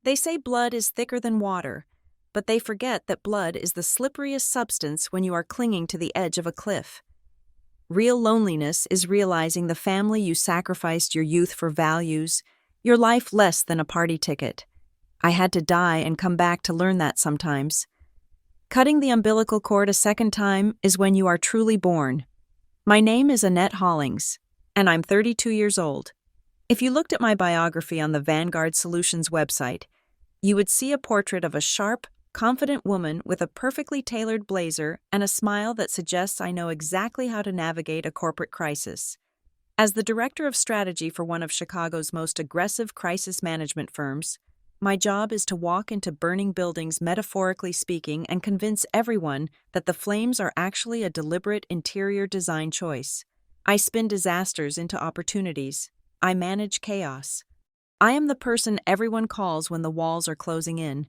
They say blood is thicker than water, but they forget that blood is the slipperiest substance when you are clinging to the edge of a cliff. Real loneliness is realizing the family you sacrificed your youth for values, your life less than a party ticket. I had to die and come back to learn that sometimes. Cutting the umbilical cord a second time is when you are truly born. My name is Annette Hollings, and I'm 32 years old. If you looked at my biography on the Vanguard Solutions website, you would see a portrait of a sharp, confident woman with a perfectly tailored blazer and a smile that suggests I know exactly how to navigate a corporate crisis. As the director of strategy for one of Chicago's most aggressive crisis management firms, my job is to walk into burning buildings, metaphorically speaking, and convince everyone that the flames are actually a deliberate interior design choice. I spin disasters into opportunities. I manage chaos. I am the person everyone calls when the walls are closing in.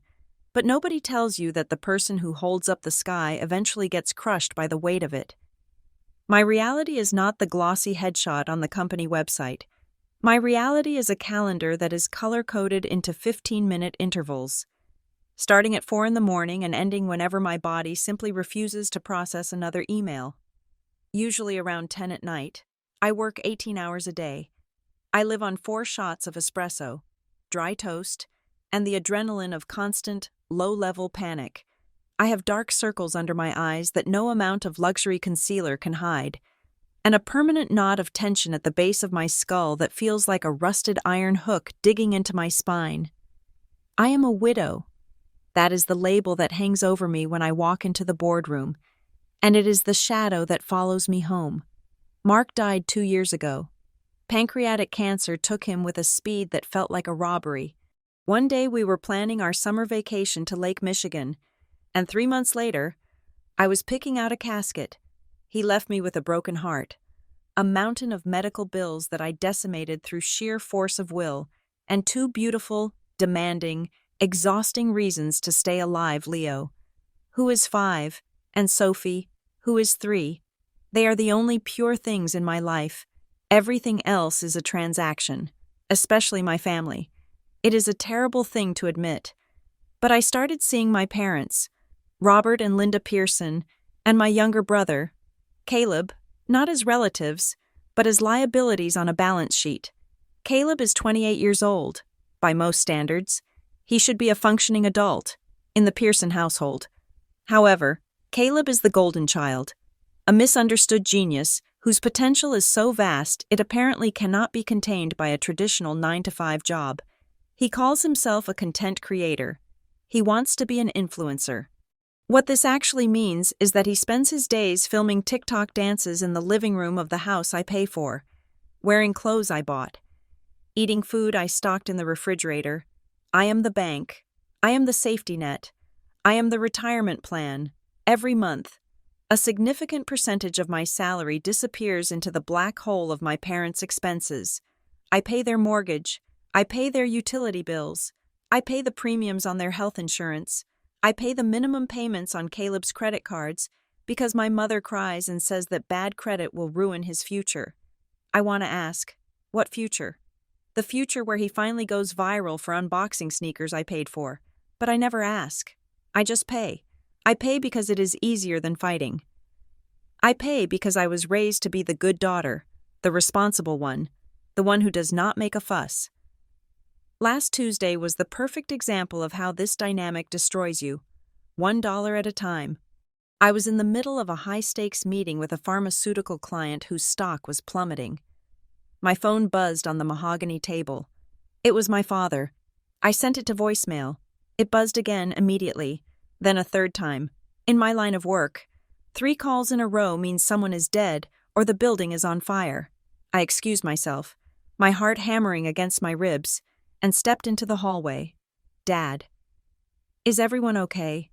But nobody tells you that the person who holds up the sky eventually gets crushed by the weight of it. My reality is not the glossy headshot on the company website. My reality is a calendar that is color-coded into 15-minute intervals, starting at 4 in the morning and ending whenever my body simply refuses to process another email. Usually around 10 at night. I work 18 hours a day. I live on 4 shots of espresso, dry toast, and the adrenaline of constant, low-level panic. I have dark circles under my eyes that no amount of luxury concealer can hide, and a permanent knot of tension at the base of my skull that feels like a rusted iron hook digging into my spine. I am a widow. That is the label that hangs over me when I walk into the boardroom, and it is the shadow that follows me home. Mark died 2 years ago. Pancreatic cancer took him with a speed that felt like a robbery. One day we were planning our summer vacation to Lake Michigan, and 3 months later, I was picking out a casket. He left me with a broken heart, a mountain of medical bills that I decimated through sheer force of will, and 2 beautiful, demanding, exhausting reasons to stay alive, Leo, who is 5, and Sophie, who is 3. They are the only pure things in my life. Everything else is a transaction, especially my family. It is a terrible thing to admit, but I started seeing my parents, Robert and Linda Pearson, and my younger brother, Caleb, not as relatives, but as liabilities on a balance sheet. Caleb is 28 years old. By most standards, he should be a functioning adult in the Pearson household. However, Caleb is the golden child, a misunderstood genius whose potential is so vast it apparently cannot be contained by a traditional 9-to-5 job. He calls himself a content creator. He wants to be an influencer. What this actually means is that he spends his days filming TikTok dances in the living room of the house I pay for, wearing clothes I bought, eating food I stocked in the refrigerator. I am the bank. I am the safety net. I am the retirement plan. Every month, a significant percentage of my salary disappears into the black hole of my parents' expenses. I pay their mortgage. I pay their utility bills. I pay the premiums on their health insurance. I pay the minimum payments on Caleb's credit cards because my mother cries and says that bad credit will ruin his future. I want to ask, what future? The future where he finally goes viral for unboxing sneakers I paid for. But I never ask. I just pay. I pay because it is easier than fighting. I pay because I was raised to be the good daughter, the responsible one, the one who does not make a fuss. Last Tuesday was the perfect example of how this dynamic destroys you, $1 at a time. I was in the middle of a high-stakes meeting with a pharmaceutical client whose stock was plummeting. My phone buzzed on the mahogany table. It was my father. I sent it to voicemail. It buzzed again immediately, then a third time. In my line of work, 3 calls in a row means someone is dead or the building is on fire. I excused myself, my heart hammering against my ribs, and stepped into the hallway. Dad. Is everyone okay?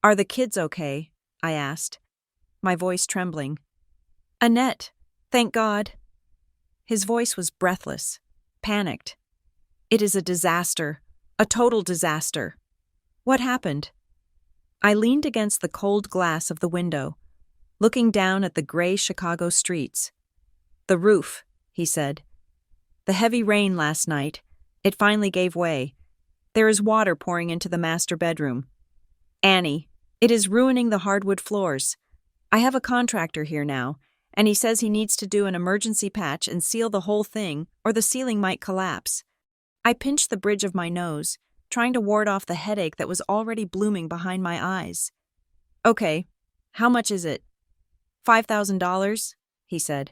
Are the kids okay? I asked, my voice trembling. Annette, thank God. His voice was breathless, panicked. It is a disaster, a total disaster. What happened? I leaned against the cold glass of the window, looking down at the gray Chicago streets. The roof, he said. The heavy rain last night, it finally gave way. There is water pouring into the master bedroom. Annie, it is ruining the hardwood floors. I have a contractor here now, and he says he needs to do an emergency patch and seal the whole thing, or the ceiling might collapse. I pinched the bridge of my nose, trying to ward off the headache that was already blooming behind my eyes. Okay, how much is it? $5,000, he said.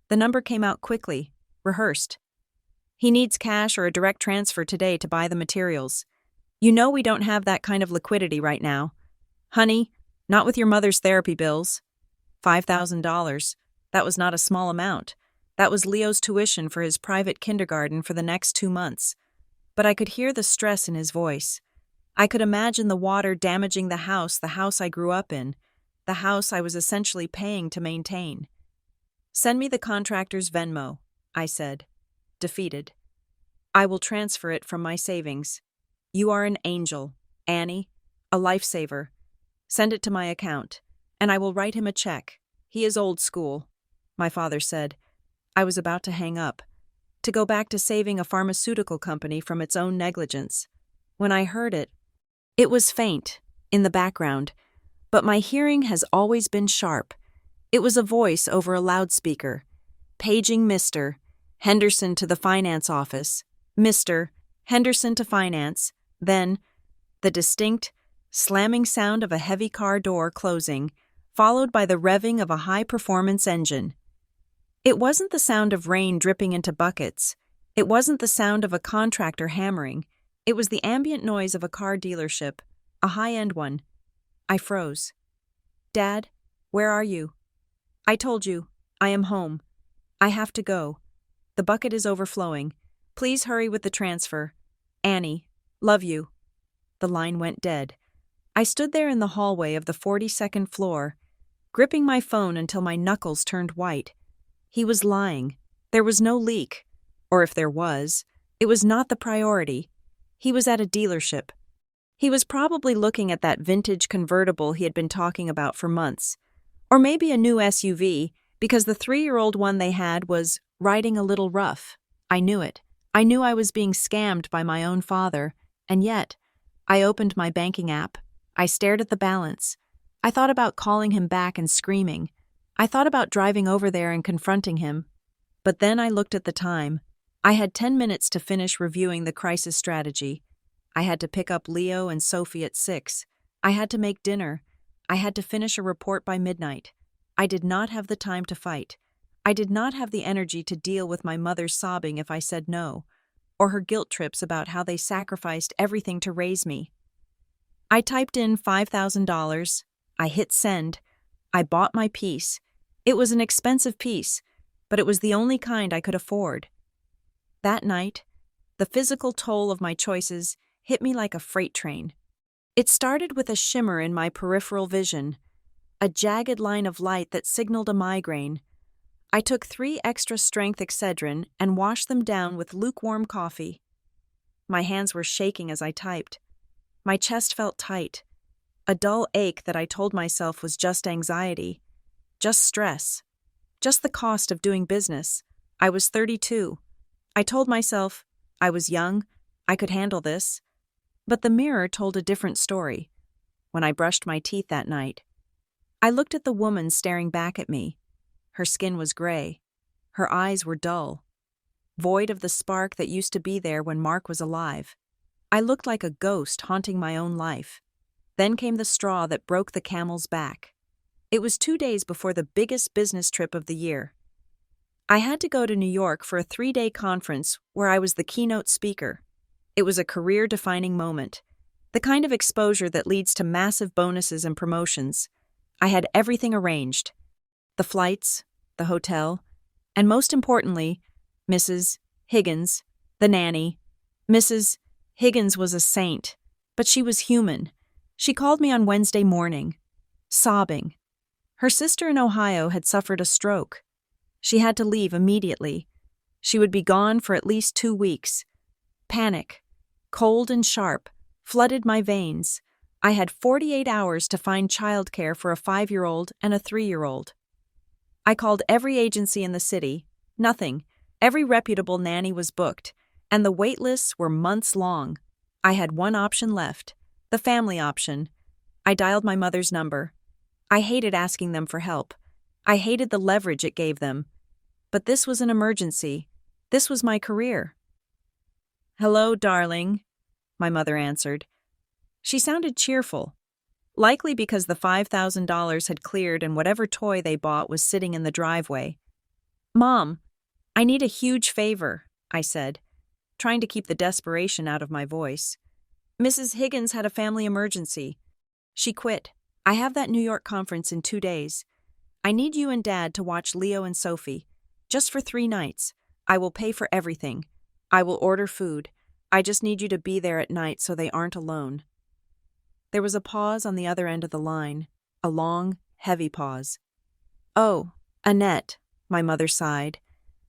The number came out quickly, rehearsed. He needs cash or a direct transfer today to buy the materials. You know we don't have that kind of liquidity right now. Honey, not with your mother's therapy bills. $5,000. That was not a small amount. That was Leo's tuition for his private kindergarten for the next 2 months. But I could hear the stress in his voice. I could imagine the water damaging the house I grew up in, the house I was essentially paying to maintain. Send me the contractor's Venmo, I said, defeated. I will transfer it from my savings. You are an angel, Annie, a lifesaver. Send it to my account, and I will write him a check. He is old school, my father said. I was about to hang up, to go back to saving a pharmaceutical company from its own negligence. When I heard it, it was faint, in the background, but my hearing has always been sharp. It was a voice over a loudspeaker, paging Mr. Henderson to the finance office, Mr. Henderson to finance, then the distinct, slamming sound of a heavy car door closing, followed by the revving of a high-performance engine. It wasn't the sound of rain dripping into buckets. It wasn't the sound of a contractor hammering. It was the ambient noise of a car dealership, a high-end one. I froze. Dad, where are you? I told you, I am home. I have to go. The bucket is overflowing. Please hurry with the transfer. Annie, love you. The line went dead. I stood there in the hallway of the 42nd floor, gripping my phone until my knuckles turned white. He was lying. There was no leak. Or if there was, it was not the priority. He was at a dealership. He was probably looking at that vintage convertible he had been talking about for months. Or maybe a new SUV, because the 3-year-old one they had was riding a little rough. I knew it. I knew I was being scammed by my own father, and yet, I opened my banking app. I stared at the balance. I thought about calling him back and screaming. I thought about driving over there and confronting him. But then I looked at the time. I had 10 minutes to finish reviewing the crisis strategy. I had to pick up Leo and Sophie at 6. I had to make dinner. I had to finish a report by midnight. I did not have the time to fight. I did not have the energy to deal with my mother sobbing if I said no, or her guilt trips about how they sacrificed everything to raise me. I typed in $5,000. I hit send. I bought my piece. It was an expensive piece, but it was the only kind I could afford. That night, the physical toll of my choices hit me like a freight train. It started with a shimmer in my peripheral vision, a jagged line of light that signaled a migraine. I took 3 extra-strength Excedrin and washed them down with lukewarm coffee. My hands were shaking as I typed. My chest felt tight, a dull ache that I told myself was just anxiety, just stress, just the cost of doing business. I was 32. I told myself I was young, I could handle this. But the mirror told a different story. When I brushed my teeth that night, I looked at the woman staring back at me. Her skin was gray. Her eyes were dull, void of the spark that used to be there when Mark was alive. I looked like a ghost haunting my own life. Then came the straw that broke the camel's back. It was 2 days before the biggest business trip of the year. I had to go to New York for a 3-day conference where I was the keynote speaker. It was a career-defining moment, the kind of exposure that leads to massive bonuses and promotions. I had everything arranged. The flights, the hotel, and most importantly, Mrs. Higgins, the nanny. Mrs. Higgins was a saint, but she was human. She called me on Wednesday morning, sobbing. Her sister in Ohio had suffered a stroke. She had to leave immediately. She would be gone for at least 2 weeks. Panic, cold and sharp, flooded my veins. I had 48 hours to find childcare for a 5-year-old and a 3-year-old. I called every agency in the city. Nothing. Every reputable nanny was booked, and the wait lists were months long. I had one option left, the family option. I dialed my mother's number. I hated asking them for help. I hated the leverage it gave them. But this was an emergency. This was my career. "Hello, darling," my mother answered. She sounded cheerful, likely because the $5,000 had cleared and whatever toy they bought was sitting in the driveway. "Mom, I need a huge favor," I said, trying to keep the desperation out of my voice. "Mrs. Higgins had a family emergency. She quit. I have that New York conference in 2 days. I need you and Dad to watch Leo and Sophie. Just for 3 nights. I will pay for everything. I will order food. I just need you to be there at night so they aren't alone." There was a pause on the other end of the line, a long, heavy pause. "Oh, Annette," my mother sighed,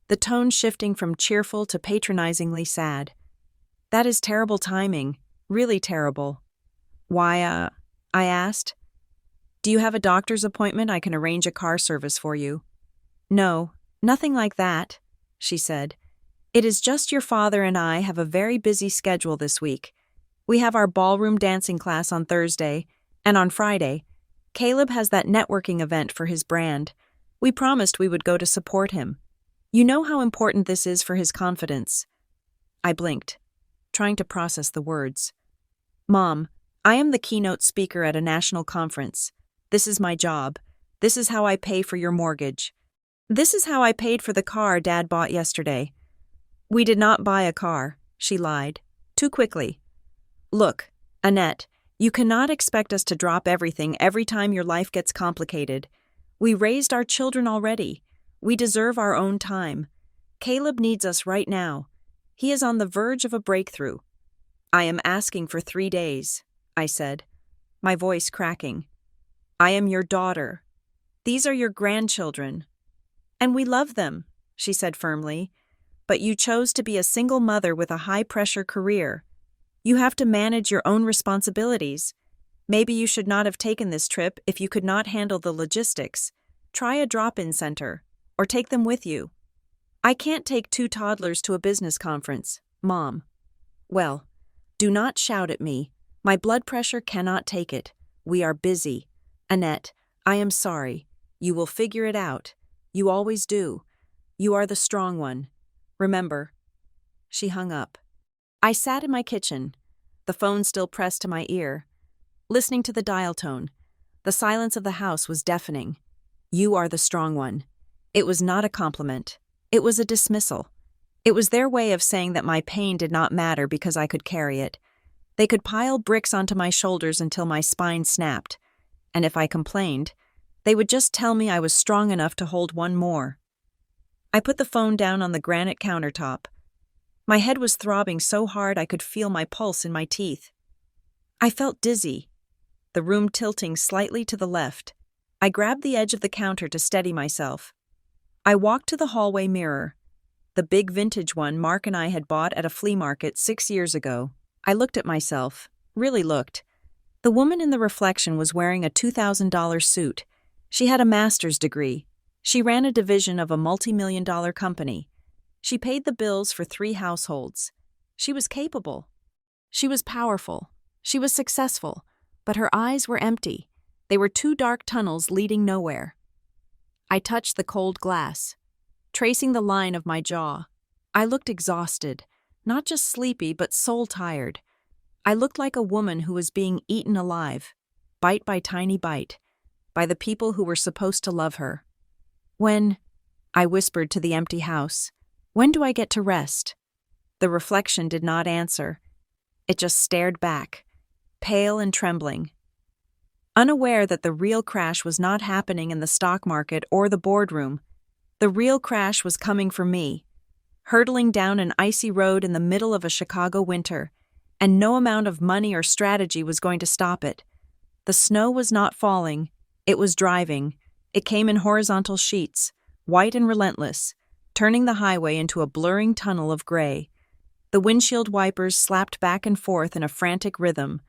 the tone shifting from cheerful to patronizingly sad. "That is terrible timing, really terrible." "Why, I asked. "Do you have a doctor's appointment? I can arrange a car service for you." "No, nothing like that," she said. "It is just your father and I have a very busy schedule this week. We have our ballroom dancing class on Thursday, and on Friday, Caleb has that networking event for his brand. We promised we would go to support him. You know how important this is for his confidence." I blinked, trying to process the words. "Mom, I am the keynote speaker at a national conference. This is my job. This is how I pay for your mortgage. This is how I paid for the car Dad bought yesterday." "We did not buy a car," she lied, too quickly. "Look, Annette, you cannot expect us to drop everything every time your life gets complicated. We raised our children already. We deserve our own time. Caleb needs us right now. He is on the verge of a breakthrough." "I am asking for 3 days," I said, my voice cracking. "I am your daughter. These are your grandchildren." "And we love them," she said firmly. "But you chose to be a single mother with a high-pressure career. You have to manage your own responsibilities. Maybe you should not have taken this trip if you could not handle the logistics. Try a drop-in center, or take them with you." "I can't take 2 toddlers to a business conference, Mom." "Well, do not shout at me. My blood pressure cannot take it. We are busy. Annette, I am sorry. You will figure it out. You always do. You are the strong one. Remember." She hung up. I sat in my kitchen, the phone still pressed to my ear, listening to the dial tone. The silence of the house was deafening. "You are the strong one." It was not a compliment. It was a dismissal. It was their way of saying that my pain did not matter because I could carry it. They could pile bricks onto my shoulders until my spine snapped, and if I complained, they would just tell me I was strong enough to hold one more. I put the phone down on the granite countertop. My head was throbbing so hard I could feel my pulse in my teeth. I felt dizzy, the room tilting slightly to the left. I grabbed the edge of the counter to steady myself. I walked to the hallway mirror, the big vintage one Mark and I had bought at a flea market 6 years ago. I looked at myself, really looked. The woman in the reflection was wearing a $2,000 suit. She had a master's degree. She ran a division of a multi-million-dollar company. She paid the bills for 3 households. She was capable. She was powerful. She was successful, but her eyes were empty. They were 2 dark tunnels leading nowhere. I touched the cold glass, tracing the line of my jaw. I looked exhausted, not just sleepy, but soul-tired. I looked like a woman who was being eaten alive, bite by tiny bite, by the people who were supposed to love her. "When," I whispered to the empty house, "when do I get to rest?" The reflection did not answer. It just stared back, pale and trembling. Unaware that the real crash was not happening in the stock market or the boardroom, the real crash was coming for me, hurtling down an icy road in the middle of a Chicago winter, and no amount of money or strategy was going to stop it. The snow was not falling, it was driving. It came in horizontal sheets, white and relentless, turning the highway into a blurring tunnel of gray. The windshield wipers slapped back and forth in a frantic rhythm,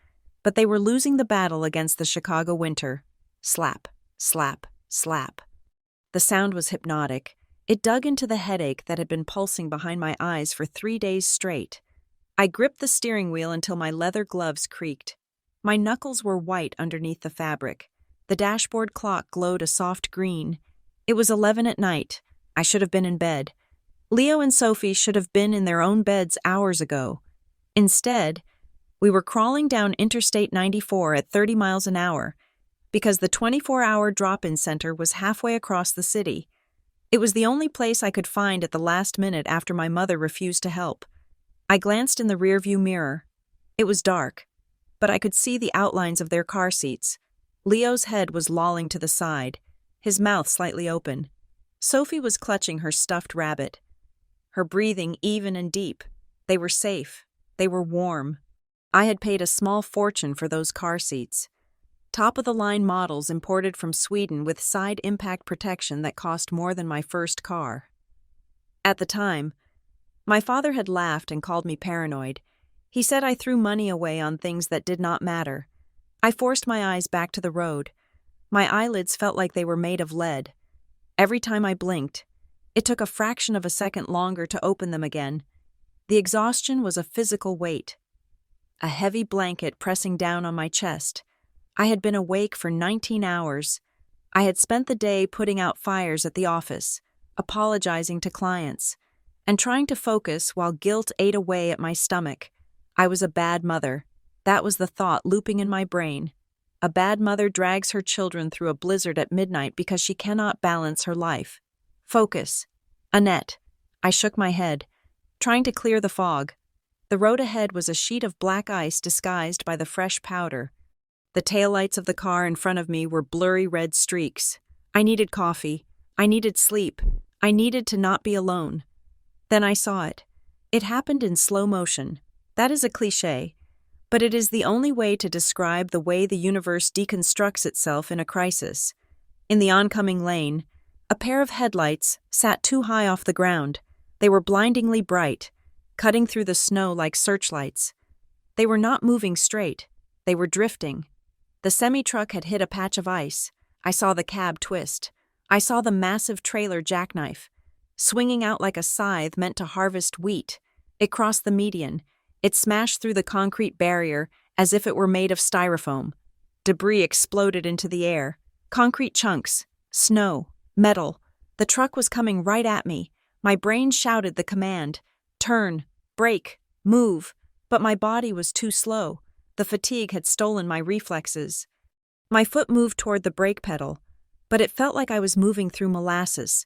but they were losing the battle against the Chicago winter. Slap, slap, slap. The sound was hypnotic. It dug into the headache that had been pulsing behind my eyes for 3 days straight. I gripped the steering wheel until my leather gloves creaked. My knuckles were white underneath the fabric. The dashboard clock glowed a soft green. It was 11 at night. I should have been in bed. Leo and Sophie should have been in their own beds hours ago. Instead, we were crawling down Interstate 94 at 30 miles an hour because the 24-hour drop-in center was halfway across the city. It was the only place I could find at the last minute after my mother refused to help. I glanced in the rearview mirror. It was dark, but I could see the outlines of their car seats. Leo's head was lolling to the side, his mouth slightly open. Sophie was clutching her stuffed rabbit. Her breathing even and deep. They were safe. They were warm. I had paid a small fortune for those car seats. Top-of-the-line models imported from Sweden with side impact protection that cost more than my first car. At the time, my father had laughed and called me paranoid. He said I threw money away on things that did not matter. I forced my eyes back to the road. My eyelids felt like they were made of lead. Every time I blinked, it took a fraction of a second longer to open them again. The exhaustion was a physical weight. A heavy blanket pressing down on my chest. I had been awake for 19 hours. I had spent the day putting out fires at the office, apologizing to clients, and trying to focus while guilt ate away at my stomach. I was a bad mother. That was the thought looping in my brain. A bad mother drags her children through a blizzard at midnight because she cannot balance her life. Focus. Annette. I shook my head, trying to clear the fog. The road ahead was a sheet of black ice disguised by the fresh powder. The taillights of the car in front of me were blurry red streaks. I needed coffee. I needed sleep. I needed to not be alone. Then I saw it. It happened in slow motion. That is a cliché, but it is the only way to describe the way the universe deconstructs itself in a crisis. In the oncoming lane, a pair of headlights sat too high off the ground. They were blindingly bright, cutting through the snow like searchlights. They were not moving straight. They were drifting. The semi-truck had hit a patch of ice. I saw the cab twist. I saw the massive trailer jackknife, swinging out like a scythe meant to harvest wheat. It crossed the median. It smashed through the concrete barrier as if it were made of styrofoam. Debris exploded into the air. Concrete chunks, snow, metal. The truck was coming right at me. My brain shouted the command, turn, brake, move, but my body was too slow. The fatigue had stolen my reflexes. My foot moved toward the brake pedal, but it felt like I was moving through molasses.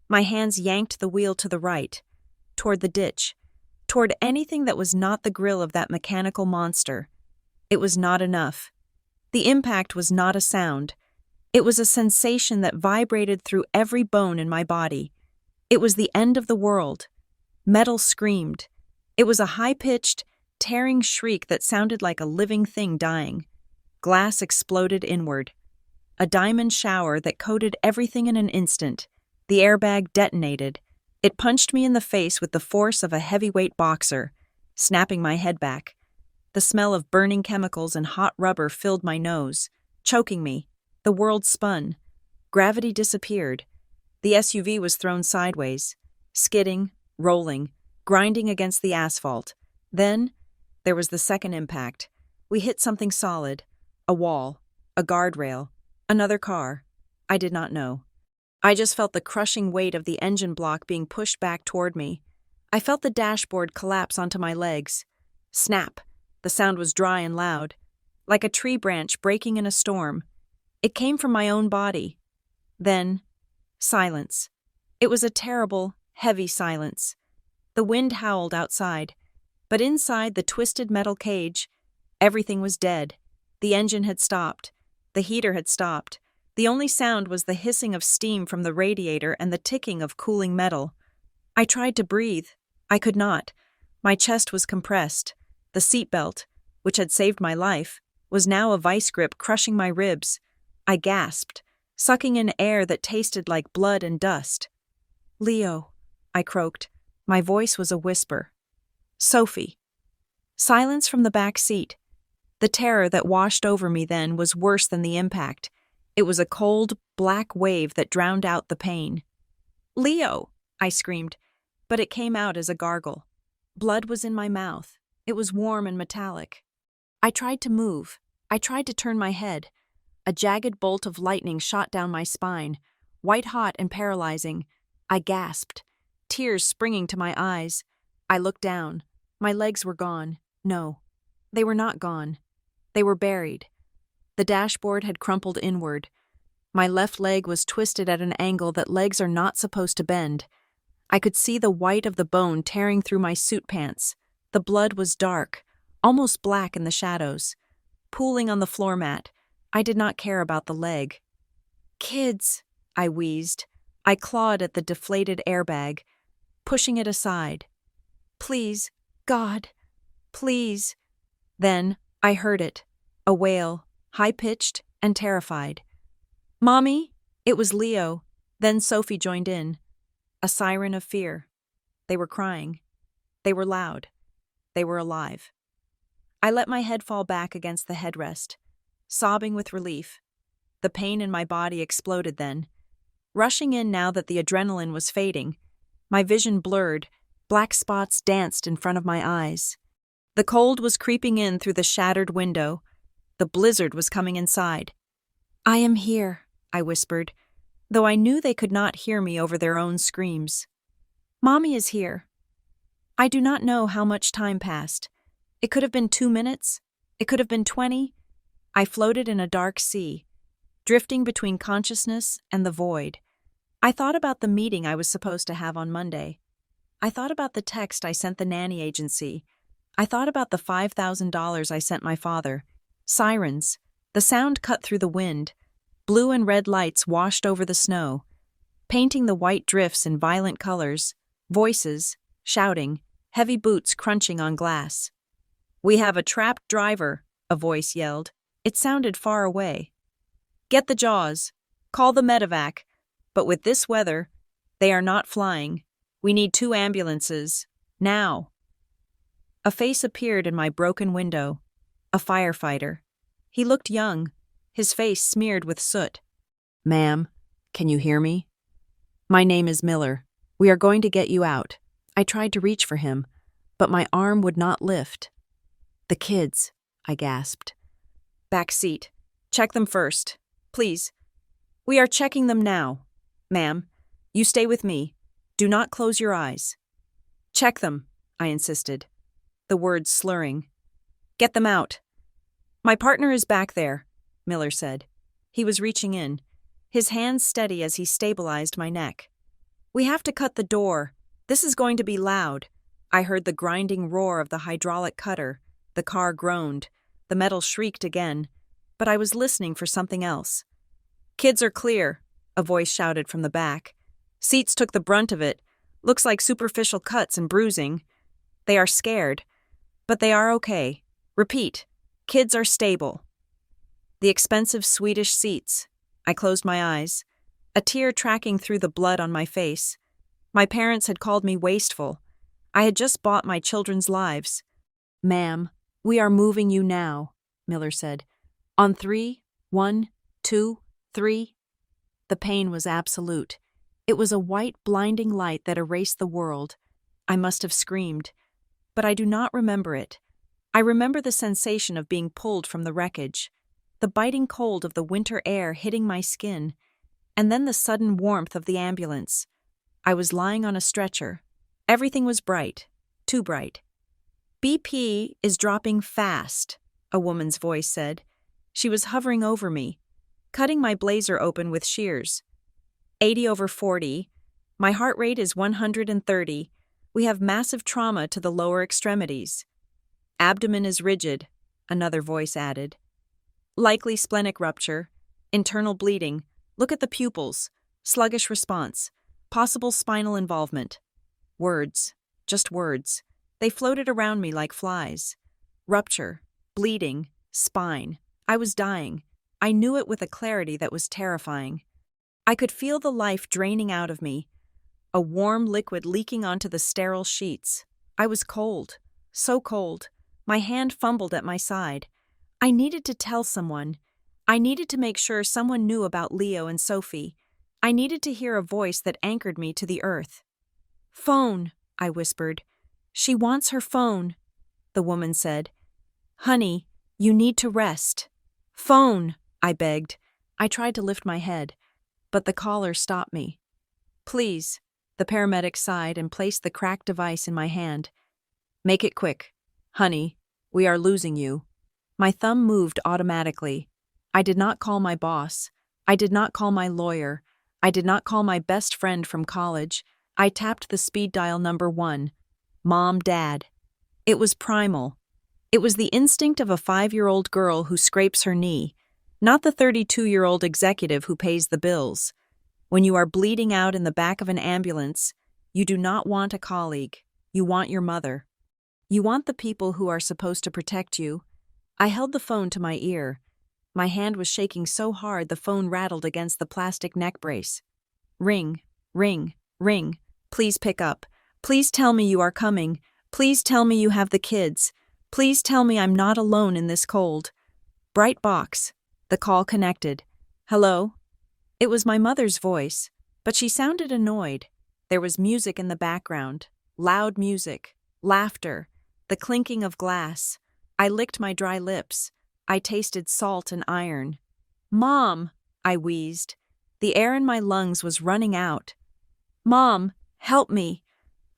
My hands yanked the wheel to the right, toward the ditch, toward anything that was not the grill of that mechanical monster. It was not enough. The impact was not a sound. It was a sensation that vibrated through every bone in my body. It was the end of the world. Metal screamed. It was a high-pitched, tearing shriek that sounded like a living thing dying. Glass exploded inward. A diamond shower that coated everything in an instant. The airbag detonated. It punched me in the face with the force of a heavyweight boxer, snapping my head back. The smell of burning chemicals and hot rubber filled my nose, choking me. The world spun. Gravity disappeared. The SUV was thrown sideways, skidding, rolling, grinding against the asphalt. Then, there was the second impact. We hit something solid. A wall, a guardrail, another car. I did not know. I just felt the crushing weight of the engine block being pushed back toward me. I felt the dashboard collapse onto my legs. Snap. The sound was dry and loud, like a tree branch breaking in a storm. It came from my own body. Then, silence. It was a terrible, heavy silence. The wind howled outside, but inside the twisted metal cage, everything was dead. The engine had stopped. The heater had stopped. The only sound was the hissing of steam from the radiator and the ticking of cooling metal. I tried to breathe. I could not. My chest was compressed. The seatbelt, which had saved my life, was now a vice grip crushing my ribs. I gasped, sucking in air that tasted like blood and dust. "Leo," I croaked. My voice was a whisper. "Sophie." Silence from the back seat. The terror that washed over me then was worse than the impact. It was a cold, black wave that drowned out the pain. "Leo!" I screamed, but it came out as a gargle. Blood was in my mouth. It was warm and metallic. I tried to move. I tried to turn my head. A jagged bolt of lightning shot down my spine, white-hot and paralyzing. I gasped, tears springing to my eyes. I looked down. My legs were gone. No, they were not gone. They were buried. The dashboard had crumpled inward. My left leg was twisted at an angle that legs are not supposed to bend. I could see the white of the bone tearing through my suit pants. The blood was dark, almost black in the shadows. Pooling on the floor mat, I did not care about the leg. "Kids," I wheezed. I clawed at the deflated airbag, pushing it aside. "Please, God, please." Then I heard it, a wail, high-pitched and terrified. "Mommy?" It was Leo. Then Sophie joined in. A siren of fear. They were crying. They were loud. They were alive. I let my head fall back against the headrest, sobbing with relief. The pain in my body exploded then. Rushing in now that the adrenaline was fading, my vision blurred, black spots danced in front of my eyes. The cold was creeping in through the shattered window. The blizzard was coming inside. "I am here," I whispered, though I knew they could not hear me over their own screams. "Mommy is here." I do not know how much time passed. It could have been 2 minutes. It could have been 20. I floated in a dark sea, drifting between consciousness and the void. I thought about the meeting I was supposed to have on Monday. I thought about the text I sent the nanny agency. I thought about the $5,000 I sent my father. Sirens. The sound cut through the wind. Blue and red lights washed over the snow, painting the white drifts in violent colors. Voices, shouting, heavy boots crunching on glass. "We have a trapped driver," a voice yelled. It sounded far away. "Get the jaws. Call the medevac. But with this weather, they are not flying. We need 2 ambulances. Now." A face appeared in my broken window. A firefighter. He looked young, his face smeared with soot. "Ma'am, can you hear me? My name is Miller. We are going to get you out." I tried to reach for him, but my arm would not lift. "The kids," I gasped. "Back seat. Check them first. Please." "We are checking them now. Ma'am, you stay with me. Do not close your eyes." "Check them," I insisted, the words slurring. "Get them out." "My partner is back there," Miller said. He was reaching in, his hands steady as he stabilized my neck. "We have to cut the door. This is going to be loud." I heard the grinding roar of the hydraulic cutter. The car groaned. The metal shrieked again. But I was listening for something else. "Kids are clear," a voice shouted from the back. "Seats took the brunt of it. Looks like superficial cuts and bruising. They are scared. But they are okay. Repeat. Kids are stable." The expensive Swedish seats. I closed my eyes, a tear tracking through the blood on my face. My parents had called me wasteful. I had just bought my children's lives. "Ma'am, we are moving you now," Miller said. "On 3, 1, 2, 3. The pain was absolute. It was a white, blinding light that erased the world. I must have screamed. But I do not remember it. I remember the sensation of being pulled from the wreckage, the biting cold of the winter air hitting my skin, and then the sudden warmth of the ambulance. I was lying on a stretcher. Everything was bright, too bright. "BP is dropping fast," a woman's voice said. She was hovering over me, cutting my blazer open with shears. 80/40. My heart rate is 130. We have massive trauma to the lower extremities. "Abdomen is rigid," another voice added. "Likely splenic rupture. Internal bleeding. Look at the pupils. Sluggish response. Possible spinal involvement." Words. Just words. They floated around me like flies. Rupture. Bleeding. Spine. I was dying. I knew it with a clarity that was terrifying. I could feel the life draining out of me, a warm liquid leaking onto the sterile sheets. I was cold. So cold. My hand fumbled at my side. I needed to tell someone. I needed to make sure someone knew about Leo and Sophie. I needed to hear a voice that anchored me to the earth. "Phone," I whispered. "She wants her phone." the woman said. Honey, you need to rest. Phone, I begged. I tried to lift my head, but the caller stopped me. Please, the paramedic sighed and placed the cracked device in my hand. Make it quick. Honey, we are losing you. My thumb moved automatically. I did not call my boss. I did not call my lawyer. I did not call my best friend from college. I tapped the speed dial number 1. Mom, Dad. It was primal. It was the instinct of a 5-year-old girl who scrapes her knee, not the 32-year-old executive who pays the bills. When you are bleeding out in the back of an ambulance, you do not want a colleague. You want your mother. You want the people who are supposed to protect you. I held the phone to my ear. My hand was shaking so hard the phone rattled against the plastic neck brace. Ring, ring, ring. Please pick up. Please tell me you are coming. Please tell me you have the kids. Please tell me I'm not alone in this cold. Bright box. The call connected. Hello? It was my mother's voice, but she sounded annoyed. There was music in the background. Loud music. Laughter. The clinking of glass. I licked my dry lips. I tasted salt and iron. Mom, I wheezed. The air in my lungs was running out. Mom, help me.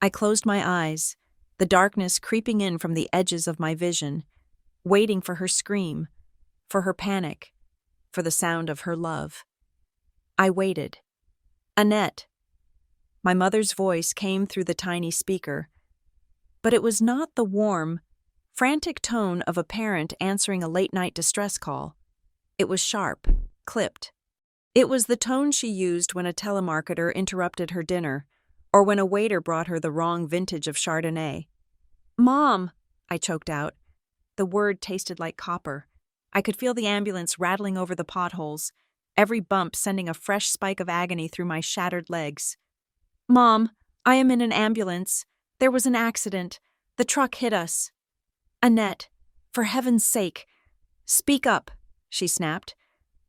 I closed my eyes, the darkness creeping in from the edges of my vision, waiting for her scream, for her panic, for the sound of her love. I waited. Annette. My mother's voice came through the tiny speaker, but it was not the warm, frantic tone of a parent answering a late-night distress call. It was sharp, clipped. It was the tone she used when a telemarketer interrupted her dinner, or when a waiter brought her the wrong vintage of Chardonnay. Mom, I choked out. The word tasted like copper. I could feel the ambulance rattling over the potholes, every bump sending a fresh spike of agony through my shattered legs. Mom, I am in an ambulance. There was an accident. The truck hit us. Annette, for heaven's sake, speak up, she snapped.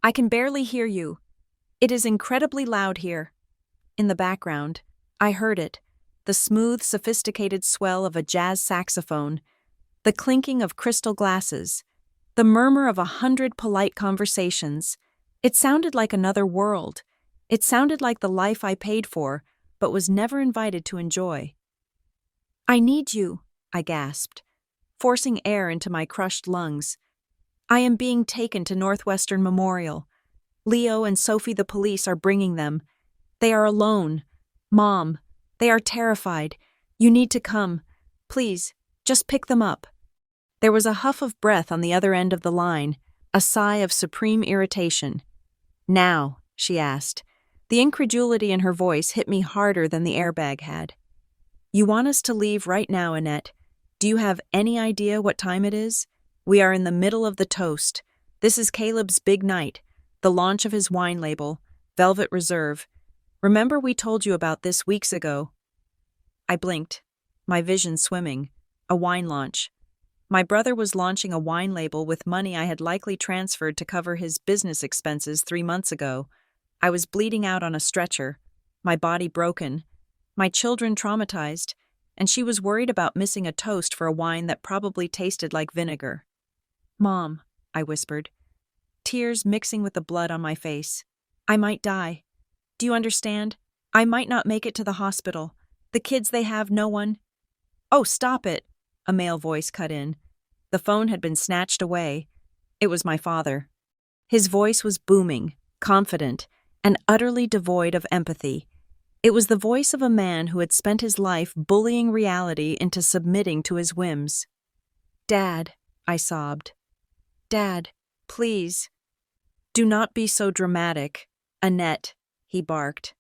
I can barely hear you. It is incredibly loud here. In the background, I heard it, the smooth, sophisticated swell of a jazz saxophone, the clinking of crystal glasses, the murmur of 100 polite conversations. It sounded like another world. It sounded like the life I paid for, but was never invited to enjoy. I need you, I gasped, forcing air into my crushed lungs. I am being taken to Northwestern Memorial. Leo and Sophie the police are bringing them. They are alone. Mom, they are terrified. You need to come. Please, just pick them up. There was a huff of breath on the other end of the line, a sigh of supreme irritation. Now, she asked. The incredulity in her voice hit me harder than the airbag had. You want us to leave right now, Annette. Do you have any idea what time it is? We are in the middle of the toast. This is Caleb's big night, the launch of his wine label, Velvet Reserve. Remember we told you about this weeks ago? I blinked, my vision swimming. A wine launch. My brother was launching a wine label with money I had likely transferred to cover his business expenses 3 months ago. I was bleeding out on a stretcher, my body broken, my children traumatized, and she was worried about missing a toast for a wine that probably tasted like vinegar. Mom, I whispered, tears mixing with the blood on my face. I might die. Do you understand? I might not make it to the hospital. The kids, they have no one. Oh, stop it, a male voice cut in. The phone had been snatched away. It was my father. His voice was booming, confident, and utterly devoid of empathy. It was the voice of a man who had spent his life bullying reality into submitting to his whims. Dad, I sobbed. Dad, please. Do not be so dramatic, Annette, he barked.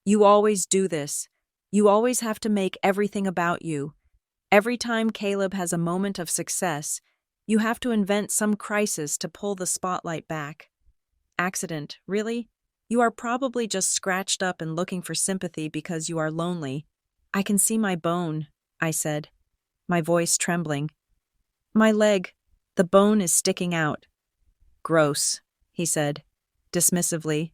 You always do this. You always have to make everything about you. Every time Caleb has a moment of success, you have to invent some crisis to pull the spotlight back. Accident, really? You are probably just scratched up and looking for sympathy because you are lonely. I can see my bone, I said, my voice trembling. My leg, the bone is sticking out. Gross, he said, dismissively.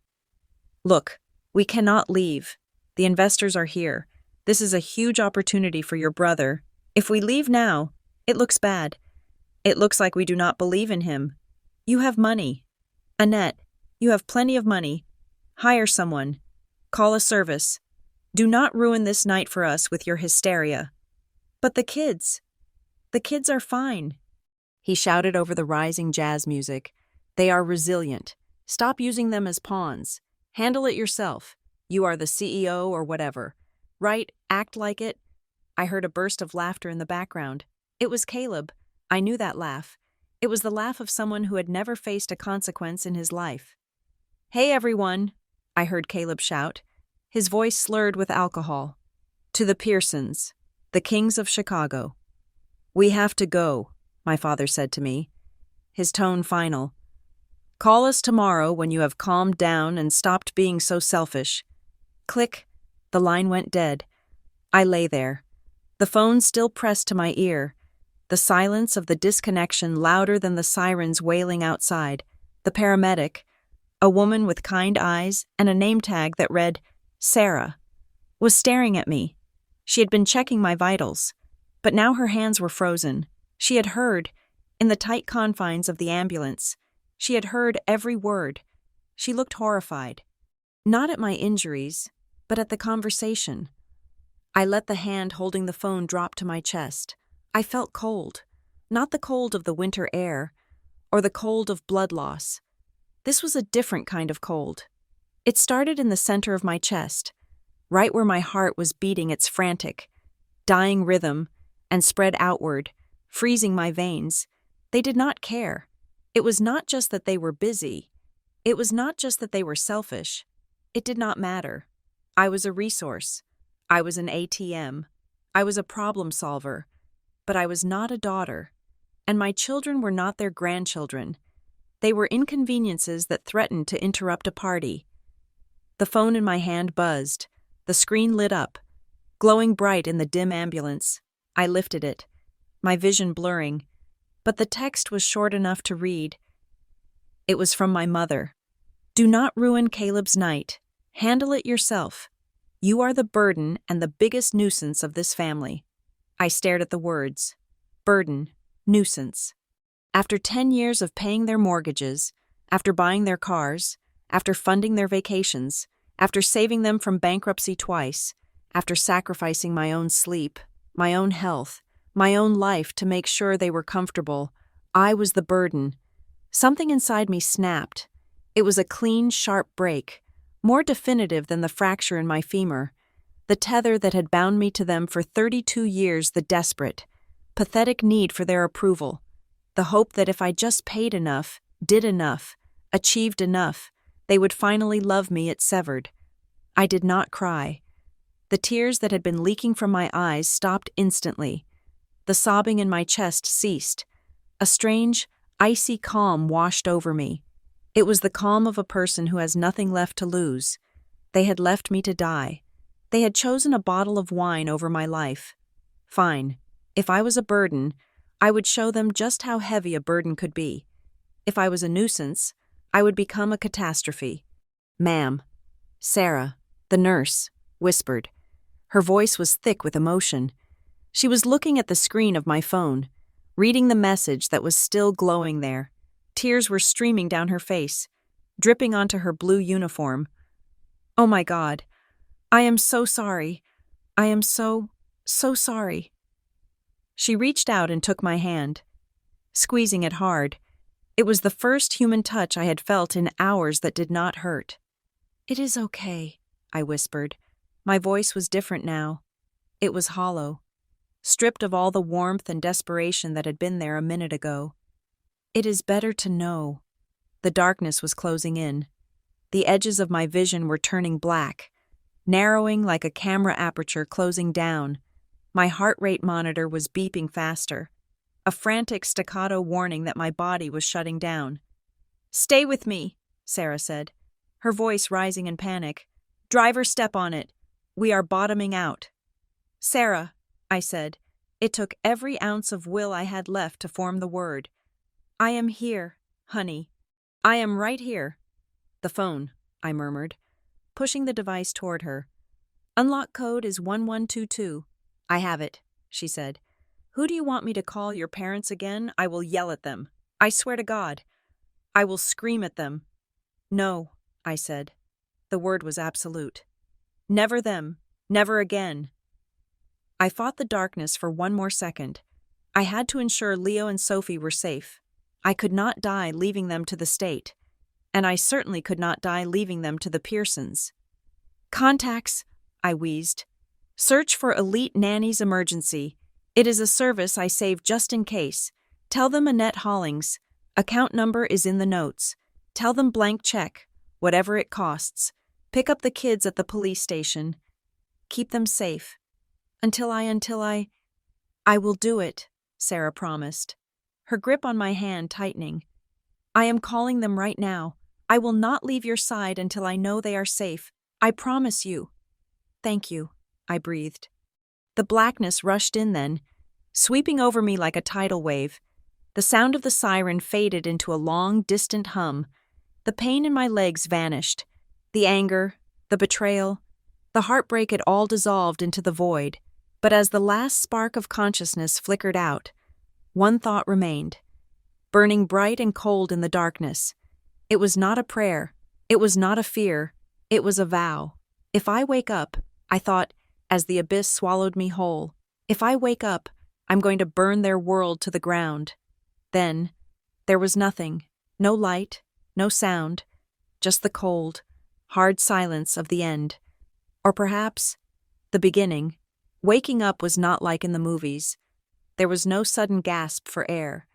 Look, we cannot leave. The investors are here. This is a huge opportunity for your brother. If we leave now, It looks bad. It looks like we do not believe in him. You have money. Annette, you have plenty of money. Hire someone. Call a service. Do not ruin this night for us with your hysteria. But the kids. The kids are fine. He shouted over the rising jazz music. They are resilient. Stop using them as pawns. Handle it yourself. You are the CEO or whatever. Right? Act like it. I heard a burst of laughter in the background. It was Caleb. I knew that laugh. It was the laugh of someone who had never faced a consequence in his life. Hey everyone, I heard Caleb shout, his voice slurred with alcohol. To the Pearsons, the kings of Chicago. We have to go, my father said to me, his tone final. Call us tomorrow when you have calmed down and stopped being so selfish. Click, the line went dead. I lay there, the phone still pressed to my ear, the silence of the disconnection louder than the sirens wailing outside. The paramedic, a woman with kind eyes and a name tag that read, Sarah, was staring at me. She had been checking my vitals, but now her hands were frozen. She had heard, in the tight confines of the ambulance, she had heard every word. She looked horrified. Not at my injuries, but at the conversation. I let the hand holding the phone drop to my chest. I felt cold, not the cold of the winter air, or the cold of blood loss. This was a different kind of cold. It started in the center of my chest, right where my heart was beating its frantic, dying rhythm, and spread outward, freezing my veins. They did not care. It was not just that they were busy. It was not just that they were selfish. It did not matter. I was a resource. I was an ATM. I was a problem solver. But I was not a daughter. And my children were not their grandchildren. They were inconveniences that threatened to interrupt a party. The phone in my hand buzzed. The screen lit up, glowing bright in the dim ambulance. I lifted it, my vision blurring, but the text was short enough to read. It was from my mother. Do not ruin Caleb's night. Handle it yourself. You are the burden and the biggest nuisance of this family. I stared at the words. Burden, nuisance. After 10 years of paying their mortgages, after buying their cars, after funding their vacations, after saving them from bankruptcy twice, after sacrificing my own sleep, my own health, my own life to make sure they were comfortable, I was the burden. Something inside me snapped. It was a clean, sharp break, more definitive than the fracture in my femur, the tether that had bound me to them for 32 years, the desperate, pathetic need for their approval, the hope that if I just paid enough, did enough, achieved enough, they would finally love me. It severed. I did not cry. The tears that had been leaking from my eyes stopped instantly. The sobbing in my chest ceased. A strange, icy calm washed over me. It was the calm of a person who has nothing left to lose. They had left me to die. They had chosen a bottle of wine over my life. Fine. If I was a burden, I would show them just how heavy a burden could be. If I was a nuisance, I would become a catastrophe. Ma'am, Sarah, the nurse, whispered. Her voice was thick with emotion. She was looking at the screen of my phone, reading the message that was still glowing there. Tears were streaming down her face, dripping onto her blue uniform. Oh my God. I am so sorry. I am so sorry. She reached out and took my hand, squeezing it hard. It was the first human touch I had felt in hours that did not hurt. It is okay, I whispered. My voice was different now. It was hollow, stripped of all the warmth and desperation that had been there a minute ago. It is better to know. The darkness was closing in. The edges of my vision were turning black, narrowing like a camera aperture closing down. My heart rate monitor was beeping faster, a frantic staccato warning that my body was shutting down. Stay with me, Sarah said, her voice rising in panic. Driver, step on it. We are bottoming out. Sarah, I said. It took every ounce of will I had left to form the word. I am here, honey. I am right here. The phone, I murmured, pushing the device toward her. Unlock code is 1122. I have it, she said. Who do you want me to call? Your parents again? I will yell at them. I swear to God. I will scream at them. No, I said. The word was absolute. Never them. Never again. I fought the darkness for one more second. I had to ensure Leo and Sophie were safe. I could not die leaving them to the state. And I certainly could not die leaving them to the Pearsons. Contacts, I wheezed. Search for Elite Nannies Emergency. It is a service I saved just in case. Tell them Annette Hollings. Account number is in the notes. Tell them blank check, whatever it costs. Pick up the kids at the police station. Keep them safe. Until I will do it, Sarah promised, her grip on my hand tightening. I am calling them right now. I will not leave your side until I know they are safe. I promise you. Thank you, I breathed. The blackness rushed in then, sweeping over me like a tidal wave. The sound of the siren faded into a long, distant hum. The pain in my legs vanished. The anger, the betrayal, the heartbreak had all dissolved into the void. But as the last spark of consciousness flickered out, one thought remained, burning bright and cold in the darkness. It was not a prayer. It was not a fear. It was a vow. If I wake up, I thought, as the abyss swallowed me whole, if I wake up, I'm going to burn their world to the ground. Then, there was nothing, no light, no sound, just the cold, hard silence of the end. Or perhaps, the beginning. Waking up was not like in the movies. There was no sudden gasp for air,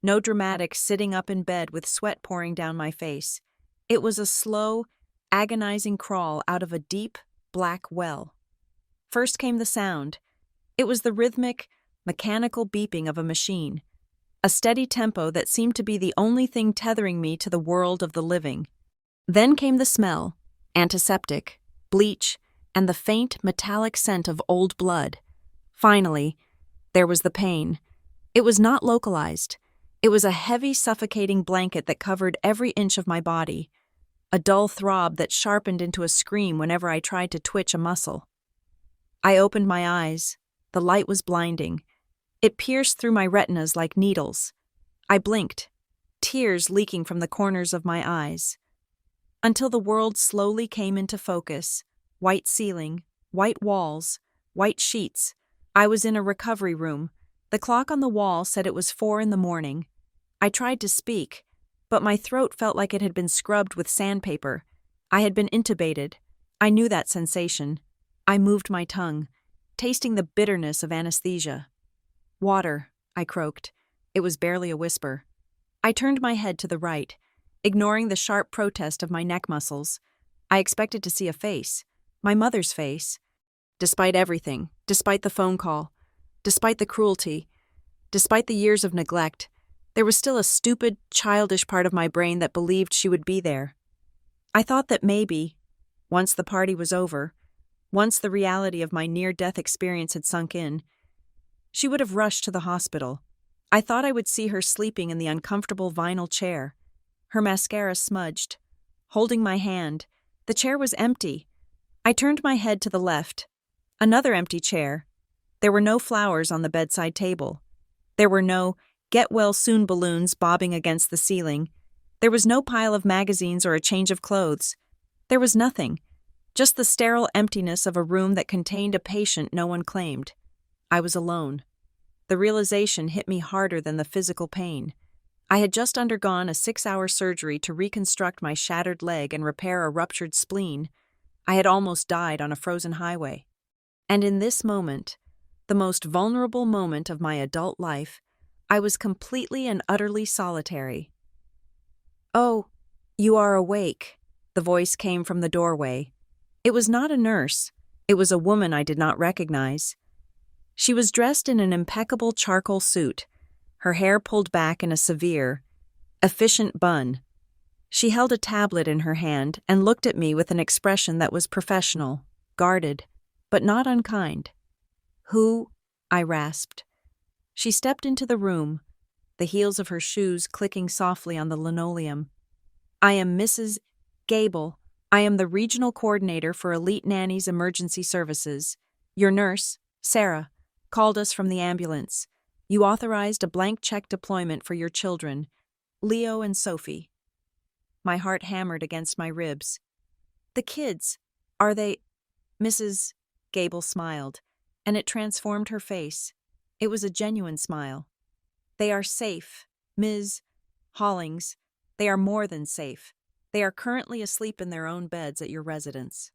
no dramatic sitting up in bed with sweat pouring down my face. It was a slow, agonizing crawl out of a deep, black well. First came the sound. It was the rhythmic, mechanical beeping of a machine, a steady tempo that seemed to be the only thing tethering me to the world of the living. Then came the smell, antiseptic, bleach, and the faint, metallic scent of old blood. Finally, there was the pain. It was not localized. It was a heavy, suffocating blanket that covered every inch of my body, a dull throb that sharpened into a scream whenever I tried to twitch a muscle. I opened my eyes. The light was blinding. It pierced through my retinas like needles. I blinked, tears leaking from the corners of my eyes, until the world slowly came into focus. White ceiling, white walls, white sheets. I was in a recovery room. The clock on the wall said it was 4 a.m. I tried to speak, but my throat felt like it had been scrubbed with sandpaper. I had been intubated. I knew that sensation. I moved my tongue, tasting the bitterness of anesthesia. Water, I croaked. It was barely a whisper. I turned my head to the right, ignoring the sharp protest of my neck muscles. I expected to see a face. My mother's face. Despite everything, despite the phone call, despite the cruelty, despite the years of neglect, there was still a stupid, childish part of my brain that believed she would be there. I thought that maybe, once the party was over, once the reality of my near-death experience had sunk in, she would have rushed to the hospital. I thought I would see her sleeping in the uncomfortable vinyl chair, her mascara smudged, holding my hand. The chair was empty. I turned my head to the left. Another empty chair. There were no flowers on the bedside table. There were no get-well-soon balloons bobbing against the ceiling. There was no pile of magazines or a change of clothes. There was nothing. Just the sterile emptiness of a room that contained a patient no one claimed. I was alone. The realization hit me harder than the physical pain. I had just undergone a 6-hour surgery to reconstruct my shattered leg and repair a ruptured spleen. I had almost died on a frozen highway. And in this moment, the most vulnerable moment of my adult life, I was completely and utterly solitary. "Oh, you are awake," the voice came from the doorway. It was not a nurse. It was a woman I did not recognize. She was dressed in an impeccable charcoal suit, her hair pulled back in a severe, efficient bun. She held a tablet in her hand and looked at me with an expression that was professional, guarded, but not unkind. "Who?" I rasped. She stepped into the room, the heels of her shoes clicking softly on the linoleum. "I am Mrs. Gable. I am the regional coordinator for Elite Nannies Emergency Services. Your nurse, Sarah, called us from the ambulance. You authorized a blank check deployment for your children, Leo and Sophie. My heart hammered against my ribs. The kids, are they? Mrs. Gable smiled, and it transformed her face. It was a genuine smile. They are safe, Ms. Hollings. They are more than safe. They are currently asleep in their own beds at your residence.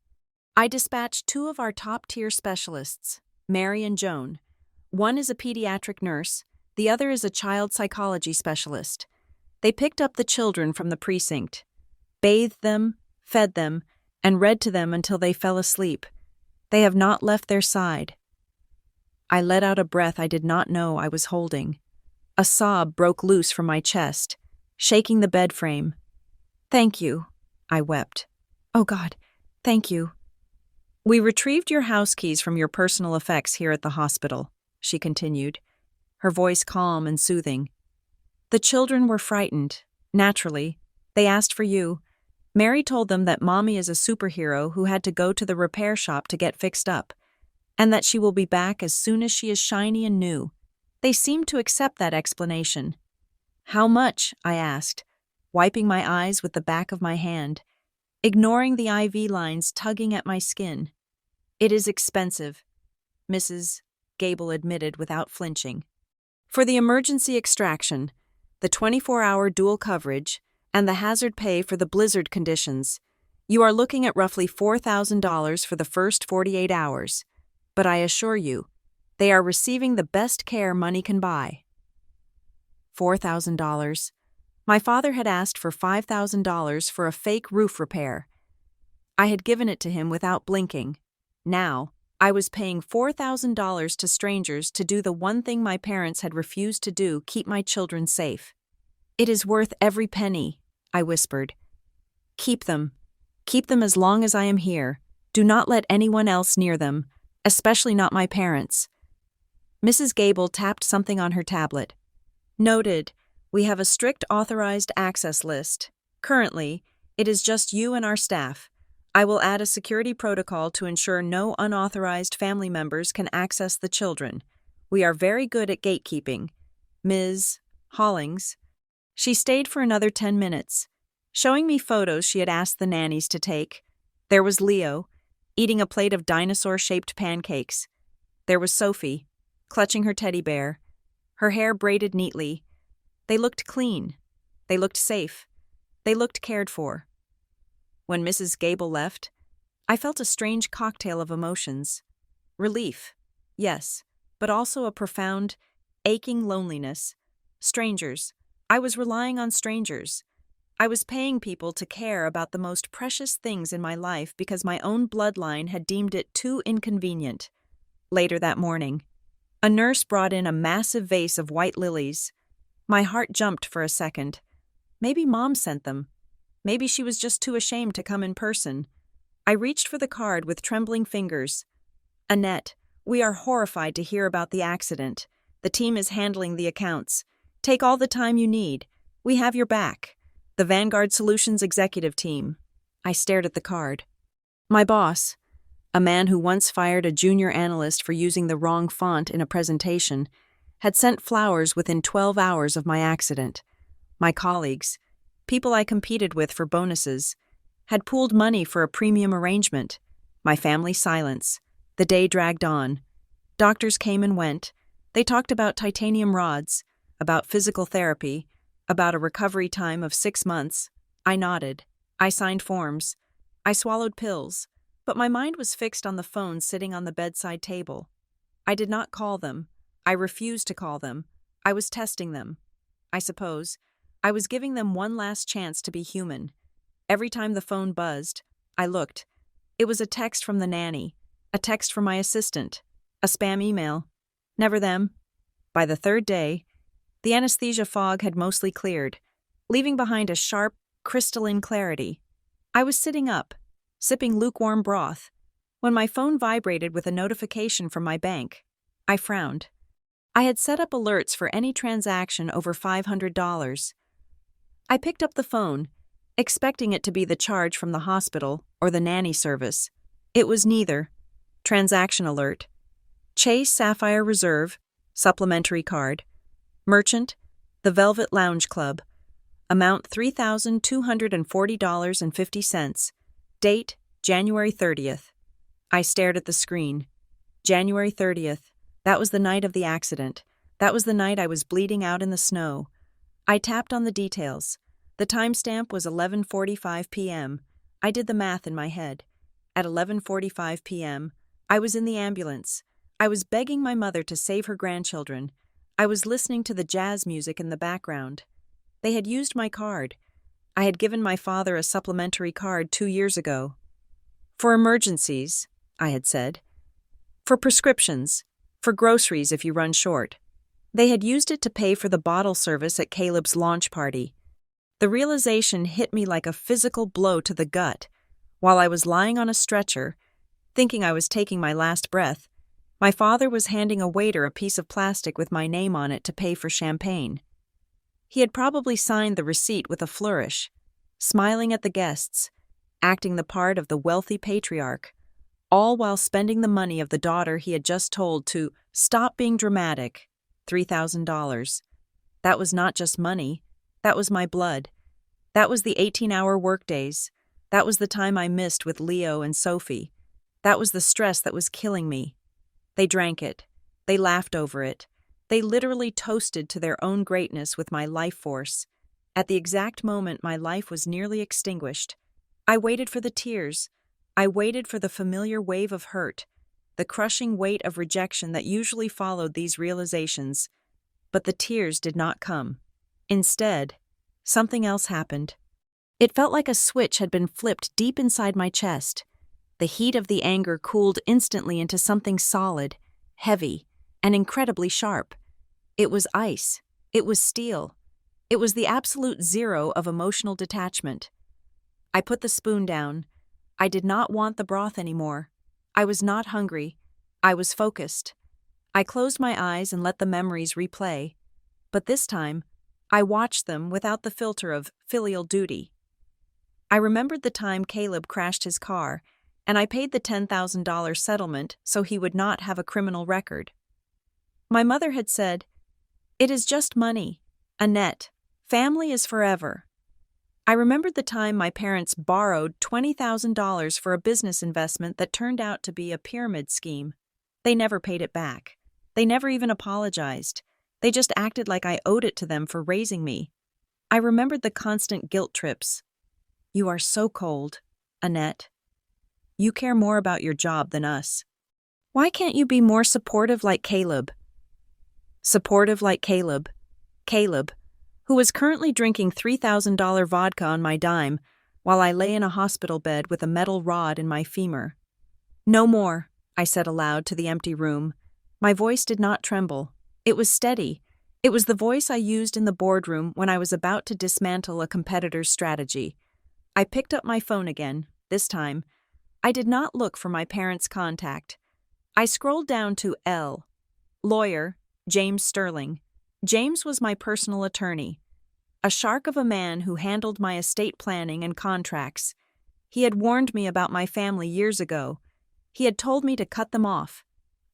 I dispatched 2 of our top-tier specialists, Mary and Joan. One is a pediatric nurse, the other is a child psychology specialist. They picked up the children from the precinct, bathed them, fed them, and read to them until they fell asleep. They have not left their side. I let out a breath I did not know I was holding. A sob broke loose from my chest, shaking the bed frame. "Thank you," I wept. "Oh God, thank you." "We retrieved your house keys from your personal effects here at the hospital," she continued, her voice calm and soothing. "The children were frightened. Naturally. They asked for you. Mary told them that Mommy is a superhero who had to go to the repair shop to get fixed up, and that she will be back as soon as she is shiny and new. They seemed to accept that explanation." "How much?" I asked, wiping my eyes with the back of my hand, ignoring the IV lines tugging at my skin. "It is expensive," Mrs. Gable admitted without flinching. "For the emergency extraction, the 24-hour dual coverage, and the hazard pay for the blizzard conditions, you are looking at roughly $4,000 for the first 48 hours. But I assure you, they are receiving the best care money can buy." $4,000. My father had asked for $5,000 for a fake roof repair. I had given it to him without blinking. Now, I was paying $4,000 to strangers to do the one thing my parents had refused to do: keep my children safe. "It is worth every penny," I whispered. "Keep them. Keep them as long as I am here. Do not let anyone else near them, especially not my parents." Mrs. Gable tapped something on her tablet. "Noted. We have a strict authorized access list. Currently, it is just you and our staff. I will add a security protocol to ensure no unauthorized family members can access the children. We are very good at gatekeeping. Ms. Hollings." She stayed for another 10 minutes, showing me photos she had asked the nannies to take. There was Leo, eating a plate of dinosaur-shaped pancakes. There was Sophie, clutching her teddy bear, her hair braided neatly. They looked clean. They looked safe. They looked cared for. When Mrs. Gable left, I felt a strange cocktail of emotions. Relief, yes, but also a profound, aching loneliness. Strangers. I was relying on strangers. I was paying people to care about the most precious things in my life because my own bloodline had deemed it too inconvenient. Later that morning, a nurse brought in a massive vase of white lilies. My heart jumped for a second. Maybe Mom sent them. Maybe she was just too ashamed to come in person. I reached for the card with trembling fingers. "Annette, we are horrified to hear about the accident. The team is handling the accounts. Take all the time you need. We have your back. The Vanguard Solutions executive team." I stared at the card. My boss, a man who once fired a junior analyst for using the wrong font in a presentation, had sent flowers within 12 hours of my accident. My colleagues, people I competed with for bonuses, had pooled money for a premium arrangement. My family silence. The day dragged on. Doctors came and went. They talked about titanium rods, about physical therapy, about a recovery time of 6 months. I nodded. I signed forms. I swallowed pills. But my mind was fixed on the phone sitting on the bedside table. I did not call them. I refused to call them. I was testing them. I suppose. I was giving them one last chance to be human. Every time the phone buzzed, I looked. It was a text from the nanny, a text from my assistant, a spam email. Never them. By the 3rd day, the anesthesia fog had mostly cleared, leaving behind a sharp, crystalline clarity. I was sitting up, sipping lukewarm broth, when my phone vibrated with a notification from my bank. I frowned. I had set up alerts for any transaction over $500. I picked up the phone, expecting it to be the charge from the hospital or the nanny service. It was neither. Transaction alert. Chase Sapphire Reserve, supplementary card, Merchant, the Velvet Lounge Club. Amount $3,240.50. Date, January 30th. I stared at the screen. January 30th. That was the night of the accident. That was the night I was bleeding out in the snow. I tapped on the details. The timestamp was 11:45 p.m. I did the math in my head. At 11:45 p.m., I was in the ambulance. I was begging my mother to save her grandchildren. I was listening to the jazz music in the background. They had used my card. I had given my father a supplementary card 2 years ago. For emergencies, I had said. For prescriptions. For groceries if you run short. They had used it to pay for the bottle service at Caleb's launch party. The realization hit me like a physical blow to the gut. While I was lying on a stretcher, thinking I was taking my last breath, my father was handing a waiter a piece of plastic with my name on it to pay for champagne. He had probably signed the receipt with a flourish, smiling at the guests, acting the part of the wealthy patriarch, all while spending the money of the daughter he had just told to stop being dramatic, $3,000. That was not just money, that was my blood. That was the 18-hour workdays. That was the time I missed with Leo and Sophie. That was the stress that was killing me. They drank it. They laughed over it. They literally toasted to their own greatness with my life force. At the exact moment my life was nearly extinguished, I waited for the tears. I waited for the familiar wave of hurt, the crushing weight of rejection that usually followed these realizations. But the tears did not come. Instead, something else happened. It felt like a switch had been flipped deep inside my chest. The heat of the anger cooled instantly into something solid, heavy, and incredibly sharp. It was ice. It was steel. It was the absolute zero of emotional detachment. I put the spoon down. I did not want the broth anymore. I was not hungry. I was focused. I closed my eyes and let the memories replay. But this time, I watched them without the filter of filial duty. I remembered the time Caleb crashed his car, and I paid the $10,000 settlement so he would not have a criminal record. My mother had said, "It is just money. Annette, family is forever." I remembered the time my parents borrowed $20,000 for a business investment that turned out to be a pyramid scheme. They never paid it back. They never even apologized. They just acted like I owed it to them for raising me. I remembered the constant guilt trips. "You are so cold, Annette. You care more about your job than us. Why can't you be more supportive like Caleb?" Supportive like Caleb. Caleb, who was currently drinking $3,000 vodka on my dime while I lay in a hospital bed with a metal rod in my femur. "No more," I said aloud to the empty room. My voice did not tremble. It was steady. It was the voice I used in the boardroom when I was about to dismantle a competitor's strategy. I picked up my phone again, this time. I did not look for my parents' contact. I scrolled down to L. Lawyer, James Sterling. James was my personal attorney. A shark of a man who handled my estate planning and contracts. He had warned me about my family years ago. He had told me to cut them off.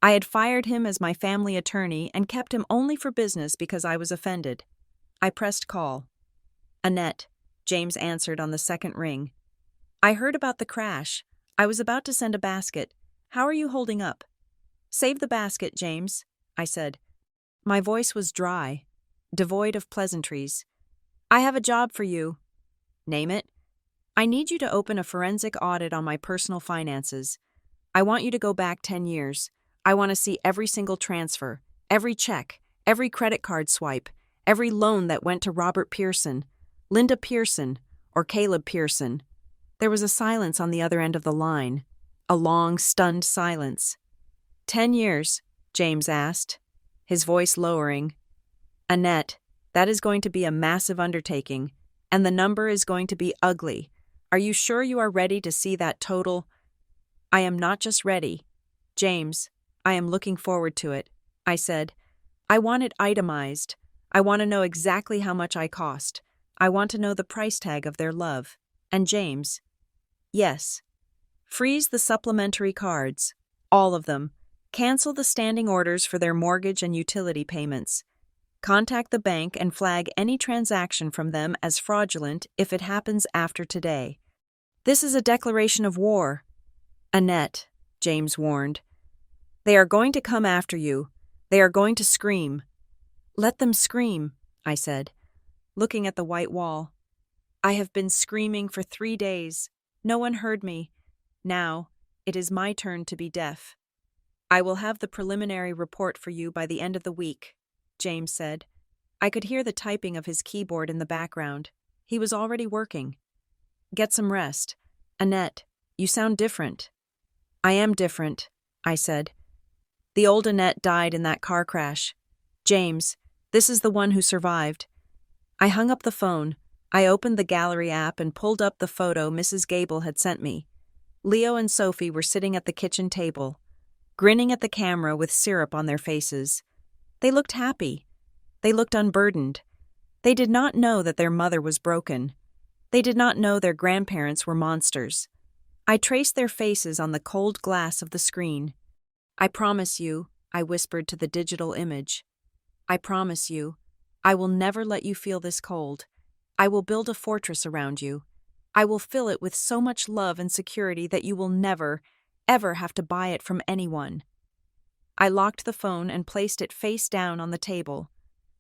I had fired him as my family attorney and kept him only for business because I was offended. I pressed call. "Annette," James answered on the second ring. "I heard about the crash. I was about to send a basket. How are you holding up?" "Save the basket, James," I said. My voice was dry, devoid of pleasantries. "I have a job for you." "Name it." "I need you to open a forensic audit on my personal finances. I want you to go back 10 years. I want to see every single transfer, every check, every credit card swipe, every loan that went to Robert Pearson, Linda Pearson, or Caleb Pearson." There was a silence on the other end of the line, a long, stunned silence. 10 years, James asked, his voice lowering. "Annette, that is going to be a massive undertaking, and the number is going to be ugly. Are you sure you are ready to see that total?" "I am not just ready. James, I am looking forward to it," I said. "I want it itemized. I want to know exactly how much I cost. I want to know the price tag of their love." And James, "Yes. Freeze the supplementary cards. All of them. Cancel the standing orders for their mortgage and utility payments. Contact the bank and flag any transaction from them as fraudulent if it happens after today. This is a declaration of war. Annette, James warned. They are going to come after you. They are going to scream. Let them scream, I said, looking at the white wall. I have been screaming for 3 days. No one heard me. Now, it is my turn to be deaf. I will have the preliminary report for you by the end of the week, James said. I could hear the typing of his keyboard in the background. He was already working. Get some rest. Annette, you sound different. I am different, I said. The old Annette died in that car crash. James, this is the one who survived. I hung up the phone. I opened the gallery app and pulled up the photo Mrs. Gable had sent me. Leo and Sophie were sitting at the kitchen table, grinning at the camera with syrup on their faces. They looked happy. They looked unburdened. They did not know that their mother was broken. They did not know their grandparents were monsters. I traced their faces on the cold glass of the screen. I promise you, I whispered to the digital image. I promise you, I will never let you feel this cold. I will build a fortress around you. I will fill it with so much love and security that you will never, ever have to buy it from anyone. I locked the phone and placed it face down on the table.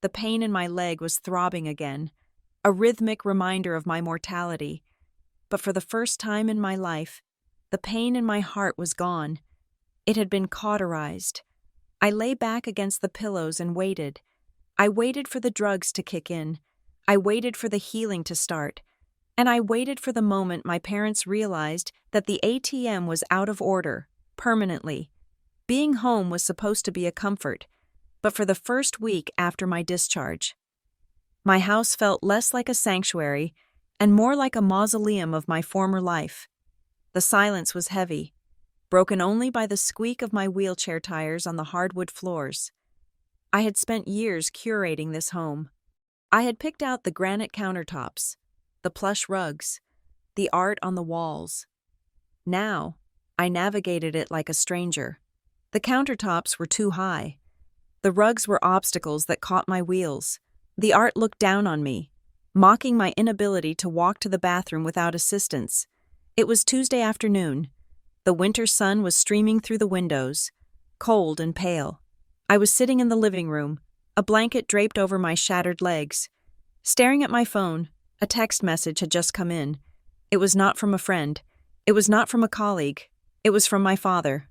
The pain in my leg was throbbing again, a rhythmic reminder of my mortality. But for the first time in my life, the pain in my heart was gone. It had been cauterized. I lay back against the pillows and waited. I waited for the drugs to kick in. I waited for the healing to start. And I waited for the moment my parents realized that the ATM was out of order, permanently. Being home was supposed to be a comfort, but for the first week after my discharge, my house felt less like a sanctuary and more like a mausoleum of my former life. The silence was heavy, broken only by the squeak of my wheelchair tires on the hardwood floors. I had spent years curating this home. I had picked out the granite countertops, the plush rugs, the art on the walls. Now, I navigated it like a stranger. The countertops were too high. The rugs were obstacles that caught my wheels. The art looked down on me, mocking my inability to walk to the bathroom without assistance. It was Tuesday afternoon. The winter sun was streaming through the windows, cold and pale. I was sitting in the living room, a blanket draped over my shattered legs. Staring at my phone, a text message had just come in. It was not from a friend. It was not from a colleague. It was from my father.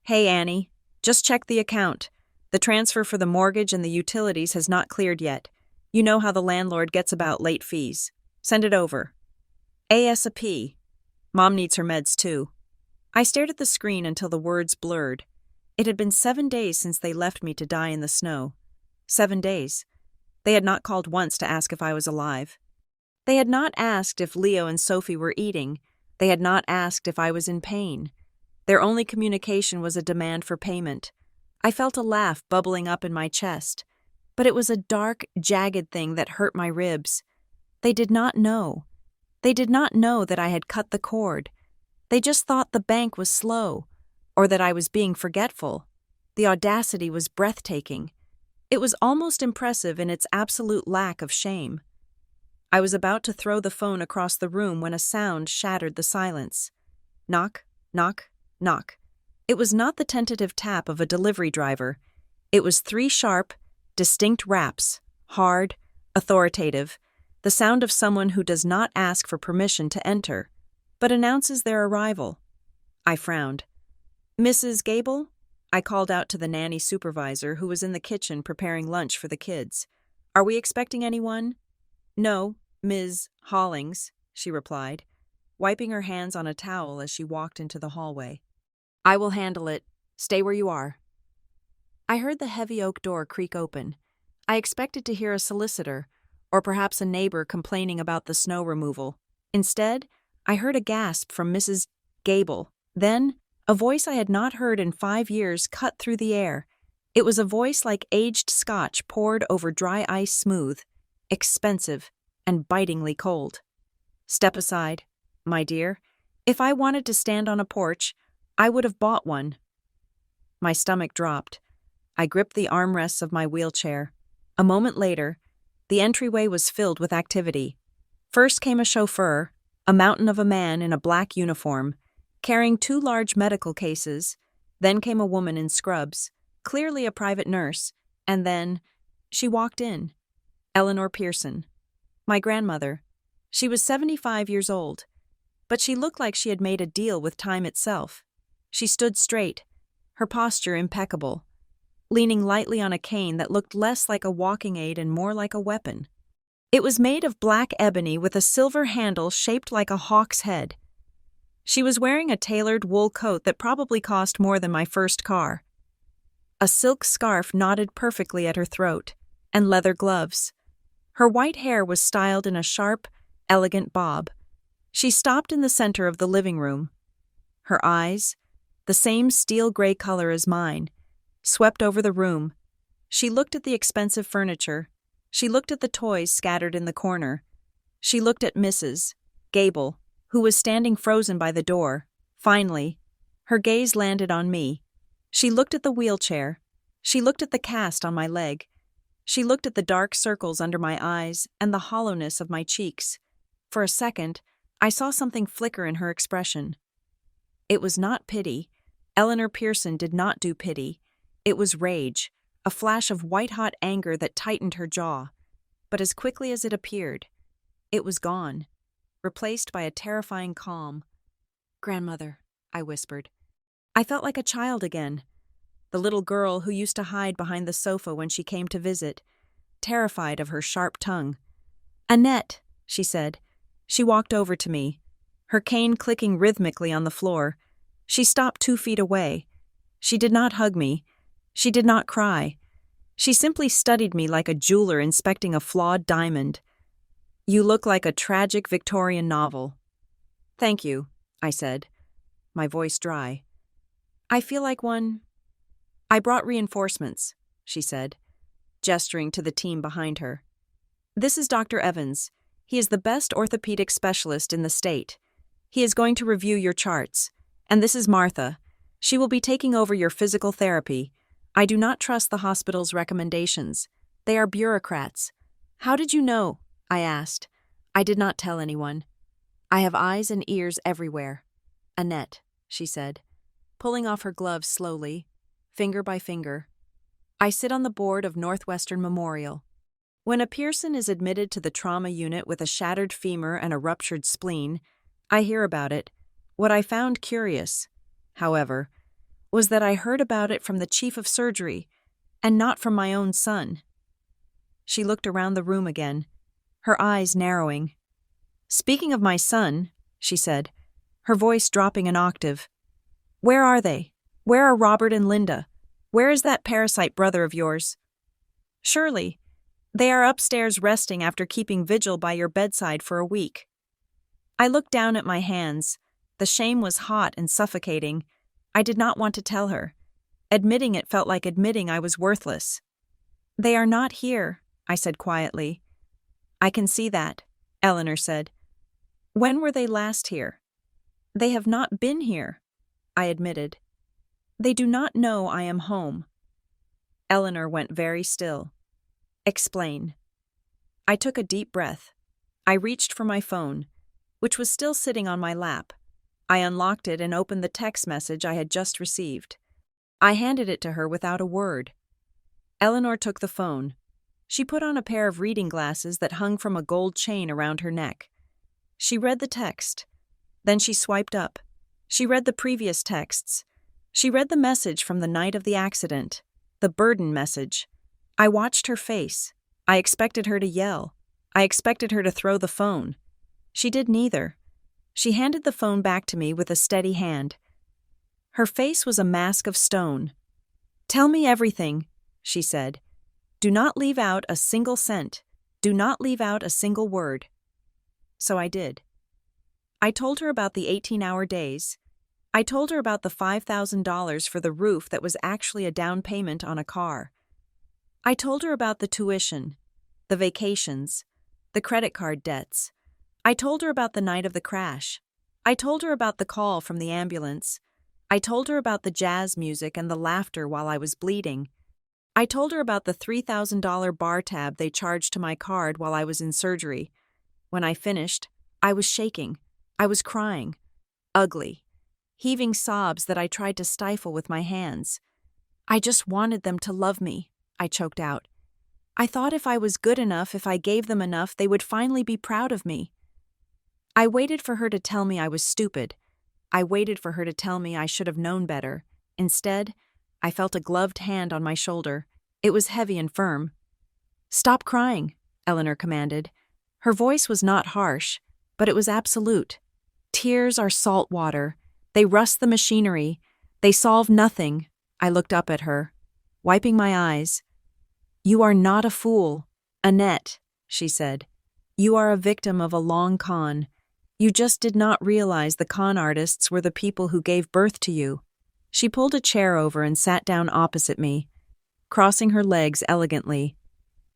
Hey, Annie, just checked the account. The transfer for the mortgage and the utilities has not cleared yet. You know how the landlord gets about late fees. Send it over. ASAP. Mom needs her meds too. I stared at the screen until the words blurred. It had been 7 days since they left me to die in the snow. 7 days. They had not called once to ask if I was alive. They had not asked if Leo and Sophie were eating. They had not asked if I was in pain. Their only communication was a demand for payment. I felt a laugh bubbling up in my chest, but it was a dark, jagged thing that hurt my ribs. They did not know. They did not know that I had cut the cord. They just thought the bank was slow, or that I was being forgetful. The audacity was breathtaking. It was almost impressive in its absolute lack of shame. I was about to throw the phone across the room when a sound shattered the silence. Knock, knock, knock. It was not the tentative tap of a delivery driver. It was 3 sharp, distinct raps, hard, authoritative, the sound of someone who does not ask for permission to enter, but announces their arrival. I frowned. Mrs. Gable? I called out to the nanny supervisor who was in the kitchen preparing lunch for the kids. Are we expecting anyone? No, Ms. Hollings, she replied, wiping her hands on a towel as she walked into the hallway. I will handle it. Stay where you are. I heard the heavy oak door creak open. I expected to hear a solicitor, or perhaps a neighbor complaining about the snow removal. Instead, I heard a gasp from Mrs. Gable. Then, a voice I had not heard in 5 years cut through the air. It was a voice like aged scotch poured over dry ice smooth, expensive, and bitingly cold. Step aside, my dear. If I wanted to stand on a porch, I would have bought one. My stomach dropped. I gripped the armrests of my wheelchair. A moment later, the entryway was filled with activity. First came a chauffeur, a mountain of a man in a black uniform, carrying 2 large medical cases. Then came a woman in scrubs, clearly a private nurse, and then she walked in. Eleanor Pearson, my grandmother. She was 75 years old, but she looked like she had made a deal with time itself. She stood straight, her posture impeccable, leaning lightly on a cane that looked less like a walking aid and more like a weapon. It was made of black ebony with a silver handle shaped like a hawk's head. She was wearing a tailored wool coat that probably cost more than my first car. A silk scarf knotted perfectly at her throat, and leather gloves. Her white hair was styled in a sharp, elegant bob. She stopped in the center of the living room. Her eyes, the same steel-gray color as mine, swept over the room. She looked at the expensive furniture. She looked at the toys scattered in the corner. She looked at Mrs. Gable, who was standing frozen by the door. Finally, her gaze landed on me. She looked at the wheelchair. She looked at the cast on my leg. She looked at the dark circles under my eyes and the hollowness of my cheeks. For a second, I saw something flicker in her expression. It was not pity. Eleanor Pearson did not do pity. It was rage, a flash of white-hot anger that tightened her jaw. But as quickly as it appeared, it was gone, replaced by a terrifying calm. "Grandmother," I whispered. I felt like a child again, the little girl who used to hide behind the sofa when she came to visit, terrified of her sharp tongue. "Annette," she said. She walked over to me, her cane clicking rhythmically on the floor. She stopped 2 feet away. She did not hug me. She did not cry. She simply studied me like a jeweler inspecting a flawed diamond. "You look like a tragic Victorian novel." "Thank you," I said, my voice dry. "I feel like one." "I brought reinforcements," she said, gesturing to the team behind her. "This is Dr. Evans. He is the best orthopedic specialist in the state. He is going to review your charts. And this is Martha. She will be taking over your physical therapy. I do not trust the hospital's recommendations. They are bureaucrats." "How did you know?" I asked. I did not tell anyone. "I have eyes and ears everywhere." "Annette," she said, pulling off her gloves slowly, finger by finger. "I sit on the board of Northwestern Memorial. When a Pearson is admitted to the trauma unit with a shattered femur and a ruptured spleen, I hear about it. What I found curious, however, was that I heard about it from the chief of surgery, and not from my own son." She looked around the room again, her eyes narrowing. "Speaking of my son," she said, her voice dropping an octave, "where are they? Where are Robert and Linda? Where is that parasite brother of yours?" "Surely. They are upstairs resting after keeping vigil by your bedside for a week." I looked down at my hands. The shame was hot and suffocating. I did not want to tell her. Admitting it felt like admitting I was worthless. "They are not here," I said quietly. "I can see that," Eleanor said. "When were they last here?" "They have not been here," I admitted. "They do not know I am home." Eleanor went very still. "Explain." I took a deep breath. I reached for my phone, which was still sitting on my lap. I unlocked it and opened the text message I had just received. I handed it to her without a word. Eleanor took the phone. She put on a pair of reading glasses that hung from a gold chain around her neck. She read the text. Then she swiped up. She read the previous texts. She read the message from the night of the accident, the burden message. I watched her face. I expected her to yell. I expected her to throw the phone. She did neither. She handed the phone back to me with a steady hand. Her face was a mask of stone. "Tell me everything," she said. "Do not leave out a single cent. Do not leave out a single word." So I did. I told her about the 18-hour days. I told her about the $5,000 for the roof that was actually a down payment on a car. I told her about the tuition, the vacations, the credit card debts. I told her about the night of the crash. I told her about the call from the ambulance. I told her about the jazz music and the laughter while I was bleeding. I told her about the $3,000 bar tab they charged to my card while I was in surgery. When I finished, I was shaking. I was crying. Ugly. Heaving sobs that I tried to stifle with my hands. I just wanted them to love me, I choked out. I thought if I was good enough, if I gave them enough, they would finally be proud of me. I waited for her to tell me I was stupid. I waited for her to tell me I should have known better. Instead, I felt a gloved hand on my shoulder. It was heavy and firm. "Stop crying," Eleanor commanded. Her voice was not harsh, but it was absolute. Tears are salt water. They rust the machinery. They solve nothing. I looked up at her, wiping my eyes. "You are not a fool, Annette," she said. "You are a victim of a long con. You just did not realize the con artists were the people who gave birth to you." She pulled a chair over and sat down opposite me, crossing her legs elegantly.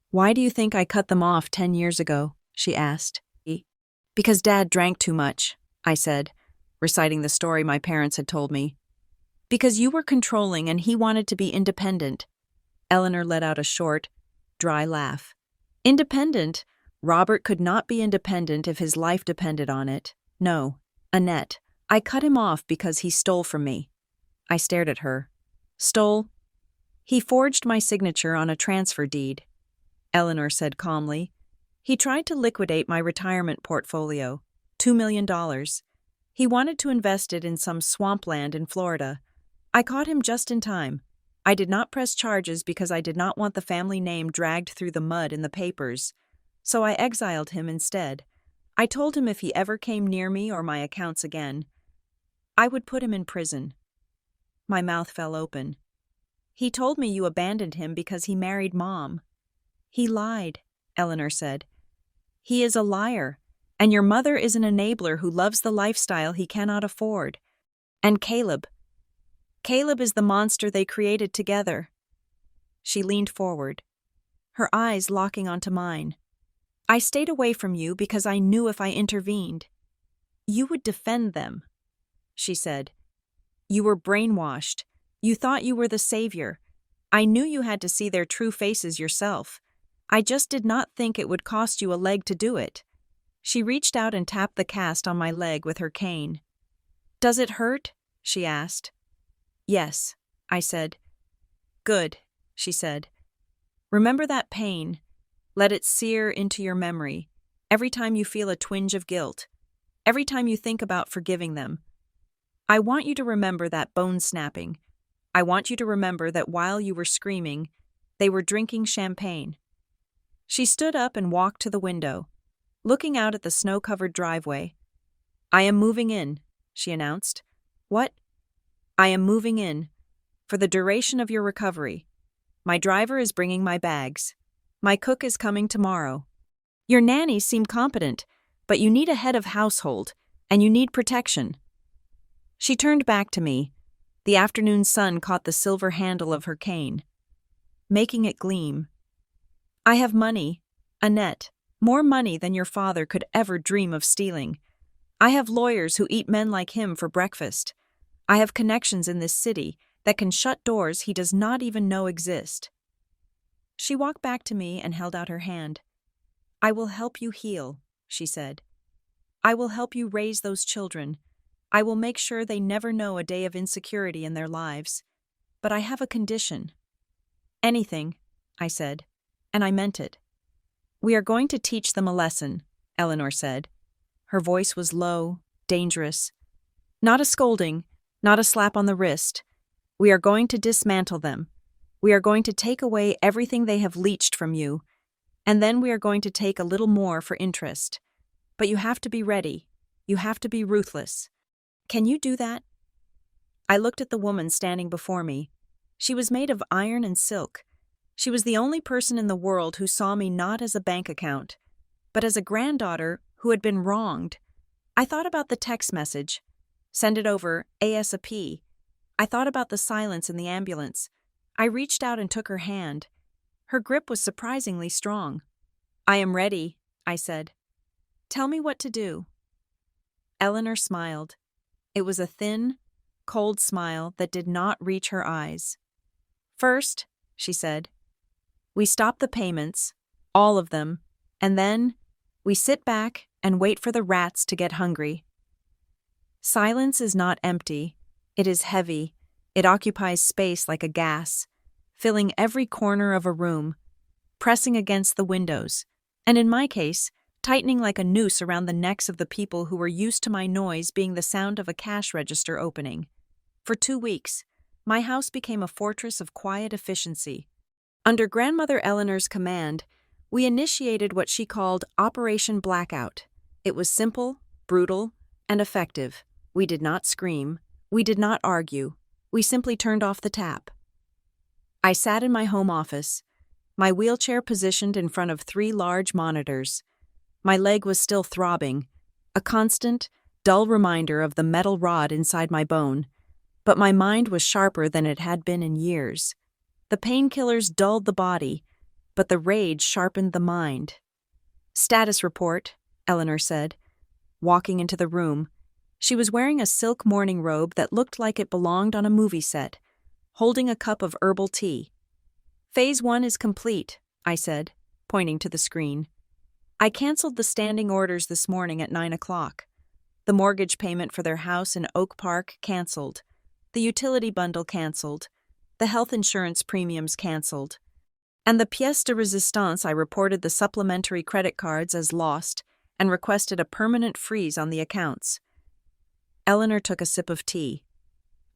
"Why do you think I cut them off 10 years ago?" she asked. "Because Dad drank too much," I said, reciting the story my parents had told me. "Because you were controlling and he wanted to be independent." Eleanor let out a short, dry laugh. "Independent? Robert could not be independent if his life depended on it. No, Annette, I cut him off because he stole from me." I stared at her. "Stole?" "He forged my signature on a transfer deed," Eleanor said calmly. "He tried to liquidate my retirement portfolio, $2 million. He wanted to invest it in some swampland in Florida. I caught him just in time. I did not press charges because I did not want the family name dragged through the mud in the papers, so I exiled him instead. I told him if he ever came near me or my accounts again, I would put him in prison." My mouth fell open. "He told me you abandoned him because he married Mom." "He lied," Eleanor said. "He is a liar, and your mother is an enabler who loves the lifestyle he cannot afford. And Caleb is the monster they created together." She leaned forward, her eyes locking onto mine. "I stayed away from you because I knew if I intervened, you would defend them," she said. "You were brainwashed. You thought you were the savior. I knew you had to see their true faces yourself. I just did not think it would cost you a leg to do it." She reached out and tapped the cast on my leg with her cane. "Does it hurt?" she asked. "Yes," I said. "Good," she said. "Remember that pain. Let it sear into your memory. Every time you feel a twinge of guilt. Every time you think about forgiving them. I want you to remember that bone snapping. I want you to remember that while you were screaming, they were drinking champagne." She stood up and walked to the window, looking out at the snow-covered driveway. "I am moving in," she announced. "What?" "I am moving in. For the duration of your recovery. My driver is bringing my bags. My cook is coming tomorrow. Your nannies seem competent, but you need a head of household, and you need protection." She turned back to me. The afternoon sun caught the silver handle of her cane, making it gleam. "I have money, Annette, more money than your father could ever dream of stealing. I have lawyers who eat men like him for breakfast. I have connections in this city that can shut doors he does not even know exist." She walked back to me and held out her hand. "I will help you heal," she said. "I will help you raise those children. I will make sure they never know a day of insecurity in their lives. But I have a condition." "Anything," I said, and I meant it. "We are going to teach them a lesson," Eleanor said. Her voice was low, dangerous. "Not a scolding, not a slap on the wrist. We are going to dismantle them. We are going to take away everything they have leached from you, and then we are going to take a little more for interest. But you have to be ready. You have to be ruthless. Can you do that?" I looked at the woman standing before me. She was made of iron and silk. She was the only person in the world who saw me not as a bank account, but as a granddaughter who had been wronged. I thought about the text message. Send it over ASAP. I thought about the silence in the ambulance. I reached out and took her hand. Her grip was surprisingly strong. "I am ready," I said. "Tell me what to do." Eleanor smiled. It was a thin, cold smile that did not reach her eyes. "First, she said. We stop the payments, all of them, and then we sit back and wait for the rats to get hungry. Silence is not empty. It is heavy. It occupies space like a gas, filling every corner of a room, pressing against the windows, and in my case, tightening like a noose around the necks of the people who were used to my noise being the sound of a cash register opening. For 2 weeks, my house became a fortress of quiet efficiency. Under Grandmother Eleanor's command, we initiated what she called Operation Blackout. It was simple, brutal, and effective. We did not scream. We did not argue. We simply turned off the tap. I sat in my home office, my wheelchair positioned in front of 3 large monitors. My leg was still throbbing, a constant, dull reminder of the metal rod inside my bone, but my mind was sharper than it had been in years. The painkillers dulled the body, but the rage sharpened the mind. "Status report," Eleanor said, walking into the room. She was wearing a silk morning robe that looked like it belonged on a movie set, holding a cup of herbal tea. "Phase 1 is complete," I said, pointing to the screen. "I canceled the standing orders this morning at 9 o'clock. The mortgage payment for their house in Oak Park canceled. The utility bundle canceled. The health insurance premiums canceled. And the pièce de résistance, I reported the supplementary credit cards as lost and requested a permanent freeze on the accounts." Eleanor took a sip of tea,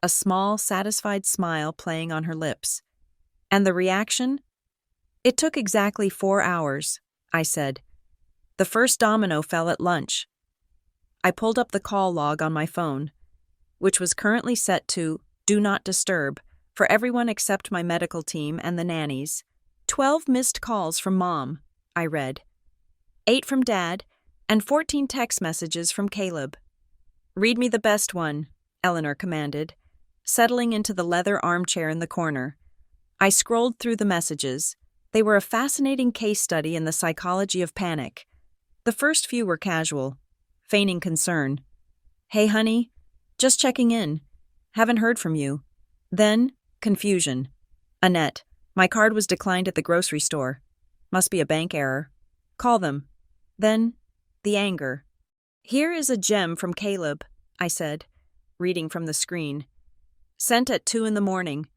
a small, satisfied smile playing on her lips. "And the reaction?" "It took exactly 4 hours," I said. "The first domino fell at lunch." I pulled up the call log on my phone, which was currently set to Do Not Disturb for everyone except my medical team and the nannies. 12 missed calls from Mom, I read. 8 from Dad, and 14 text messages from Caleb. "Read me the best one," Eleanor commanded, settling into the leather armchair in the corner. I scrolled through the messages. They were a fascinating case study in the psychology of panic. The first few were casual, feigning concern. "Hey, honey, just checking in. Haven't heard from you." Then, confusion. "Annette, my card was declined at the grocery store. Must be a bank error. Call them." Then, the anger. "Here is a gem from Caleb," I said, reading from the screen. "Sent at 2 in the morning.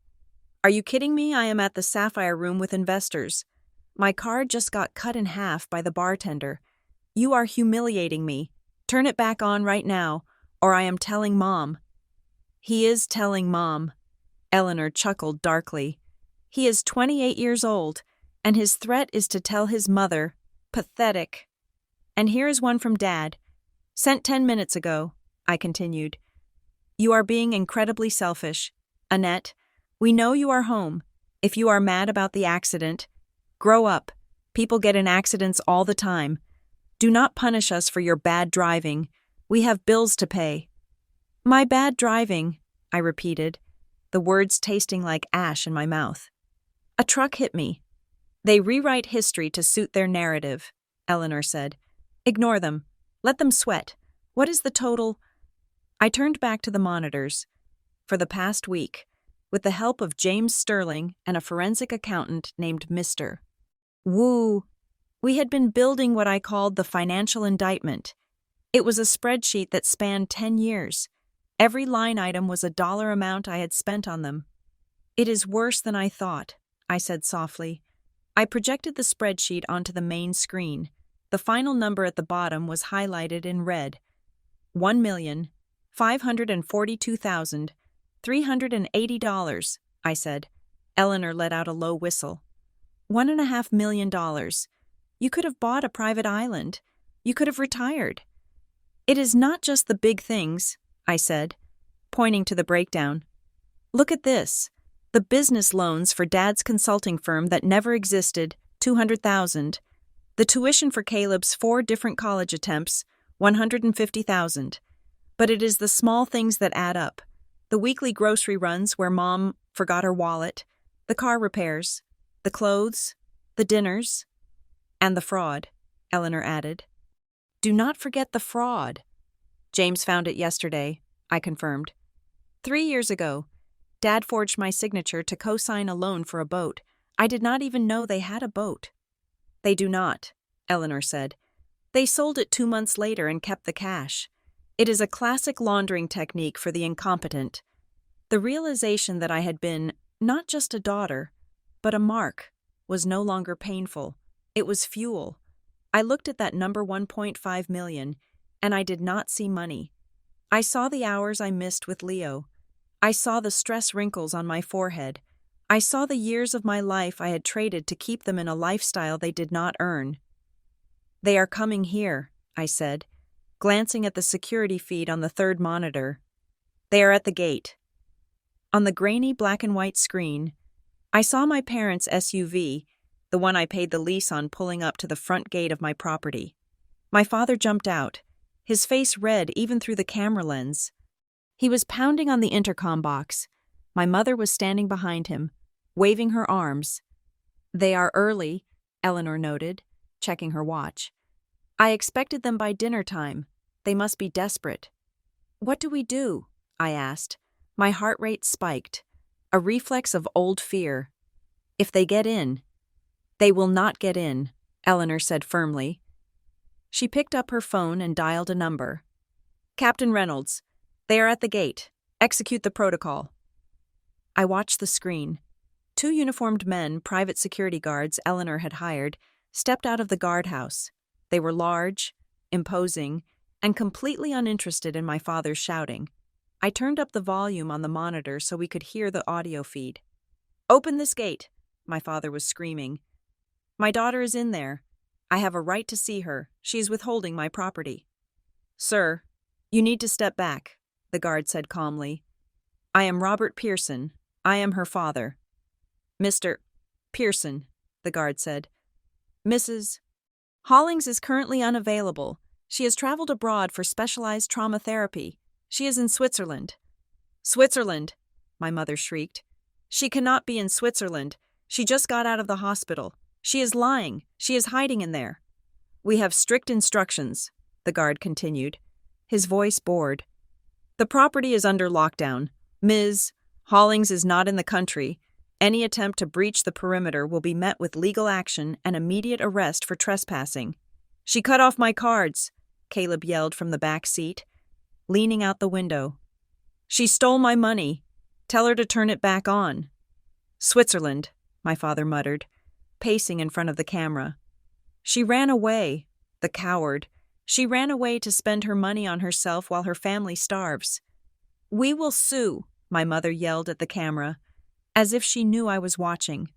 Are you kidding me? I am at the Sapphire Room with investors. My card just got cut in half by the bartender. You are humiliating me. Turn it back on right now, or I am telling Mom." "He is telling Mom." Eleanor chuckled darkly. "He is 28 years old, and his threat is to tell his mother. Pathetic." "And here is one from Dad. Sent 10 minutes ago," I continued. "You are being incredibly selfish. Annette, we know you are home. If you are mad about the accident, grow up. People get in accidents all the time. Do not punish us for your bad driving. We have bills to pay." "My bad driving," I repeated, the words tasting like ash in my mouth. "A truck hit me." "They rewrite history to suit their narrative," Eleanor said. "Ignore them. Let them sweat. What is the total?" I turned back to the monitors. For the past week, with the help of James Sterling and a forensic accountant named Mr. Wu, we had been building what I called the financial indictment. It was a spreadsheet that spanned 10 years. Every line item was a dollar amount I had spent on them. "It is worse than I thought," I said softly. I projected the spreadsheet onto the main screen. The final number at the bottom was highlighted in red. $1,542,380, I said. Eleanor let out a low whistle. $1.5 million. You could have bought a private island. You could have retired. "It is not just the big things," I said, pointing to the breakdown. "Look at this. The business loans for Dad's consulting firm that never existed, $200,000. The tuition for Caleb's 4 different college attempts, $150,000. But it is the small things that add up. The weekly grocery runs where Mom forgot her wallet, the car repairs, the clothes, the dinners, and the fraud," Eleanor added. "Do not forget the fraud." "James found it yesterday," I confirmed. 3 years ago, Dad forged my signature to co-sign a loan for a boat, I did not even know they had a boat. They do not, Eleanor said. They sold it 2 months later and kept the cash. It is a classic laundering technique for the incompetent. The realization that I had been not just a daughter, but a mark, was no longer painful. It was fuel. I looked at that number 1.5 million, and I did not see money. I saw the hours I missed with Leo. I saw the stress wrinkles on my forehead. I saw the years of my life I had traded to keep them in a lifestyle they did not earn. They are coming here, I said, glancing at the security feed on the third monitor. They are at the gate. On the grainy black and white screen, I saw my parents' SUV, the one I paid the lease on, pulling up to the front gate of my property. My father jumped out, his face red even through the camera lens. He was pounding on the intercom box. My mother was standing behind him, waving her arms. They are early, Eleanor noted, checking her watch. I expected them by dinner time. They must be desperate. What do we do? I asked. My heart rate spiked, a reflex of old fear. If they get in. They will not get in, Eleanor said firmly. She picked up her phone and dialed a number. Captain Reynolds, they are at the gate. Execute the protocol. I watched the screen. 2 uniformed men, private security guards Eleanor had hired, stepped out of the guardhouse. They were large, imposing, and completely uninterested in my father's shouting. I turned up the volume on the monitor so we could hear the audio feed. Open this gate, my father was screaming. My daughter is in there. I have a right to see her. She is withholding my property. Sir, you need to step back, the guard said calmly. I am Robert Pearson. I am her father. Mr. Pearson, the guard said. Mrs. Hollings is currently unavailable. She has traveled abroad for specialized trauma therapy. She is in Switzerland. Switzerland, my mother shrieked. She cannot be in Switzerland. She just got out of the hospital. She is lying. She is hiding in there. We have strict instructions, the guard continued, his voice bored. The property is under lockdown. Ms. Hollings is not in the country. Any attempt to breach the perimeter will be met with legal action and immediate arrest for trespassing. She cut off my cards, Caleb yelled from the back seat, leaning out the window. She stole my money. Tell her to turn it back on. Switzerland, my father muttered, pacing in front of the camera. She ran away, the coward. She ran away to spend her money on herself while her family starves. We will sue, my mother yelled at the camera, as if she knew I was watching.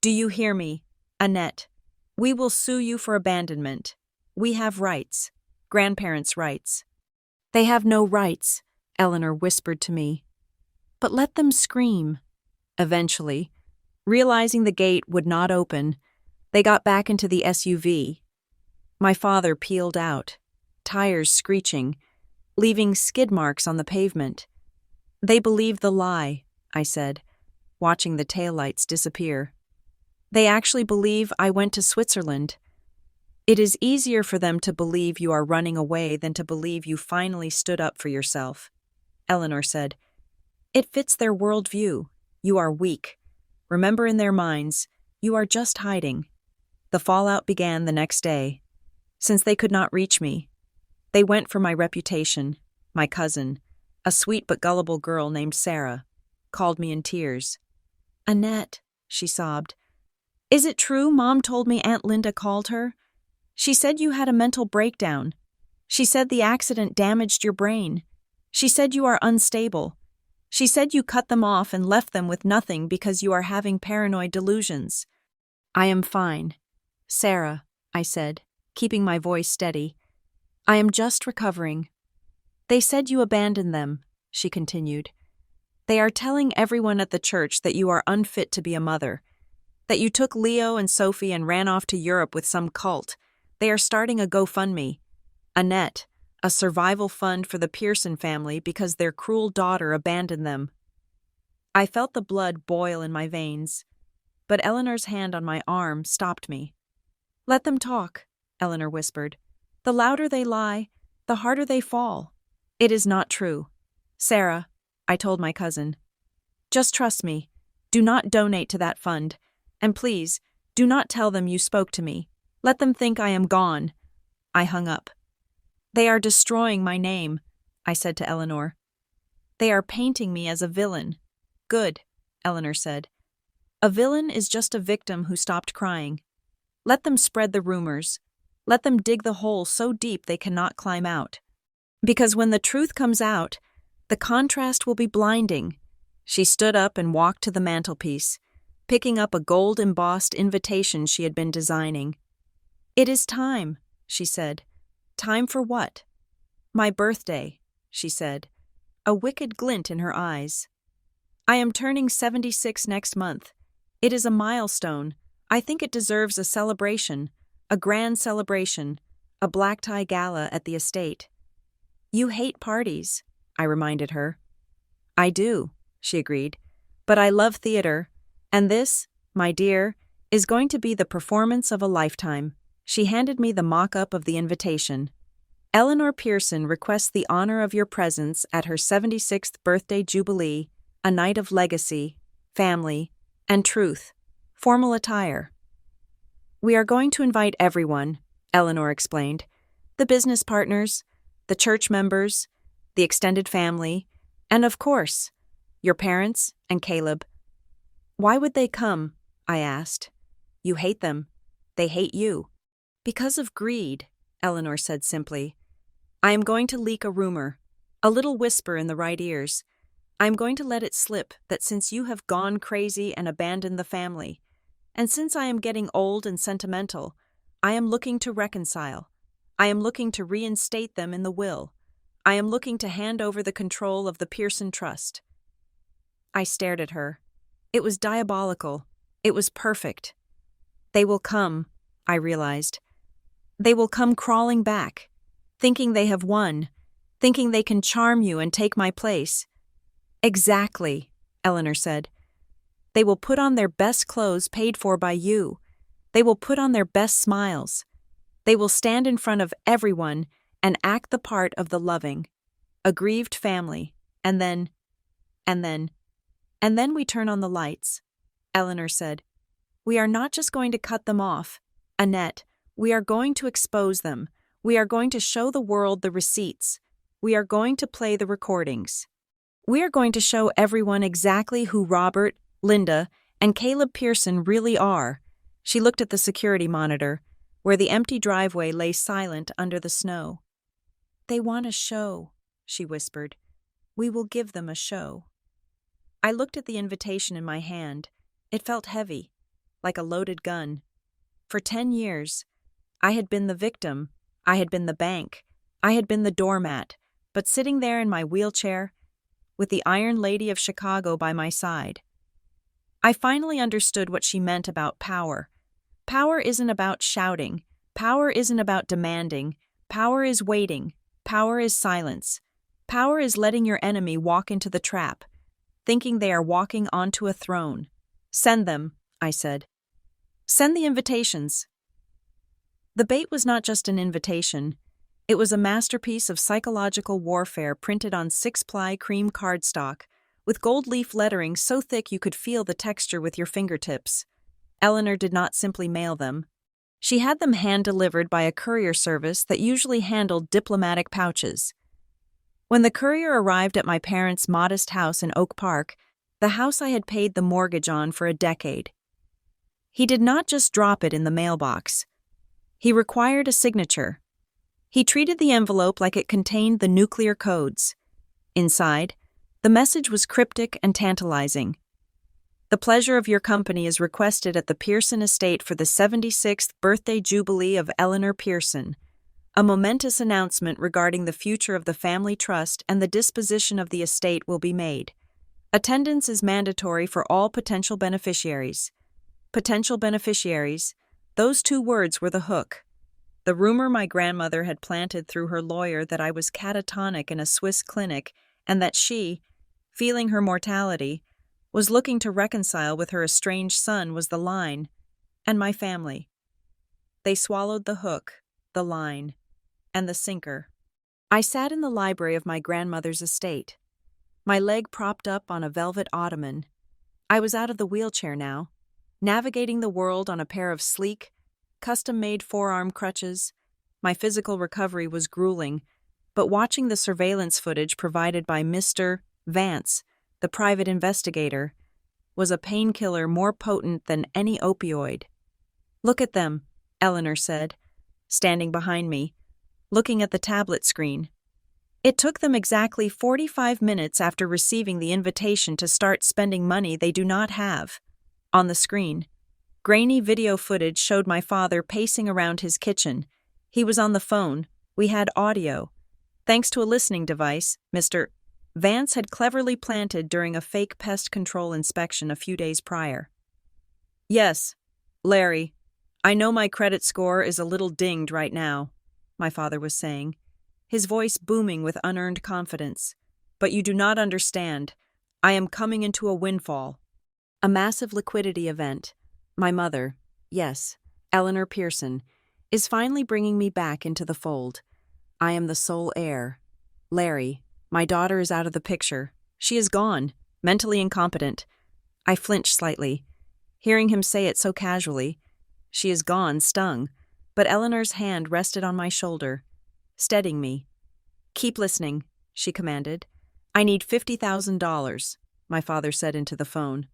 Do you hear me, Annette? We will sue you for abandonment. We have rights, grandparents' rights. They have no rights, Eleanor whispered to me. But let them scream. Eventually, realizing the gate would not open, they got back into the SUV. My father peeled out, tires screeching, leaving skid marks on the pavement. They believe the lie, I said, watching the taillights disappear. They actually believe I went to Switzerland. It is easier for them to believe you are running away than to believe you finally stood up for yourself, Eleanor said. It fits their worldview. You are weak. Remember, in their minds, you are just hiding. The fallout began the next day. Since they could not reach me, they went for my reputation. My cousin, a sweet but gullible girl named Sarah, called me in tears. Annette, she sobbed. Is it true Mom told me Aunt Linda called her? She said you had a mental breakdown. She said the accident damaged your brain. She said you are unstable. She said you cut them off and left them with nothing because you are having paranoid delusions. I am fine. Sarah, I said, keeping my voice steady. I am just recovering. They said you abandoned them, she continued. They are telling everyone at the church that you are unfit to be a mother, that you took Leo and Sophie and ran off to Europe with some cult. They are starting a GoFundMe. Annette, a survival fund for the Pearson family because their cruel daughter abandoned them. I felt the blood boil in my veins, but Eleanor's hand on my arm stopped me. Let them talk, Eleanor whispered. The louder they lie, the harder they fall. It is not true. Sarah, I told my cousin. Just trust me. Do not donate to that fund. And please, do not tell them you spoke to me. Let them think I am gone." I hung up. "They are destroying my name," I said to Eleanor. "They are painting me as a villain." "Good," Eleanor said. "A villain is just a victim who stopped crying. Let them spread the rumors. Let them dig the hole so deep they cannot climb out. Because when the truth comes out, the contrast will be blinding." She stood up and walked to the mantelpiece, picking up a gold-embossed invitation she had been designing. "It is time," she said. "Time for what?" "My birthday," she said, a wicked glint in her eyes. "I am turning 76 next month. It is a milestone. I think it deserves a celebration, a grand celebration, a black-tie gala at the estate." "You hate parties," I reminded her. "I do," she agreed, "but I love theater, and this, my dear, is going to be the performance of a lifetime." She handed me the mock-up of the invitation. "Eleanor Pearson requests the honor of your presence at her 76th birthday jubilee, a night of legacy, family, and truth. Formal attire." "We are going to invite everyone," Eleanor explained. "The business partners, the church members, the extended family, and of course, your parents and Caleb." "Why would they come?" I asked. "You hate them. They hate you." "Because of greed," Eleanor said simply. "I am going to leak a rumor, a little whisper in the right ears. I am going to let it slip that since you have gone crazy and abandoned the family, and since I am getting old and sentimental, I am looking to reconcile. I am looking to reinstate them in the will. I am looking to hand over the control of the Pearson Trust." I stared at her. It was diabolical. It was perfect. "They will come," I realized. "They will come crawling back, thinking they have won, thinking they can charm you and take my place." "Exactly," Eleanor said. "They will put on their best clothes paid for by you. They will put on their best smiles. They will stand in front of everyone and act the part of the loving, aggrieved family, and then we turn on the lights," Eleanor said. "We are not just going to cut them off, Annette. We are going to expose them. We are going to show the world the receipts. We are going to play the recordings. We are going to show everyone exactly who Robert, Linda, and Caleb Pearson really are." She looked at the security monitor, where the empty driveway lay silent under the snow. "They want a show," she whispered. "We will give them a show." I looked at the invitation in my hand. It felt heavy, like a loaded gun. For 10 years, I had been the victim, I had been the bank, I had been the doormat, but sitting there in my wheelchair, with the Iron Lady of Chicago by my side, I finally understood what she meant about power. Power isn't about shouting. Power isn't about demanding. Power is waiting. Power is silence. Power is letting your enemy walk into the trap, thinking they are walking onto a throne. "Send them," I said. "Send the invitations." The bait was not just an invitation. It was a masterpiece of psychological warfare printed on 6-ply cream cardstock, with gold leaf lettering so thick you could feel the texture with your fingertips. Eleanor did not simply mail them. She had them hand-delivered by a courier service that usually handled diplomatic pouches. When the courier arrived at my parents' modest house in Oak Park, the house I had paid the mortgage on for a decade, he did not just drop it in the mailbox. He required a signature. He treated the envelope like it contained the nuclear codes. Inside, the message was cryptic and tantalizing. "The pleasure of your company is requested at the Pearson estate for the 76th birthday jubilee of Eleanor Pearson. A momentous announcement regarding the future of the family trust and the disposition of the estate will be made. Attendance is mandatory for all potential beneficiaries." Potential beneficiaries, those 2 words were the hook. The rumor my grandmother had planted through her lawyer that I was catatonic in a Swiss clinic and that she, feeling her mortality, was looking to reconcile with her estranged son was the line, and my family. They swallowed the hook, the line, and the sinker. I sat in the library of my grandmother's estate, my leg propped up on a velvet ottoman. I was out of the wheelchair now. navigating the world on a pair of sleek, custom-made forearm crutches. My physical recovery was grueling, but watching the surveillance footage provided by Mr. Vance, the private investigator, was a painkiller more potent than any opioid. "Look at them," Eleanor said, standing behind me, looking at the tablet screen. It took them exactly 45 minutes after receiving the invitation to start spending money they do not have. On the screen, grainy video footage showed my father pacing around his kitchen. He was on the phone. We had audio. Thanks to a listening device Mr. Vance had cleverly planted during a fake pest control inspection a few days prior. "Yes, Larry, I know my credit score is a little dinged right now," my father was saying, his voice booming with unearned confidence. "But you do not understand. I am coming into a windfall." A massive liquidity event. My mother, yes, Eleanor Pearson, is finally bringing me back into the fold. I am the sole heir. Larry, my daughter is out of the picture. She is gone, mentally incompetent. I flinched slightly. Hearing him say it so casually, "She is gone," stung, but Eleanor's hand rested on my shoulder, steadying me. "Keep listening," she commanded. "I need $50,000, my father said into the phone.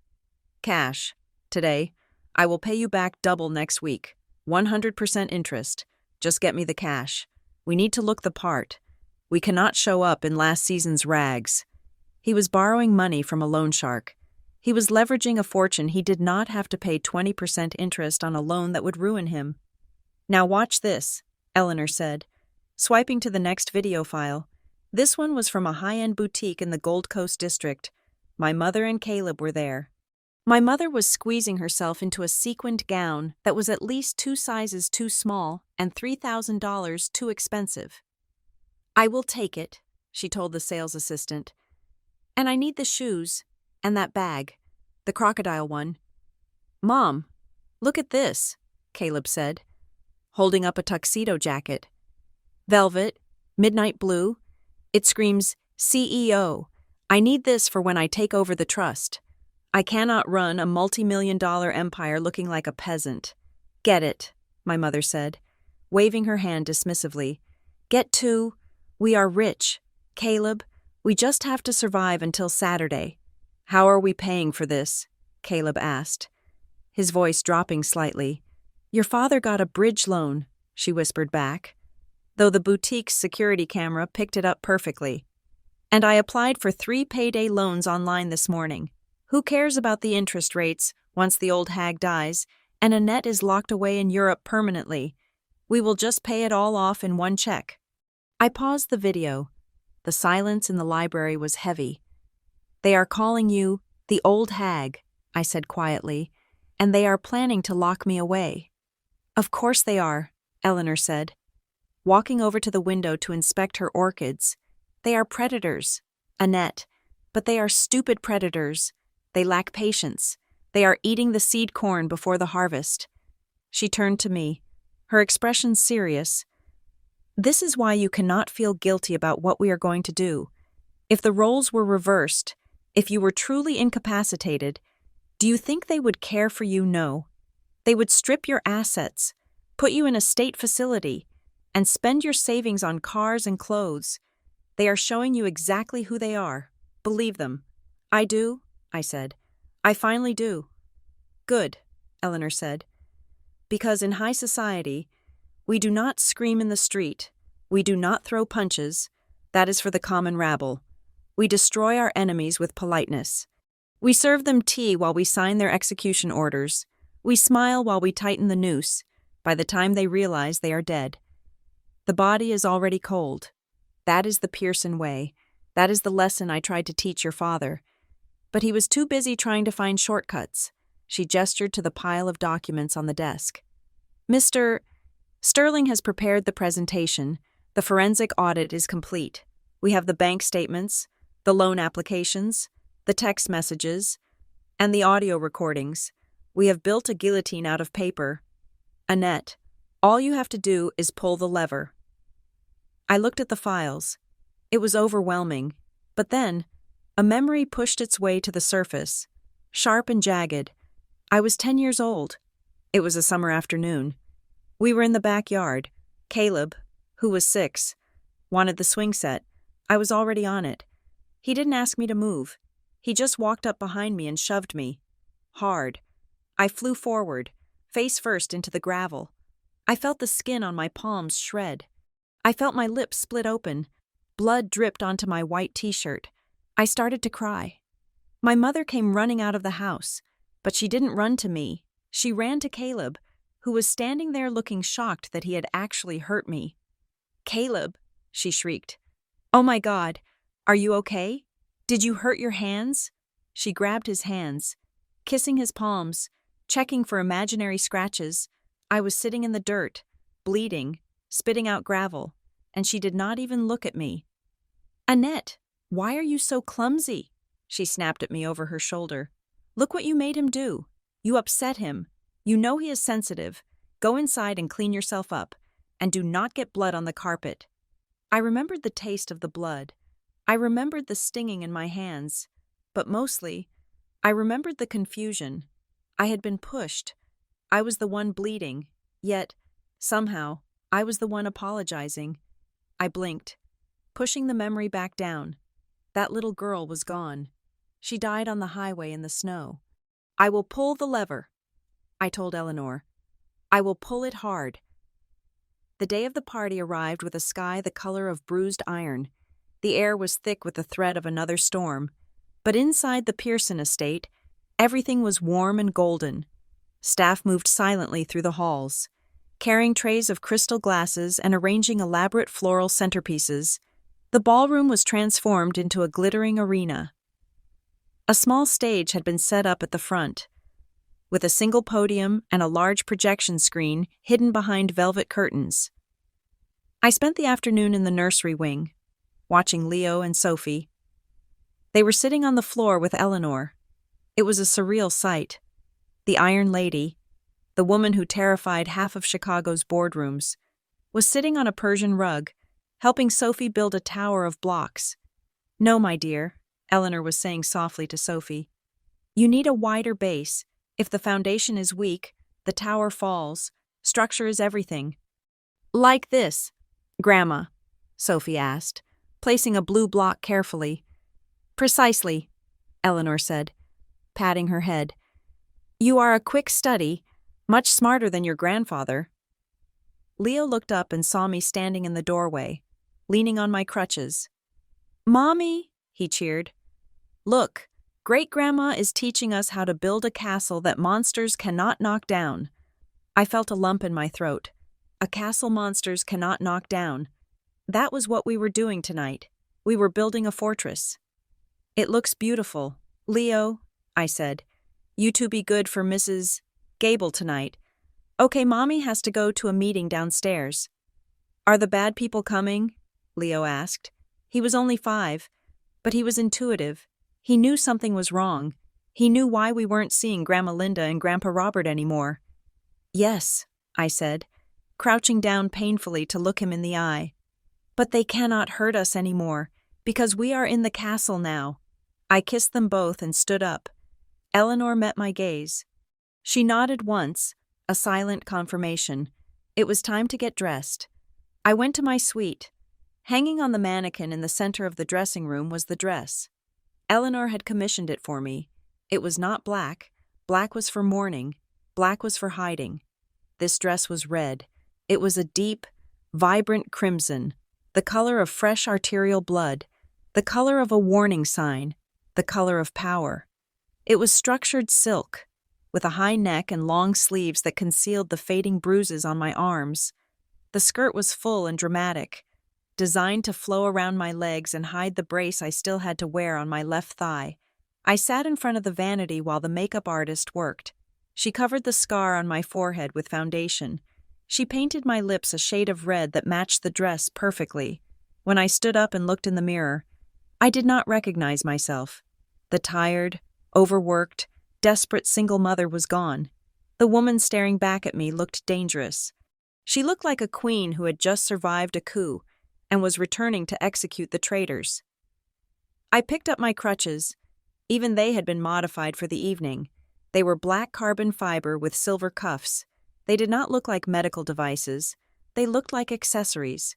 "Cash. Today. I will pay you back double next week. 100% interest. Just get me the cash. We need to look the part. We cannot show up in last season's rags." He was borrowing money from a loan shark. He was leveraging a fortune he did not have to pay 20% interest on a loan that would ruin him. "Now watch this," Eleanor said, swiping to the next video file. This one was from a high-end boutique in the Gold Coast district. My mother and Caleb were there. My mother was squeezing herself into a sequined gown that was at least 2 sizes too small and $3,000 too expensive. "I will take it," she told the sales assistant. "And I need the shoes and that bag, the crocodile one." "Mom, look at this," Caleb said, holding up a tuxedo jacket. "Velvet, midnight blue. It screams CEO. I need this for when I take over the trust. I cannot run a multi-million-dollar empire looking like a peasant." "Get it," my mother said, waving her hand dismissively. "Get to. We are rich. Caleb, we just have to survive until Saturday." "How are we paying for this?" Caleb asked, his voice dropping slightly. "Your father got a bridge loan," she whispered back, though the boutique's security camera picked it up perfectly. "And I applied for 3 payday loans online this morning. Who cares about the interest rates once the old hag dies and Annette is locked away in Europe permanently? We will just pay it all off in one check." I paused the video. The silence in the library was heavy. "They are calling you the old hag," I said quietly, "and they are planning to lock me away." "Of course they are," Eleanor said, walking over to the window to inspect her orchids. "They are predators, Annette, but they are stupid predators. They lack patience. They are eating the seed corn before the harvest." She turned to me, her expression serious. "This is why you cannot feel guilty about what we are going to do. If the roles were reversed, if you were truly incapacitated, do you think they would care for you? No. They would strip your assets, put you in a state facility, and spend your savings on cars and clothes. They are showing you exactly who they are. Believe them." "I do," I said. "I finally do." "Good," Eleanor said. "Because in high society, we do not scream in the street. We do not throw punches. That is for the common rabble. We destroy our enemies with politeness. We serve them tea while we sign their execution orders. We smile while we tighten the noose. By the time they realize they are dead. The body is already cold. That is the Pearson way. That is the lesson I tried to teach your father. But he was too busy trying to find shortcuts." She gestured to the pile of documents on the desk. "Mr. Sterling has prepared the presentation. The forensic audit is complete. We have the bank statements, the loan applications, the text messages, and the audio recordings. We have built a guillotine out of paper. Annette, all you have to do is pull the lever." I looked at the files. It was overwhelming. But then, a memory pushed its way to the surface, sharp and jagged. I was 10 years old. It was a summer afternoon. We were in the backyard. Caleb, who was 6, wanted the swing set. I was already on it. He didn't ask me to move. He just walked up behind me and shoved me. Hard. I flew forward, face first into the gravel. I felt the skin on my palms shred. I felt my lips split open. Blood dripped onto my white t-shirt. I started to cry. My mother came running out of the house, but she didn't run to me. She ran to Caleb, who was standing there looking shocked that he had actually hurt me. "Caleb," she shrieked. "Oh my God, are you okay? Did you hurt your hands?" She grabbed his hands, kissing his palms, checking for imaginary scratches. I was sitting in the dirt, bleeding, spitting out gravel, and she did not even look at me. "Annette, why are you so clumsy?" She snapped at me over her shoulder. "Look what you made him do. You upset him. You know he is sensitive. Go inside and clean yourself up, and do not get blood on the carpet." I remembered the taste of the blood. I remembered the stinging in my hands. But mostly, I remembered the confusion. I had been pushed. I was the one bleeding, yet, somehow, I was the one apologizing. I blinked, pushing the memory back down. That little girl was gone. She died on the highway in the snow. "I will pull the lever," I told Eleanor. "I will pull it hard." The day of the party arrived with a sky the color of bruised iron. The air was thick with the threat of another storm. But inside the Pearson estate, everything was warm and golden. Staff moved silently through the halls, carrying trays of crystal glasses and arranging elaborate floral centerpieces. The ballroom was transformed into a glittering arena. A small stage had been set up at the front, with a single podium and a large projection screen hidden behind velvet curtains. I spent the afternoon in the nursery wing, watching Leo and Sophie. They were sitting on the floor with Eleanor. It was a surreal sight. The Iron Lady, the woman who terrified half of Chicago's boardrooms, was sitting on a Persian rug, helping Sophie build a tower of blocks. "No, my dear," Eleanor was saying softly to Sophie. "You need a wider base. If the foundation is weak, the tower falls. Structure is everything." "Like this, Grandma?" Sophie asked, placing a blue block carefully. "Precisely," Eleanor said, patting her head. "You are a quick study, much smarter than your grandfather." Leo looked up and saw me standing in the doorway, leaning on my crutches. "Mommy," he cheered. "Look, Great-Grandma is teaching us how to build a castle that monsters cannot knock down." I felt a lump in my throat. A castle monsters cannot knock down. That was what we were doing tonight. We were building a fortress. "It looks beautiful. Leo," I said, "you two be good for Mrs. Gable tonight. Okay, Mommy has to go to a meeting downstairs." "Are the bad people coming?" Leo asked. He was only 5, but he was intuitive. He knew something was wrong. He knew why we weren't seeing Grandma Linda and Grandpa Robert anymore. "Yes," I said, crouching down painfully to look him in the eye. "But they cannot hurt us anymore, because we are in the castle now." I kissed them both and stood up. Eleanor met my gaze. She nodded once, a silent confirmation. It was time to get dressed. I went to my suite. Hanging on the mannequin in the center of the dressing room was the dress. Eleanor had commissioned it for me. It was not black. Black was for mourning. Black was for hiding. This dress was red. It was a deep, vibrant crimson, the color of fresh arterial blood, the color of a warning sign, the color of power. It was structured silk, with a high neck and long sleeves that concealed the fading bruises on my arms. The skirt was full and dramatic, designed to flow around my legs and hide the brace I still had to wear on my left thigh. I sat in front of the vanity while the makeup artist worked. She covered the scar on my forehead with foundation. She painted my lips a shade of red that matched the dress perfectly. When I stood up and looked in the mirror, I did not recognize myself. The tired, overworked, desperate single mother was gone. The woman staring back at me looked dangerous. She looked like a queen who had just survived a coup and was returning to execute the traitors. I picked up my crutches. Even they had been modified for the evening. They were black carbon fiber with silver cuffs. They did not look like medical devices. They looked like accessories.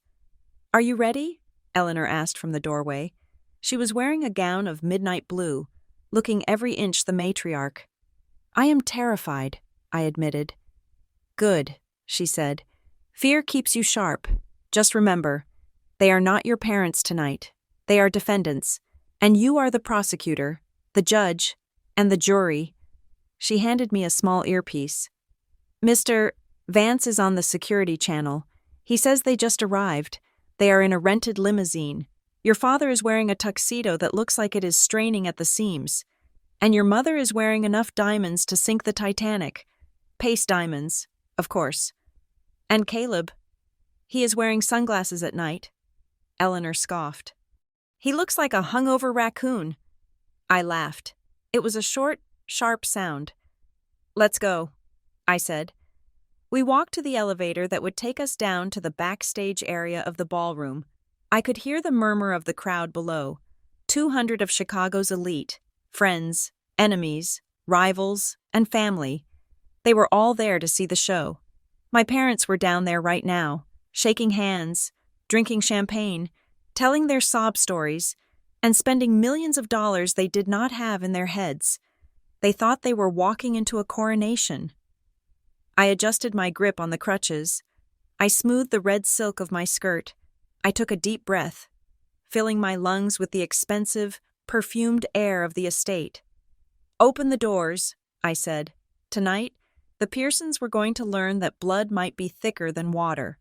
"Are you ready?" Eleanor asked from the doorway. She was wearing a gown of midnight blue, looking every inch the matriarch. "I am terrified," I admitted. "Good," she said. "Fear keeps you sharp. Just remember, they are not your parents tonight. They are defendants, and you are the prosecutor, the judge, and the jury." She handed me a small earpiece. "Mr. Vance is on the security channel. He says they just arrived. They are in a rented limousine. Your father is wearing a tuxedo that looks like it is straining at the seams. And your mother is wearing enough diamonds to sink the Titanic. Paste diamonds, of course. And Caleb, he is wearing sunglasses at night." Eleanor scoffed. "He looks like a hungover raccoon." I laughed. It was a short, sharp sound. "Let's go," I said. We walked to the elevator that would take us down to the backstage area of the ballroom. I could hear the murmur of the crowd below. 200 of Chicago's elite, friends, enemies, rivals, and family. They were all there to see the show. My parents were down there right now, shaking hands, drinking champagne, telling their sob stories, and spending millions of dollars they did not have in their heads. They thought they were walking into a coronation. I adjusted my grip on the crutches. I smoothed the red silk of my skirt. I took a deep breath, filling my lungs with the expensive, perfumed air of the estate. "Open the doors," I said. Tonight, the Pearsons were going to learn that blood might be thicker than water,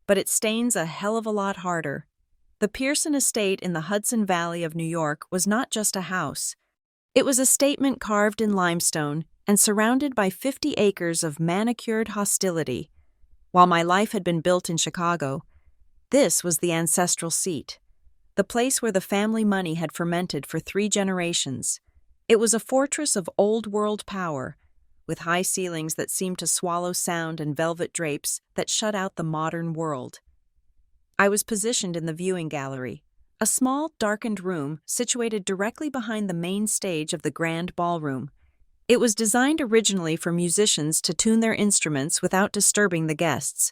but it stains a hell of a lot harder. The Pearson estate in the Hudson Valley of New York was not just a house. It was a statement carved in limestone and surrounded by 50 acres of manicured hostility. While my life had been built in Chicago, this was the ancestral seat, the place where the family money had fermented for 3 generations. It was a fortress of old-world power, with high ceilings that seemed to swallow sound and velvet drapes that shut out the modern world. I was positioned in the viewing gallery, a small, darkened room situated directly behind the main stage of the grand ballroom. It was designed originally for musicians to tune their instruments without disturbing the guests.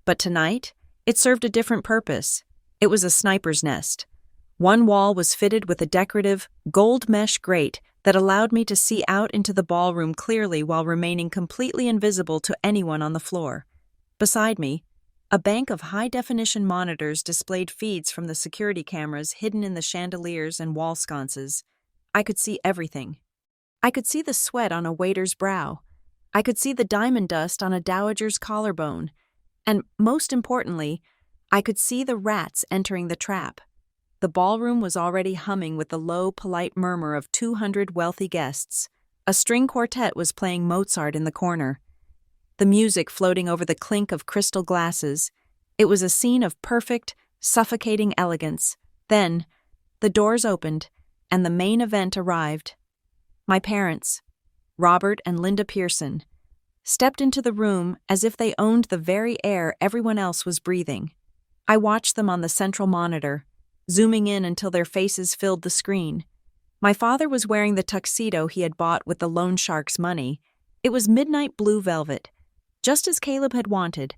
But tonight, it served a different purpose. It was a sniper's nest. One wall was fitted with a decorative, gold mesh grate that allowed me to see out into the ballroom clearly while remaining completely invisible to anyone on the floor. Beside me, a bank of high-definition monitors displayed feeds from the security cameras hidden in the chandeliers and wall sconces. I could see everything. I could see the sweat on a waiter's brow. I could see the diamond dust on a dowager's collarbone. And, most importantly, I could see the rats entering the trap. The ballroom was already humming with the low, polite murmur of 200 wealthy guests. A string quartet was playing Mozart in the corner, the music floating over the clink of crystal glasses. It was a scene of perfect, suffocating elegance. Then, the doors opened, and the main event arrived. My parents, Robert and Linda Pearson, stepped into the room as if they owned the very air everyone else was breathing. I watched them on the central monitor, zooming in until their faces filled the screen. My father was wearing the tuxedo he had bought with the loan shark's money. It was midnight blue velvet, just as Caleb had wanted,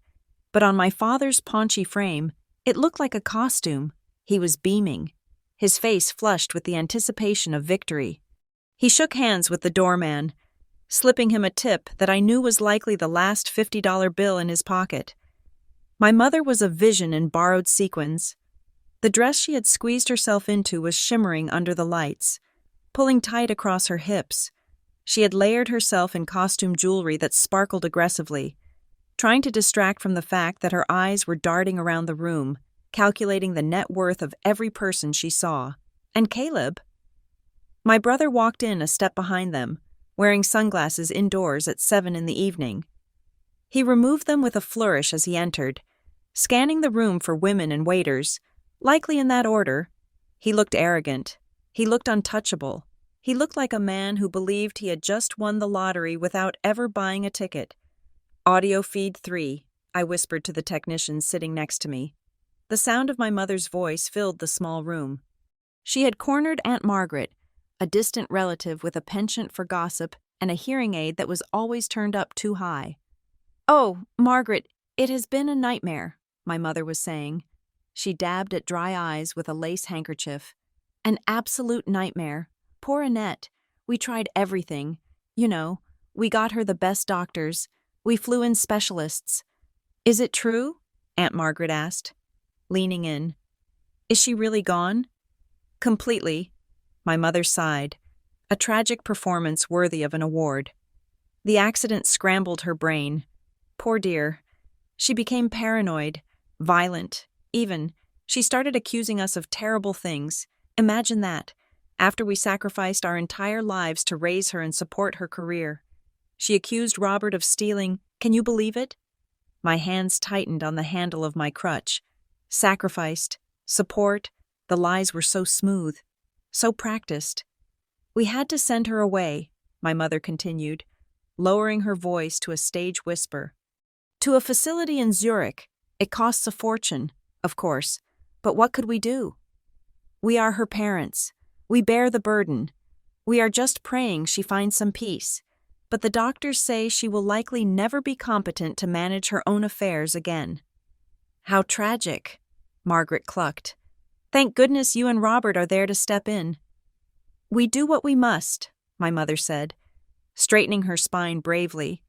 but on my father's paunchy frame, it looked like a costume. He was beaming, his face flushed with the anticipation of victory. He shook hands with the doorman, slipping him a tip that I knew was likely the last $50 bill in his pocket. My mother was a vision in borrowed sequins. The dress she had squeezed herself into was shimmering under the lights, pulling tight across her hips. She had layered herself in costume jewelry that sparkled aggressively, trying to distract from the fact that her eyes were darting around the room, calculating the net worth of every person she saw. And Caleb? My brother walked in a step behind them, wearing sunglasses indoors at 7 in the evening. He removed them with a flourish as he entered, scanning the room for women and waiters, likely in that order. He looked arrogant. He looked untouchable. He looked like a man who believed he had just won the lottery without ever buying a ticket. "Audio feed 3, I whispered to the technician sitting next to me. The sound of my mother's voice filled the small room. She had cornered Aunt Margaret, a distant relative with a penchant for gossip and a hearing aid that was always turned up too high. "Oh, Margaret, it has been a nightmare," my mother was saying. She dabbed at dry eyes with a lace handkerchief. "An absolute nightmare. Poor Annette. We tried everything. You know, we got her the best doctors. We flew in specialists." "Is it true?" Aunt Margaret asked, leaning in. "Is she really gone?" "Completely," my mother sighed. A tragic performance worthy of an award. The accident scrambled her brain. Poor dear. She became paranoid, violent, even. She started accusing us of terrible things. Imagine that, after we sacrificed our entire lives to raise her and support her career. She accused Robert of stealing. Can you believe it? My hands tightened on the handle of my crutch. Sacrificed, support, the lies were so smooth, so practiced. "We had to send her away," my mother continued, lowering her voice to a stage whisper. "To a facility in Zurich. It costs a fortune, of course, but what could we do? We are her parents. We bear the burden. We are just praying she finds some peace. But the doctors say she will likely never be competent to manage her own affairs again." "How tragic," Margaret clucked. "Thank goodness you and Robert are there to step in." "We do what we must," my mother said, straightening her spine bravely.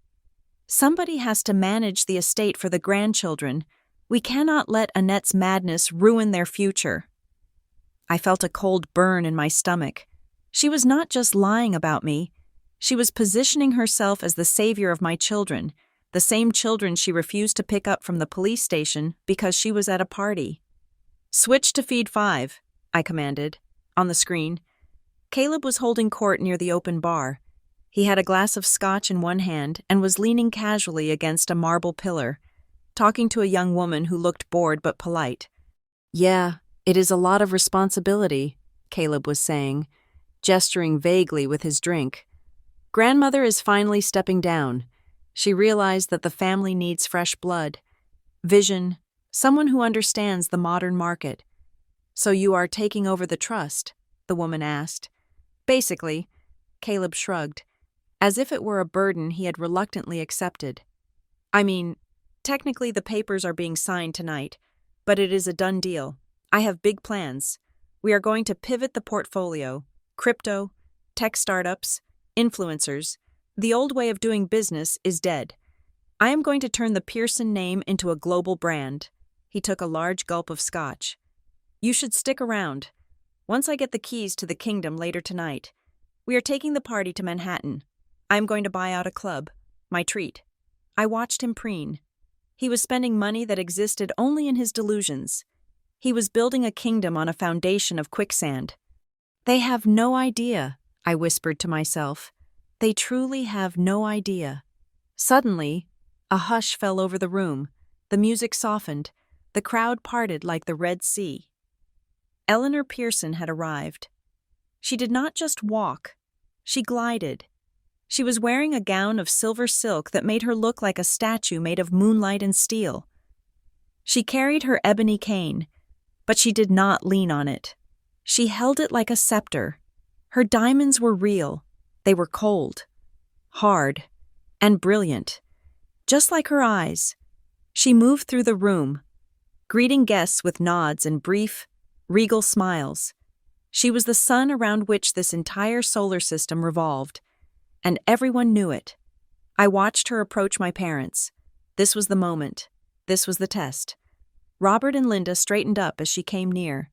"Somebody has to manage the estate for the grandchildren. We cannot let Annette's madness ruin their future." I felt a cold burn in my stomach. She was not just lying about me. She was positioning herself as the savior of my children, the same children she refused to pick up from the police station because she was at a party. "Switch to feed 5, I commanded. On the screen, Caleb was holding court near the open bar. He had a glass of scotch in one hand and was leaning casually against a marble pillar, talking to a young woman who looked bored but polite. "Yeah, it is a lot of responsibility," Caleb was saying, gesturing vaguely with his drink. "Grandmother is finally stepping down. She realized that the family needs fresh blood, vision, someone who understands the modern market." "So you are taking over the trust?" the woman asked. "Basically," Caleb shrugged, as if it were a burden he had reluctantly accepted. "I mean, technically the papers are being signed tonight, but it is a done deal. I have big plans. We are going to pivot the portfolio. Crypto, tech startups, influencers. The old way of doing business is dead. I am going to turn the Pearson name into a global brand." He took a large gulp of scotch. "You should stick around. Once I get the keys to the kingdom later tonight, we are taking the party to Manhattan. I am going to buy out a club. My treat." I watched him preen. He was spending money that existed only in his delusions. He was building a kingdom on a foundation of quicksand. "They have no idea," I whispered to myself. "They truly have no idea." Suddenly, a hush fell over the room. The music softened. The crowd parted like the Red Sea. Eleanor Pearson had arrived. She did not just walk. She glided. She was wearing a gown of silver silk that made her look like a statue made of moonlight and steel. She carried her ebony cane, but she did not lean on it. She held it like a scepter. Her diamonds were real. They were cold, hard, and brilliant, just like her eyes. She moved through the room, greeting guests with nods and brief, regal smiles. She was the sun around which this entire solar system revolved, and everyone knew it. I watched her approach my parents. This was the moment. This was the test. Robert and Linda straightened up as she came near.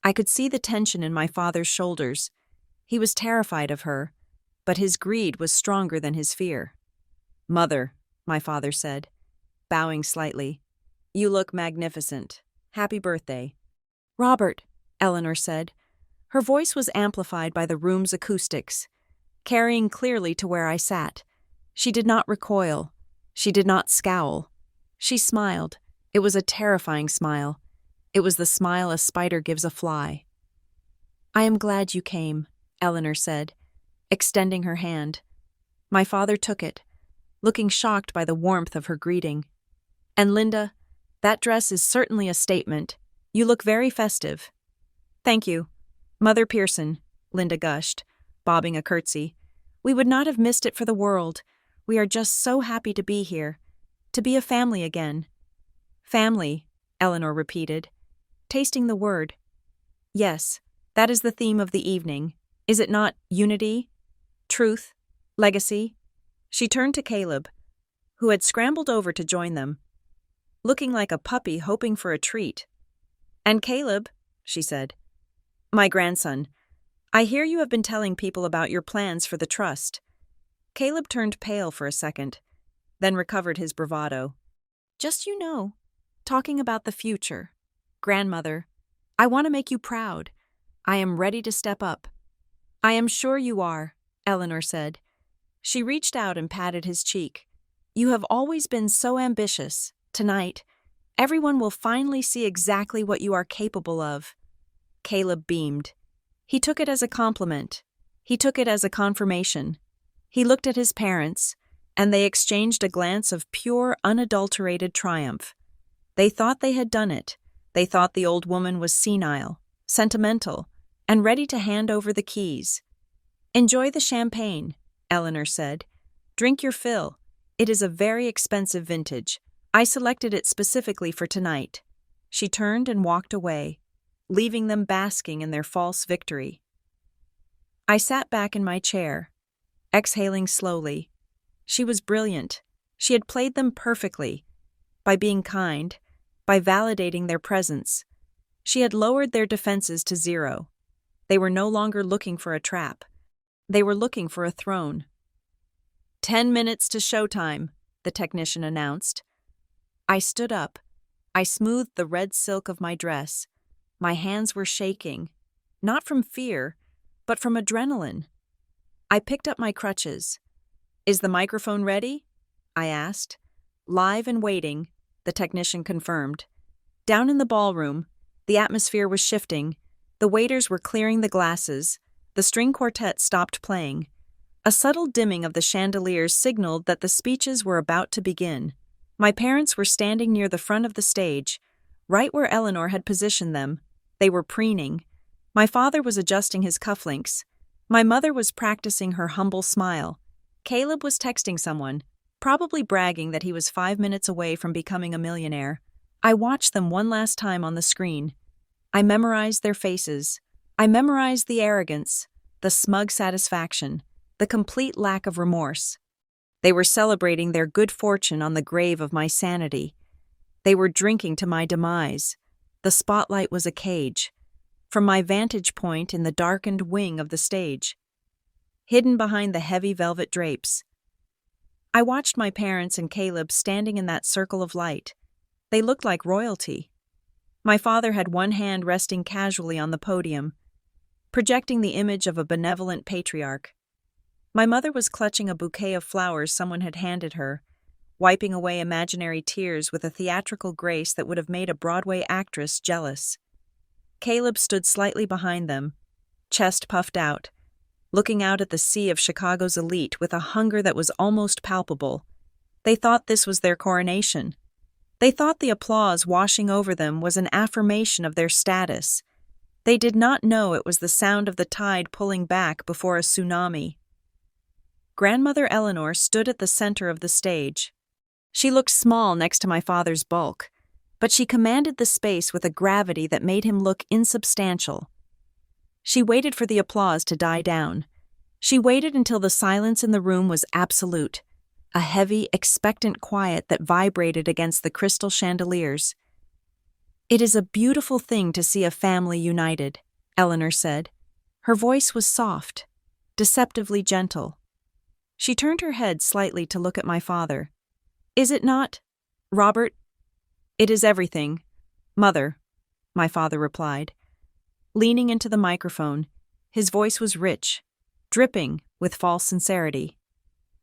I could see the tension in my father's shoulders. He was terrified of her, but his greed was stronger than his fear. "Mother," my father said, bowing slightly, "you look magnificent. Happy birthday." "Robert," Eleanor said. Her voice was amplified by the room's acoustics, carrying clearly to where I sat. She did not recoil. She did not scowl. She smiled. It was a terrifying smile. It was the smile a spider gives a fly. "I am glad you came," Eleanor said, extending her hand. My father took it, looking shocked by the warmth of her greeting. "And Linda, that dress is certainly a statement. You look very festive." "Thank you. Mother Pearson," Linda gushed, bobbing a curtsy. We would not have missed it for the world. We are just so happy to be here. To be a family again. Family, Eleanor repeated, tasting the word. Yes, that is the theme of the evening. Is it not unity, truth, legacy? She turned to Caleb, who had scrambled over to join them, looking like a puppy hoping for a treat. And Caleb, she said, my grandson, I hear you have been telling people about your plans for the trust. Caleb turned pale for a second, then recovered his bravado. Just talking about the future. Grandmother, I want to make you proud. I am ready to step up. I am sure you are, Eleanor said. She reached out and patted his cheek. You have always been so ambitious. Tonight, everyone will finally see exactly what you are capable of. Caleb beamed. He took it as a compliment. He took it as a confirmation. He looked at his parents, and they exchanged a glance of pure, unadulterated triumph. They thought they had done it. They thought the old woman was senile, sentimental, and ready to hand over the keys. Enjoy the champagne, Eleanor said. Drink your fill. It is a very expensive vintage. I selected it specifically for tonight. She turned and walked away, leaving them basking in their false victory. I sat back in my chair, exhaling slowly. She was brilliant. She had played them perfectly. By being kind, by validating their presence, she had lowered their defenses to zero. They were no longer looking for a trap. They were looking for a throne. 10 minutes to showtime, the technician announced. I stood up. I smoothed the red silk of my dress. My hands were shaking, not from fear, but from adrenaline. I picked up my crutches. Is the microphone ready? I asked. Live and waiting, the technician confirmed. Down in the ballroom, the atmosphere was shifting. The waiters were clearing the glasses. The string quartet stopped playing. A subtle dimming of the chandeliers signaled that the speeches were about to begin. My parents were standing near the front of the stage, right where Eleanor had positioned them. They were preening. My father was adjusting his cufflinks. My mother was practicing her humble smile. Caleb was texting someone, probably bragging that he was 5 minutes away from becoming a millionaire. I watched them one last time on the screen. I memorized their faces. I memorized the arrogance, the smug satisfaction, the complete lack of remorse. They were celebrating their good fortune on the grave of my sanity. They were drinking to my demise. The spotlight was a cage. From my vantage point in the darkened wing of the stage, hidden behind the heavy velvet drapes, I watched my parents and Caleb standing in that circle of light. They looked like royalty. My father had one hand resting casually on the podium, projecting the image of a benevolent patriarch. My mother was clutching a bouquet of flowers someone had handed her, wiping away imaginary tears with a theatrical grace that would have made a Broadway actress jealous. Caleb stood slightly behind them, chest puffed out, looking out at the sea of Chicago's elite with a hunger that was almost palpable. They thought this was their coronation. They thought the applause washing over them was an affirmation of their status. They did not know it was the sound of the tide pulling back before a tsunami. Grandmother Eleanor stood at the center of the stage. She looked small next to my father's bulk, but she commanded the space with a gravity that made him look insubstantial. She waited for the applause to die down. She waited until the silence in the room was absolute, a heavy, expectant quiet that vibrated against the crystal chandeliers. It is a beautiful thing to see a family united, Eleanor said. Her voice was soft, deceptively gentle. She turned her head slightly to look at my father. Is it not, Robert? It is everything, Mother, my father replied. Leaning into the microphone, his voice was rich, dripping with false sincerity.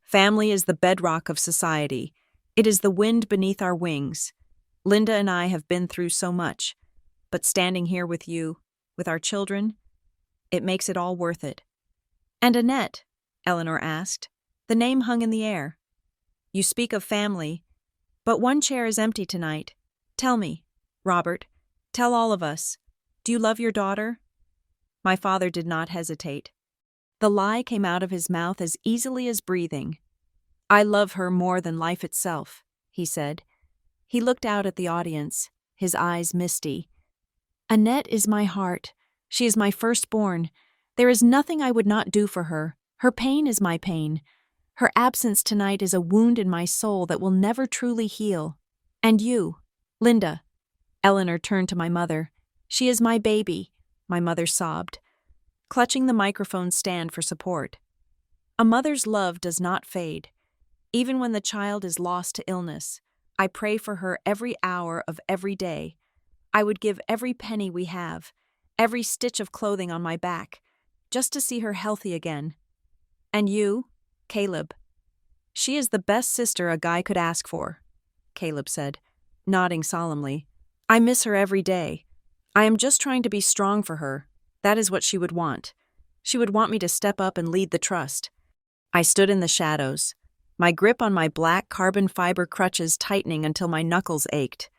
Family is the bedrock of society. It is the wind beneath our wings. Linda and I have been through so much, but standing here with you, with our children, it makes it all worth it. And Annette, Eleanor asked. The name hung in the air. You speak of family, but one chair is empty tonight. Tell me, Robert, tell all of us, do you love your daughter? My father did not hesitate. The lie came out of his mouth as easily as breathing. "I love her more than life itself," he said. He looked out at the audience, his eyes misty. "Annette is my heart. She is my firstborn. There is nothing I would not do for her. Her pain is my pain. Her absence tonight is a wound in my soul that will never truly heal. And you, Linda." Eleanor turned to my mother. "She is my baby," my mother sobbed, clutching the microphone stand for support. A mother's love does not fade. Even when the child is lost to illness, I pray for her every hour of every day. I would give every penny we have, every stitch of clothing on my back, just to see her healthy again. And you, Caleb? "She is the best sister a guy could ask for," Caleb said, nodding solemnly. "I miss her every day. I am just trying to be strong for her. That is what she would want. She would want me to step up and lead the trust." I stood in the shadows, my grip on my black carbon fiber crutches tightening until my knuckles ached.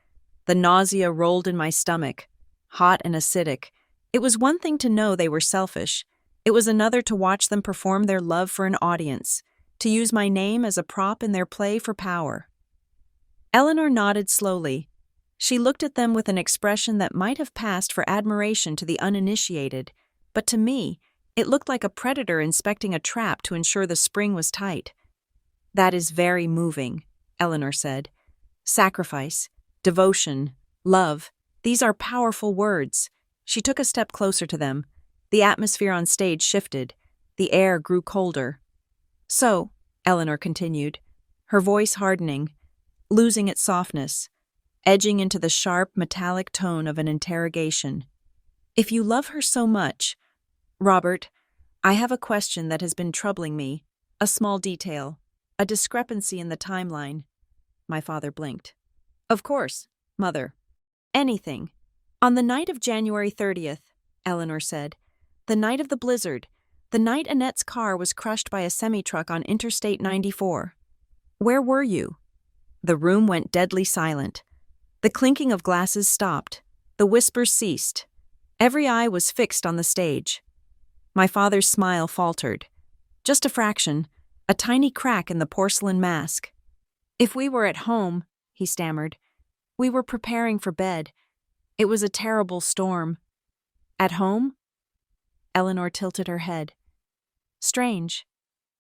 The nausea rolled in my stomach, hot and acidic. It was one thing to know they were selfish. It was another to watch them perform their love for an audience, to use my name as a prop in their play for power. Eleanor nodded slowly. She looked at them with an expression that might have passed for admiration to the uninitiated, but to me, it looked like a predator inspecting a trap to ensure the spring was tight. "That is very moving," Eleanor said. "Sacrifice, devotion, love, these are powerful words." She took a step closer to them. The atmosphere on stage shifted. The air grew colder. "So," Eleanor continued, her voice hardening, losing its softness, edging into the sharp, metallic tone of an interrogation. "If you love her so much, Robert, I have a question that has been troubling me, a small detail, a discrepancy in the timeline." My father blinked. "Of course, Mother. Anything." "On the night of January 30th, Eleanor said, "the night of the blizzard, the night Annette's car was crushed by a semi-truck on Interstate 94. Where were you?" The room went deadly silent. The clinking of glasses stopped. The whispers ceased. Every eye was fixed on the stage. My father's smile faltered. Just a fraction, a tiny crack in the porcelain mask. "If we were at home," he stammered. "We were preparing for bed. It was a terrible storm." "At home?" Eleanor tilted her head. "Strange,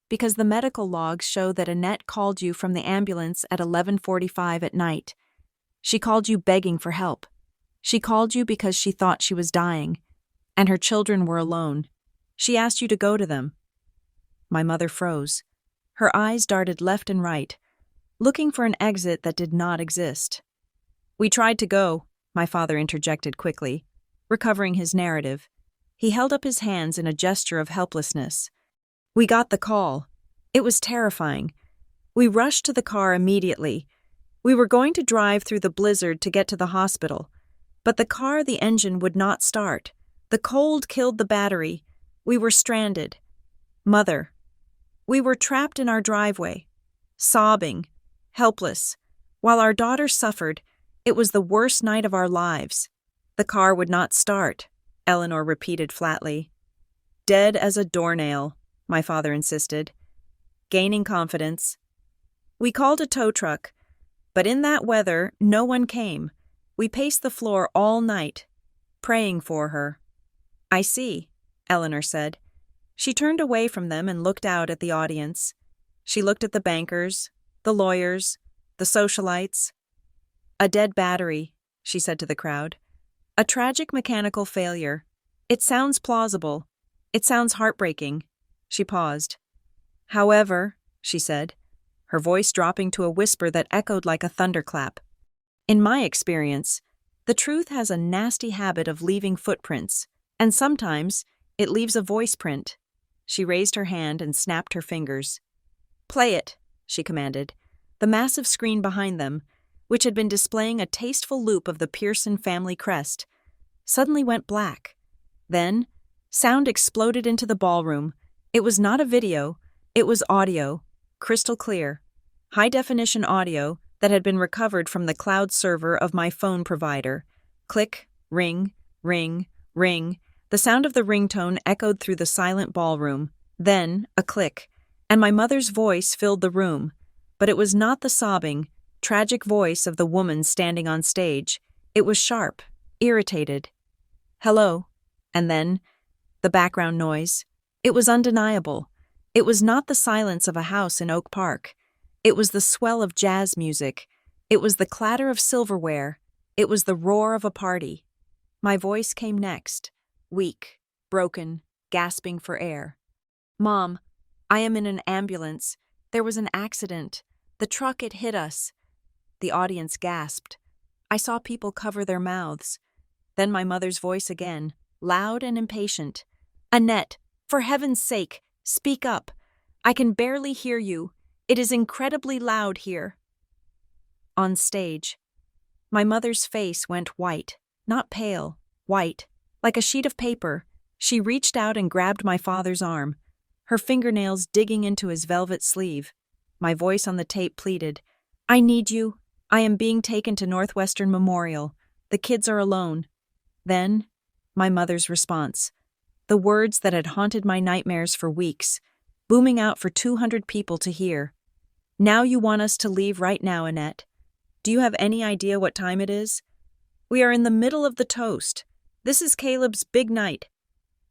because the medical logs show that Annette called you from the ambulance at 11:45 at night. She called you begging for help. She called you because she thought she was dying, and her children were alone. She asked you to go to them." My mother froze. Her eyes darted left and right, looking for an exit that did not exist. "We tried to go," my father interjected quickly, recovering his narrative. He held up his hands in a gesture of helplessness. "We got the call. It was terrifying. We rushed to the car immediately. We were going to drive through the blizzard to get to the hospital, but the engine would not start. The cold killed the battery. We were stranded. Mother, we were trapped in our driveway, sobbing, helpless. While our daughter suffered, it was the worst night of our lives. The car would not start," Eleanor repeated flatly. "Dead as a doornail," my father insisted, gaining confidence. "We called a tow truck, but in that weather, no one came. We paced the floor all night, praying for her." "I see," Eleanor said. She turned away from them and looked out at the audience. She looked at the bankers, the lawyers, the socialites. "A dead battery," she said to the crowd. "A tragic mechanical failure. It sounds plausible. It sounds heartbreaking." She paused. "However," she said, her voice dropping to a whisper that echoed like a thunderclap, "in my experience, the truth has a nasty habit of leaving footprints, and sometimes it leaves a voice print." She raised her hand and snapped her fingers. "Play it," she commanded. The massive screen behind them, which had been displaying a tasteful loop of the Pearson family crest, suddenly went black. Then, sound exploded into the ballroom. It was not a video, it was audio, crystal clear, high-definition audio that had been recovered from the cloud server of my phone provider. Click, ring, ring, ring. The sound of the ringtone echoed through the silent ballroom. Then, a click, and my mother's voice filled the room, but it was not the sobbing, tragic voice of the woman standing on stage. It was sharp, irritated. Hello. And then, the background noise. It was undeniable. It was not the silence of a house in Oak Park. It was the swell of jazz music. It was the clatter of silverware. It was the roar of a party. My voice came next, weak, broken, gasping for air. Mom, I am in an ambulance. There was an accident. The truck, it hit us. The audience gasped. I saw people cover their mouths. Then my mother's voice again, loud and impatient. Annette, for heaven's sake, speak up. I can barely hear you. It is incredibly loud here. On stage, my mother's face went white, not pale, white, like a sheet of paper. She reached out and grabbed my father's arm, her fingernails digging into his velvet sleeve. My voice on the tape pleaded, I need you. I am being taken to Northwestern Memorial. The kids are alone. Then, my mother's response. The words that had haunted my nightmares for weeks, booming out for 200 people to hear. Now you want us to leave right now, Annette. Do you have any idea what time it is? We are in the middle of the toast. This is Caleb's big night.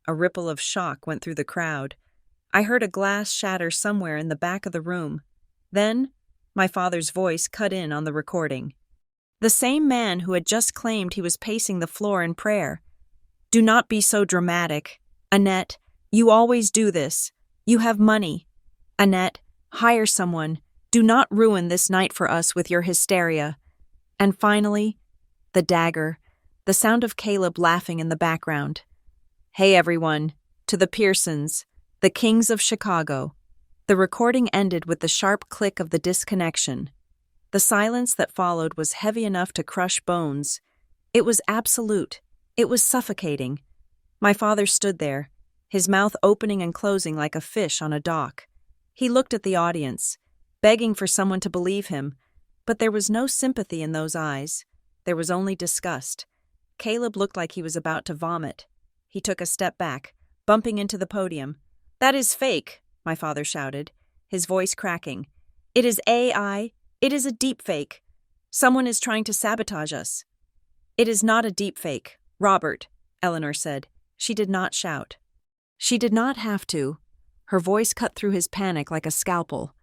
A ripple of shock went through the crowd. I heard a glass shatter somewhere in the back of the room. Then, my father's voice cut in on the recording. The same man who had just claimed he was pacing the floor in prayer. Do not be so dramatic. Annette, you always do this. You have money. Annette, hire someone. Do not ruin this night for us with your hysteria. And finally, the dagger, the sound of Caleb laughing in the background. Hey everyone, to the Pearsons, the kings of Chicago. The recording ended with the sharp click of the disconnection. The silence that followed was heavy enough to crush bones. It was absolute. It was suffocating. My father stood there, his mouth opening and closing like a fish on a dock. He looked at the audience, begging for someone to believe him, but there was no sympathy in those eyes. There was only disgust. Caleb looked like he was about to vomit. He took a step back, bumping into the podium. That is fake, my father shouted, his voice cracking. It is AI. It is a deepfake. Someone is trying to sabotage us. It is not a deepfake, Robert, Eleanor said. She did not shout. She did not have to. Her voice cut through his panic like a scalpel.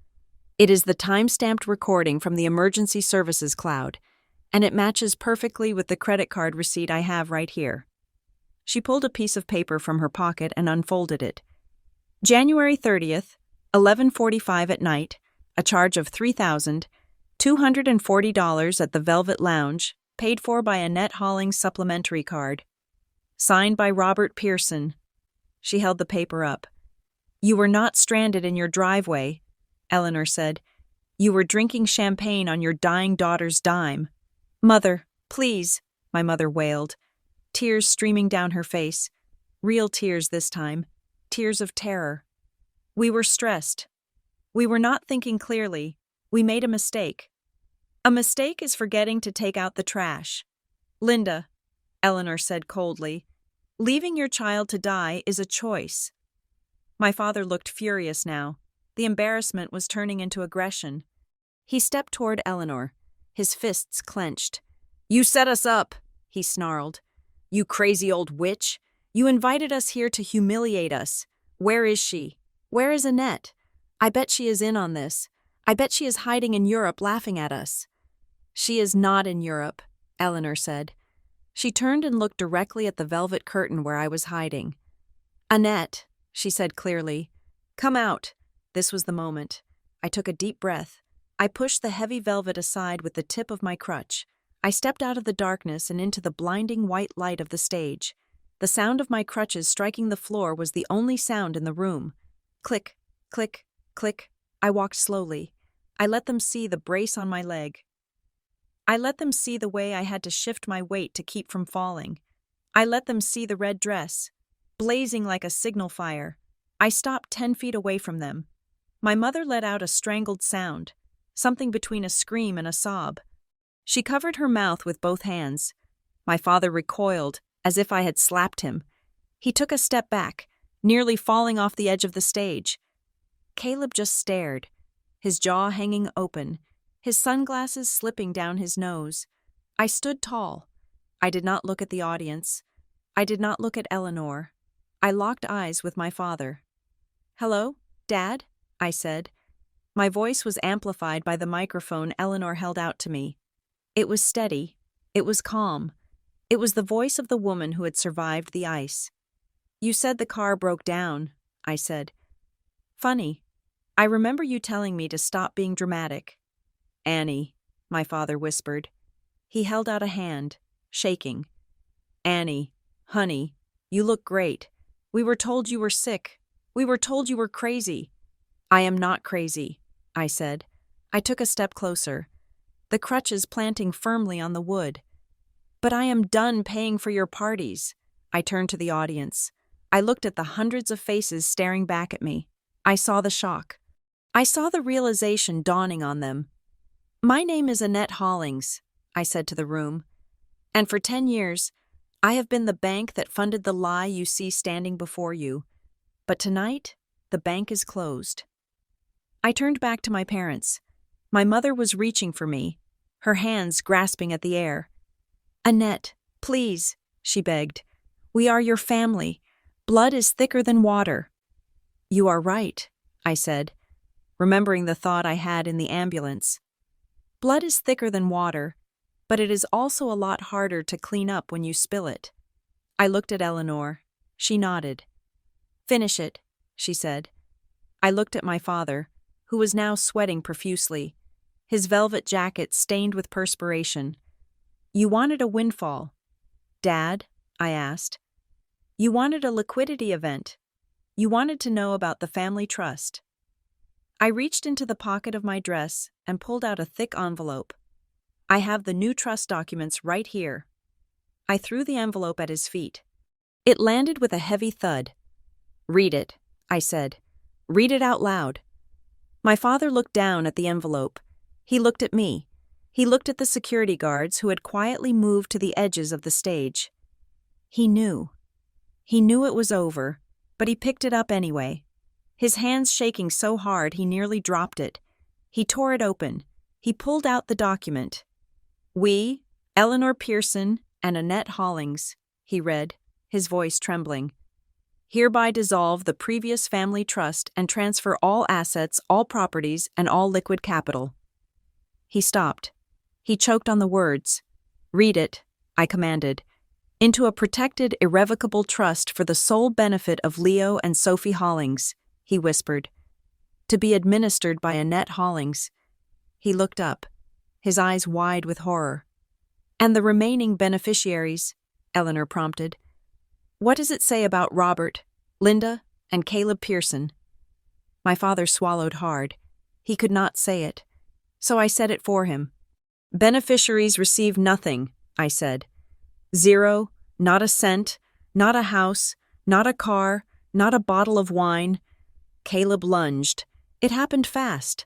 It is the time-stamped recording from the emergency services cloud, and it matches perfectly with the credit card receipt I have right here. She pulled a piece of paper from her pocket and unfolded it. January 30th, 11:45 at night, a charge of $3,240 at the Velvet Lounge, paid for by Annette Holling's supplementary card. Signed by Robert Pearson. She held the paper up. You were not stranded in your driveway, Eleanor said. You were drinking champagne on your dying daughter's dime. Mother, please, my mother wailed, tears streaming down her face. Real tears this time, tears of terror. We were stressed. We were not thinking clearly. We made a mistake. A mistake is forgetting to take out the trash. Linda, Eleanor said coldly, leaving your child to die is a choice. My father looked furious now. The embarrassment was turning into aggression. He stepped toward Eleanor, his fists clenched. You set us up, he snarled. You crazy old witch. You invited us here to humiliate us. Where is she? Where is Annette? I bet she is in on this. I bet she is hiding in Europe laughing at us. She is not in Europe, Eleanor said. She turned and looked directly at the velvet curtain where I was hiding. Annette, she said clearly, come out. This was the moment. I took a deep breath. I pushed the heavy velvet aside with the tip of my crutch. I stepped out of the darkness and into the blinding white light of the stage. The sound of my crutches striking the floor was the only sound in the room. Click, click, click. I walked slowly. I let them see the brace on my leg. I let them see the way I had to shift my weight to keep from falling. I let them see the red dress, blazing like a signal fire. I stopped 10 feet away from them. My mother let out a strangled sound, something between a scream and a sob. She covered her mouth with both hands. My father recoiled, as if I had slapped him. He took a step back, nearly falling off the edge of the stage. Caleb just stared, his jaw hanging open, his sunglasses slipping don his nose. I stood tall. I did not look at the audience. I did not look at Eleanor. I locked eyes with my father. "Hello, Dad?" I said. My voice was amplified by the microphone Eleanor held out to me. It was steady. It was calm. It was the voice of the woman who had survived the ice. "You said the car broke down," I said. "Funny. I remember you telling me to stop being dramatic." "Annie," my father whispered. He held out a hand, shaking. "Annie, honey, you look great. We were told you were sick. We were told you were crazy." "I am not crazy," I said. I took a step closer, the crutches planting firmly on the wood. "But I am done paying for your parties." I turned to the audience. I looked at the hundreds of faces staring back at me. I saw the shock. I saw the realization dawning on them. "My name is Annette Hollings," I said to the room. "And for 10 years, I have been the bank that funded the lie you see standing before you. But tonight, the bank is closed." I turned back to my parents. My mother was reaching for me, her hands grasping at the air. "Annette, please," she begged. "We are your family. Blood is thicker than water." "You are right," I said, remembering the thought I had in the ambulance. Blood is thicker than water, but it is also a lot harder to clean up when you spill it. I looked at Eleanor. She nodded. "Finish it," she said. I looked at my father, who was now sweating profusely, his velvet jacket stained with perspiration. "You wanted a windfall." "Dad?" I asked. "You wanted a liquidity event. You wanted to know about the family trust." I reached into the pocket of my dress and pulled out a thick envelope. "I have the new trust documents right here." I threw the envelope at his feet. It landed with a heavy thud. "Read it," I said. "Read it out loud." My father looked down at the envelope. He looked at me. He looked at the security guards who had quietly moved to the edges of the stage. He knew. He knew it was over, but he picked it up anyway. His hands shaking so hard he nearly dropped it. He tore it open. He pulled out the document. "We, Eleanor Pearson and Annette Hollings," he read, his voice trembling, "hereby dissolve the previous family trust and transfer all assets, all properties, and all liquid capital." He stopped. He choked on the words. "Read it," I commanded. "Into a protected, irrevocable trust for the sole benefit of Leo and Sophie Hollings," he whispered. "To be administered by Annette Hollings." He looked up, his eyes wide with horror. "And the remaining beneficiaries," Eleanor prompted. "What does it say about Robert, Linda, and Caleb Pearson?" My father swallowed hard. He could not say it. So I said it for him. "Beneficiaries receive nothing," I said. "Zero, not a cent, not a house, not a car, not a bottle of wine." Caleb lunged. It happened fast.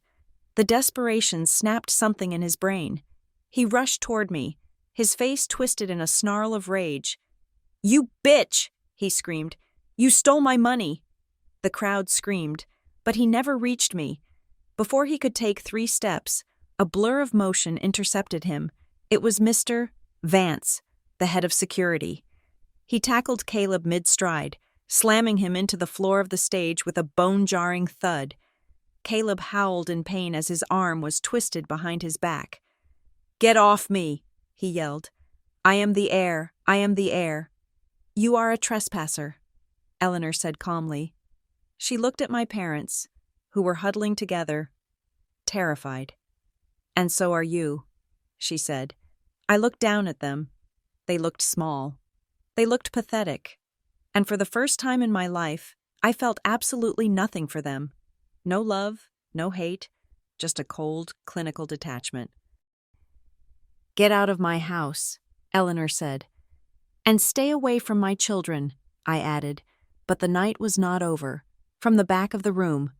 The desperation snapped something in his brain. He rushed toward me, his face twisted in a snarl of rage. "You bitch!" he screamed. "You stole my money!" The crowd screamed, but he never reached me. Before he could take 3 steps, a blur of motion intercepted him. It was Mr. Vance, the head of security. He tackled Caleb mid-stride, slamming him into the floor of the stage with a bone-jarring thud. Caleb howled in pain as his arm was twisted behind his back. "Get off me!" he yelled. "I am the heir. I am the heir." "You are a trespasser," Eleanor said calmly. She looked at my parents, who were huddling together, terrified. "And so are you," she said. I looked down at them. They looked small. They looked pathetic. And for the first time in my life, I felt absolutely nothing for them. No love, no hate, just a cold, clinical detachment. "Get out of my house," Eleanor said. "And stay away from my children," I added. But the night was not over. From the back of the room,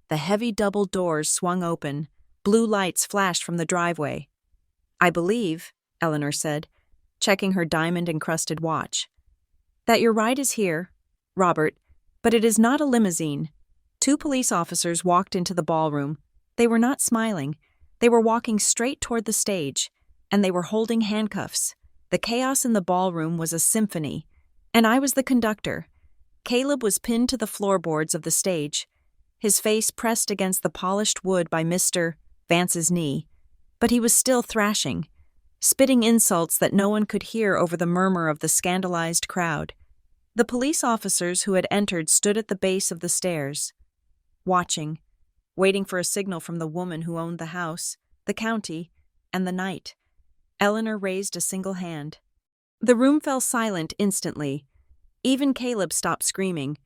the heavy double doors swung open. Blue lights flashed from the driveway. "I believe," Eleanor said, checking her diamond-encrusted watch, "that your ride is here. Robert, But it is not a limousine. Two police officers walked into the ballroom. They were not smiling. They were walking straight toward the stage, and they were holding handcuffs. The chaos in the ballroom was a symphony, and I was the conductor. Caleb was pinned to the floorboards of the stage, his face pressed against the polished wood by Mr. Vance's knee, but he was still thrashing, spitting insults that no one could hear over the murmur of the scandalized crowd. The police officers who had entered stood at the base of the stairs, watching, waiting for a signal from the woman who owned the house, the county, and the night. Eleanor raised a single hand. The room fell silent instantly. Even Caleb stopped screaming,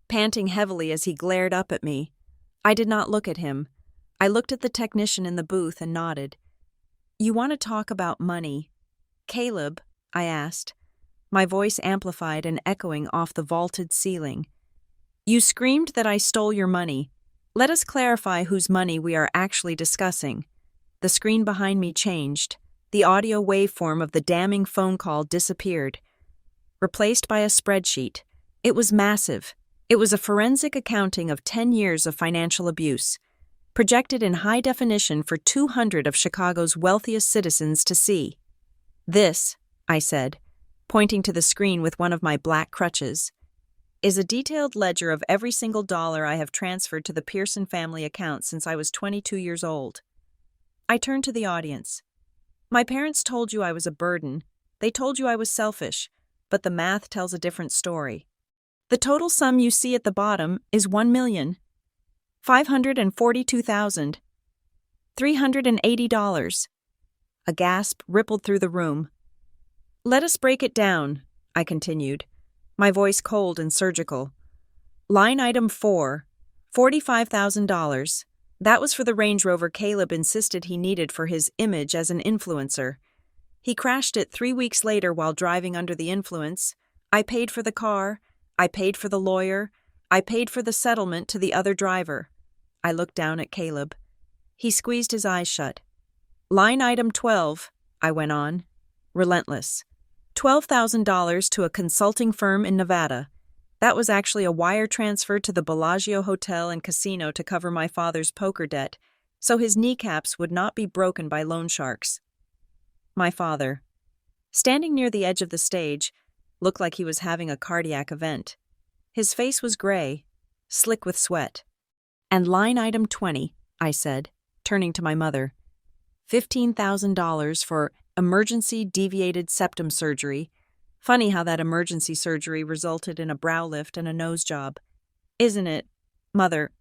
panting heavily as he glared up at me. I did not look at him. I looked at the technician in the booth and nodded. "You want to talk about money?" "Caleb," I asked, my voice amplified and echoing off the vaulted ceiling. "You screamed that I stole your money. Let us clarify whose money we are actually discussing." The screen behind me changed. The audio waveform of the damning phone call disappeared, replaced by a spreadsheet. It was massive. It was a forensic accounting of 10 years of financial abuse, projected in high definition for 200 of Chicago's wealthiest citizens to see. "This," I said, pointing to the screen with one of my black crutches, "is a detailed ledger of every single dollar I have transferred to the Pearson family account since I was 22 years old." I turned to the audience. "My parents told you I was a burden. They told you I was selfish, but the math tells a different story. The total sum you see at the bottom is $1,542,380. A gasp rippled through the room. "Let us break it down," I continued, my voice cold and surgical. "Line item 4, $45,000. That was for the Range Rover Caleb insisted he needed for his image as an influencer. He crashed it 3 weeks later while driving under the influence. I paid for the car. I paid for the lawyer. I paid for the settlement to the other driver." I looked down at Caleb. He squeezed his eyes shut. "Line item 12, I went on, relentless. $12,000 to a consulting firm in Nevada. That was actually a wire transfer to the Bellagio Hotel and Casino to cover my father's poker debt, so his kneecaps would not be broken by loan sharks." My father, standing near the edge of the stage, looked like he was having a cardiac event. His face was gray, slick with sweat. "And line item 20, I said, turning to my mother. $15,000 for emergency deviated septum surgery. Funny how that emergency surgery resulted in a brow lift and a nose job. Isn't it, Mother?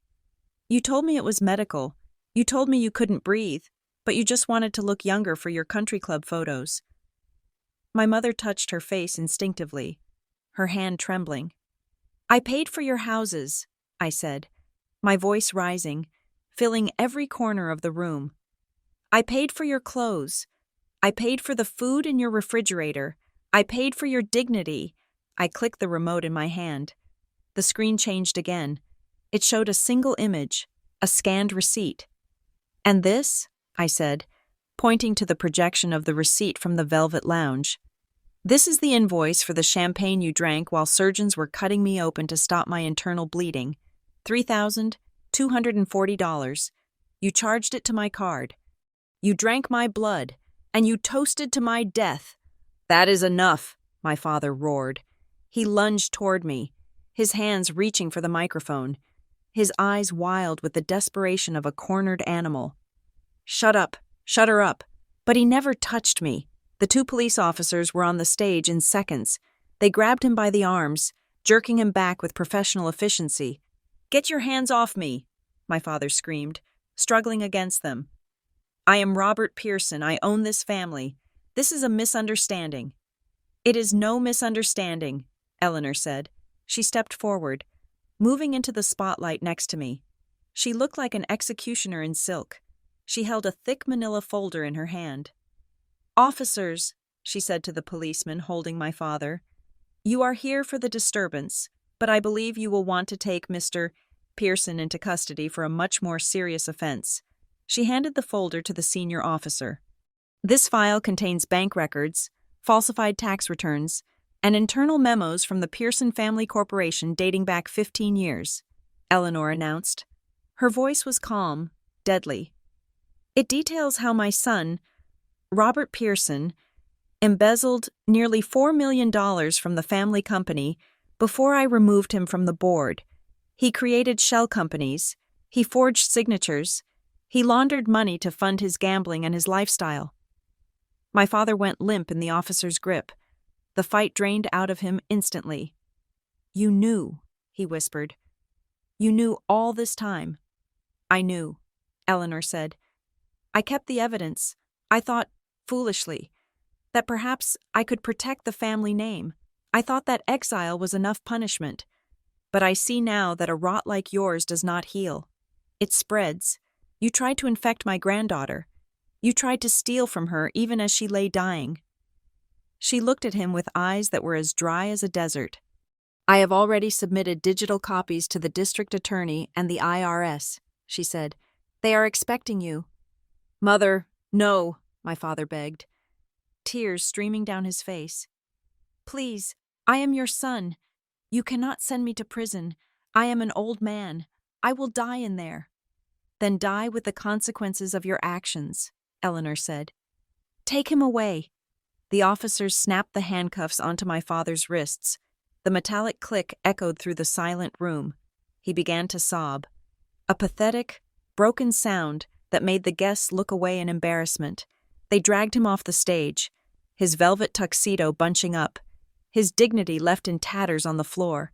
You told me it was medical. You told me you couldn't breathe, but you just wanted to look younger for your country club photos." My mother touched her face instinctively, her hand trembling. "I paid for your houses," I said, my voice rising, filling every corner of the room. "I paid for your clothes. I paid for the food in your refrigerator. I paid for your dignity." I clicked the remote in my hand. The screen changed again. It showed a single image, a scanned receipt. "And this," I said, pointing to the projection of the receipt from the Velvet Lounge. "This is the invoice for the champagne you drank while surgeons were cutting me open to stop my internal bleeding. $3,240. You charged it to my card. You drank my blood, and you toasted to my death." "That is enough," my father roared. He lunged toward me, his hands reaching for the microphone, his eyes wild with the desperation of a cornered animal. "Shut up, shut her up." But he never touched me. The two police officers were on the stage in seconds. They grabbed him by the arms, jerking him back with professional efficiency. "Get your hands off me," my father screamed, struggling against them. "I am Robert Pearson. I own this family. This is a misunderstanding." "It is no misunderstanding," Eleanor said. She stepped forward, moving into the spotlight next to me. She looked like an executioner in silk. She held a thick manila folder in her hand. "Officers," she said to the policeman holding my father, "you are here for the disturbance, but I believe you will want to take Mr. Pearson into custody for a much more serious offense." She handed the folder to the senior officer. "This file contains bank records, falsified tax returns, and internal memos from the Pearson Family Corporation dating back 15 years, Eleanor announced. Her voice was calm, deadly. It details how my son, Robert Pearson, embezzled nearly $4 million from the family company before I removed him from the board. He created shell companies, he forged signatures, he laundered money to fund his gambling and his lifestyle. My father went limp in the officer's grip. The fight drained out of him instantly. "You knew," he whispered. "You knew all this time." "I knew," Eleanor said. "I kept the evidence. I thought, foolishly, that perhaps I could protect the family name. I thought that exile was enough punishment. But I see now that a rot like yours does not heal. It spreads. You tried to infect my granddaughter. You tried to steal from her even as she lay dying." She looked at him with eyes that were as dry as a desert. "I have already submitted digital copies to the district attorney and the IRS," she said. "They are expecting you." "Mother, no," my father begged, tears streaming down his face. "Please, I am your son. You cannot send me to prison. I am an old man. I will die in there." "Then die with the consequences of your actions," Eleanor said. "Take him away." The officers snapped the handcuffs onto my father's wrists. The metallic click echoed through the silent room. He began to sob. A pathetic, broken sound that made the guests look away in embarrassment. They dragged him off the stage, his velvet tuxedo bunching up, his dignity left in tatters on the floor.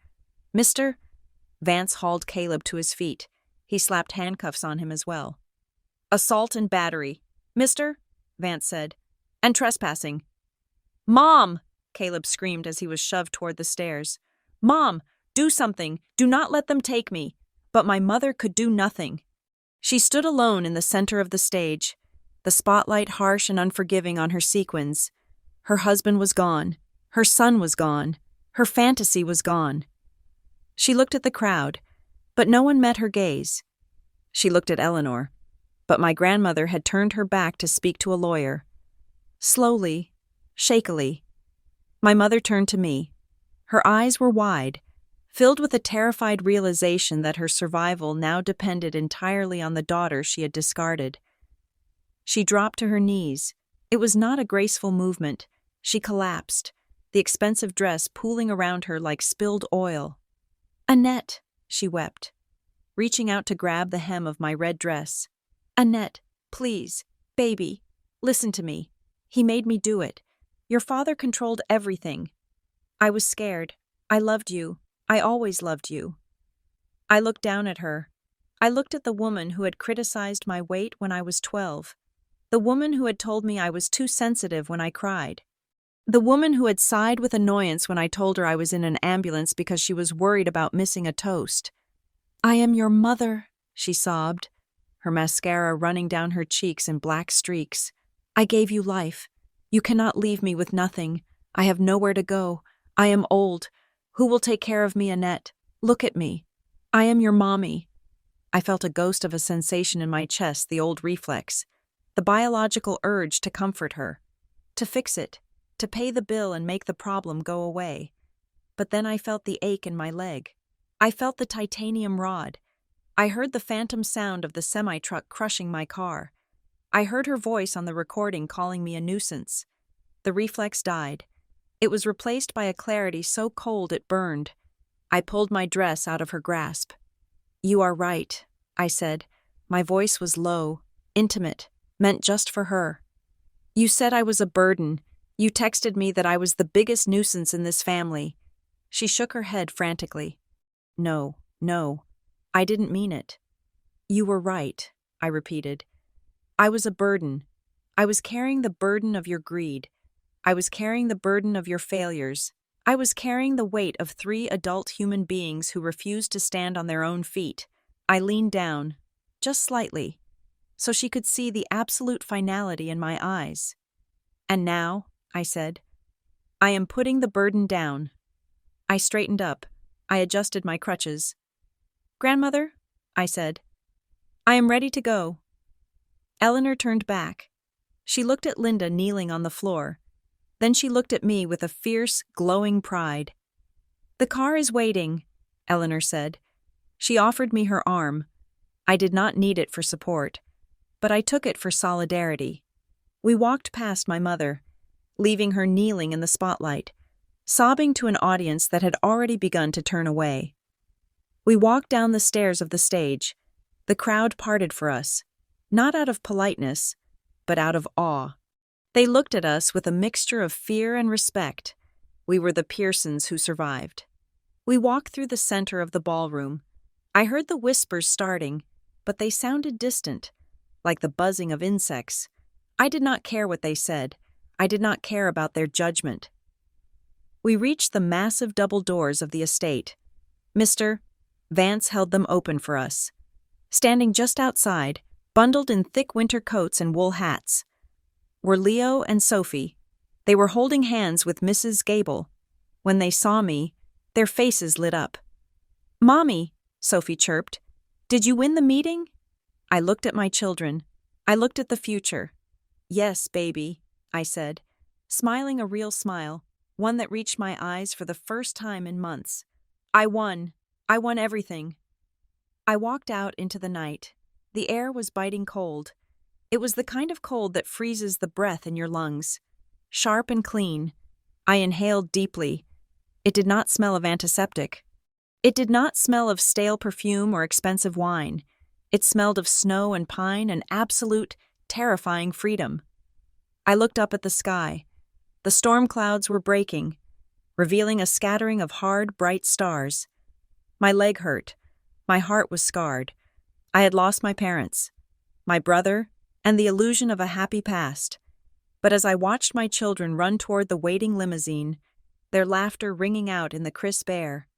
"Mr. Vance hauled Caleb to his feet. He slapped handcuffs on him as well. "Assault and battery." "Mr. Vance said. "And trespassing." "Mom!" Caleb screamed as he was shoved toward the stairs. "Mom, do something! Do not let them take me!" But my mother could do nothing. She stood alone in the center of the stage, the spotlight harsh and unforgiving on her sequins. Her husband was gone. Her son was gone. Her fantasy was gone. She looked at the crowd, but no one met her gaze. She looked at Eleanor, but my grandmother had turned her back to speak to a lawyer. Slowly, shakily, my mother turned to me. Her eyes were wide, filled with a terrified realization that her survival now depended entirely on the daughter she had discarded. She dropped to her knees. It was not a graceful movement. She collapsed, the expensive dress pooling around her like spilled oil. "Annette," she wept, reaching out to grab the hem of my red dress. "Annette, please, baby, listen to me. He made me do it. Your father controlled everything. I was scared. I loved you. I always loved you." I looked down at her. I looked at the woman who had criticized my weight when I was 12. The woman who had told me I was too sensitive when I cried. The woman who had sighed with annoyance when I told her I was in an ambulance because she was worried about missing a toast. "I am your mother," she sobbed, her mascara running down her cheeks in black streaks. "I gave you life. You cannot leave me with nothing. I have nowhere to go. I am old. Who will take care of me, Annette? Look at me. I am your mommy." I felt a ghost of a sensation in my chest, the old reflex, the biological urge to comfort her, to fix it, to pay the bill and make the problem go away. But then I felt the ache in my leg. I felt the titanium rod. I heard the phantom sound of the semi-truck crushing my car. I heard her voice on the recording calling me a nuisance. The reflex died. It was replaced by a clarity so cold it burned. I pulled my dress out of her grasp. "You are right," I said. My voice was low, intimate, meant just for her. "You said I was a burden. You texted me that I was the biggest nuisance in this family." She shook her head frantically. No, I didn't mean it." "You were right," I repeated. "I was a burden. I was carrying the burden of your greed. I was carrying the burden of your failures. I was carrying the weight of 3 adult human beings who refused to stand on their own feet." I leaned down, just slightly, so she could see the absolute finality in my eyes. "And now," I said, "I am putting the burden down." I straightened up. I adjusted my crutches. "Grandmother," I said, "I am ready to go." Eleanor turned back. She looked at Linda kneeling on the floor. Then she looked at me with a fierce, glowing pride. "The car is waiting," Eleanor said. She offered me her arm. I did not need it for support, but I took it for solidarity. We walked past my mother, leaving her kneeling in the spotlight, sobbing to an audience that had already begun to turn away. We walked down the stairs of the stage. The crowd parted for us, not out of politeness, but out of awe. They looked at us with a mixture of fear and respect. We were the Pearsons who survived. We walked through the center of the ballroom. I heard the whispers starting, but they sounded distant, like the buzzing of insects. I did not care what they said. I did not care about their judgment. We reached the massive double doors of the estate. Mr. Vance held them open for us. Standing just outside, bundled in thick winter coats and wool hats, were Leo and Sophie. They were holding hands with Mrs. Gable. When they saw me, their faces lit up. "Mommy," Sophie chirped, "did you win the meeting?" I looked at my children. I looked at the future. "Yes, baby," I said, smiling a real smile, one that reached my eyes for the first time in months. I won. I won everything. I walked out into the night. The air was biting cold. It was the kind of cold that freezes the breath in your lungs. Sharp and clean. I inhaled deeply. It did not smell of antiseptic. It did not smell of stale perfume or expensive wine. It smelled of snow and pine and absolute, terrifying freedom. I looked up at the sky. The storm clouds were breaking, revealing a scattering of hard, bright stars. My leg hurt. My heart was scarred. I had lost my parents, my brother, and the illusion of a happy past. But as I watched my children run toward the waiting limousine, their laughter ringing out in the crisp air,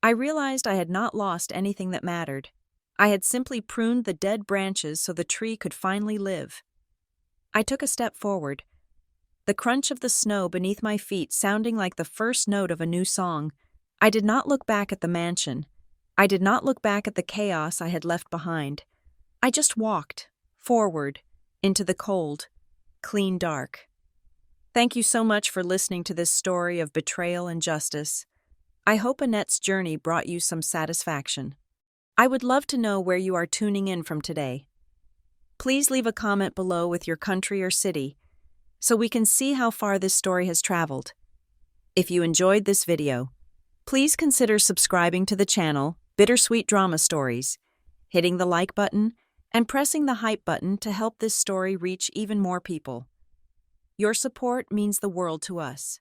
I realized I had not lost anything that mattered. I had simply pruned the dead branches so the tree could finally live. I took a step forward, the crunch of the snow beneath my feet sounding like the first note of a new song. I did not look back at the mansion. I did not look back at the chaos I had left behind. I just walked forward into the cold, clean dark. Thank you so much for listening to this story of betrayal and justice. I hope Annette's journey brought you some satisfaction. I would love to know where you are tuning in from today. Please leave a comment below with your country or city, so we can see how far this story has traveled. If you enjoyed this video, please consider subscribing to the channel BitterSweet Drama Stories, hitting the like button, and pressing the hype button to help this story reach even more people. Your support means the world to us.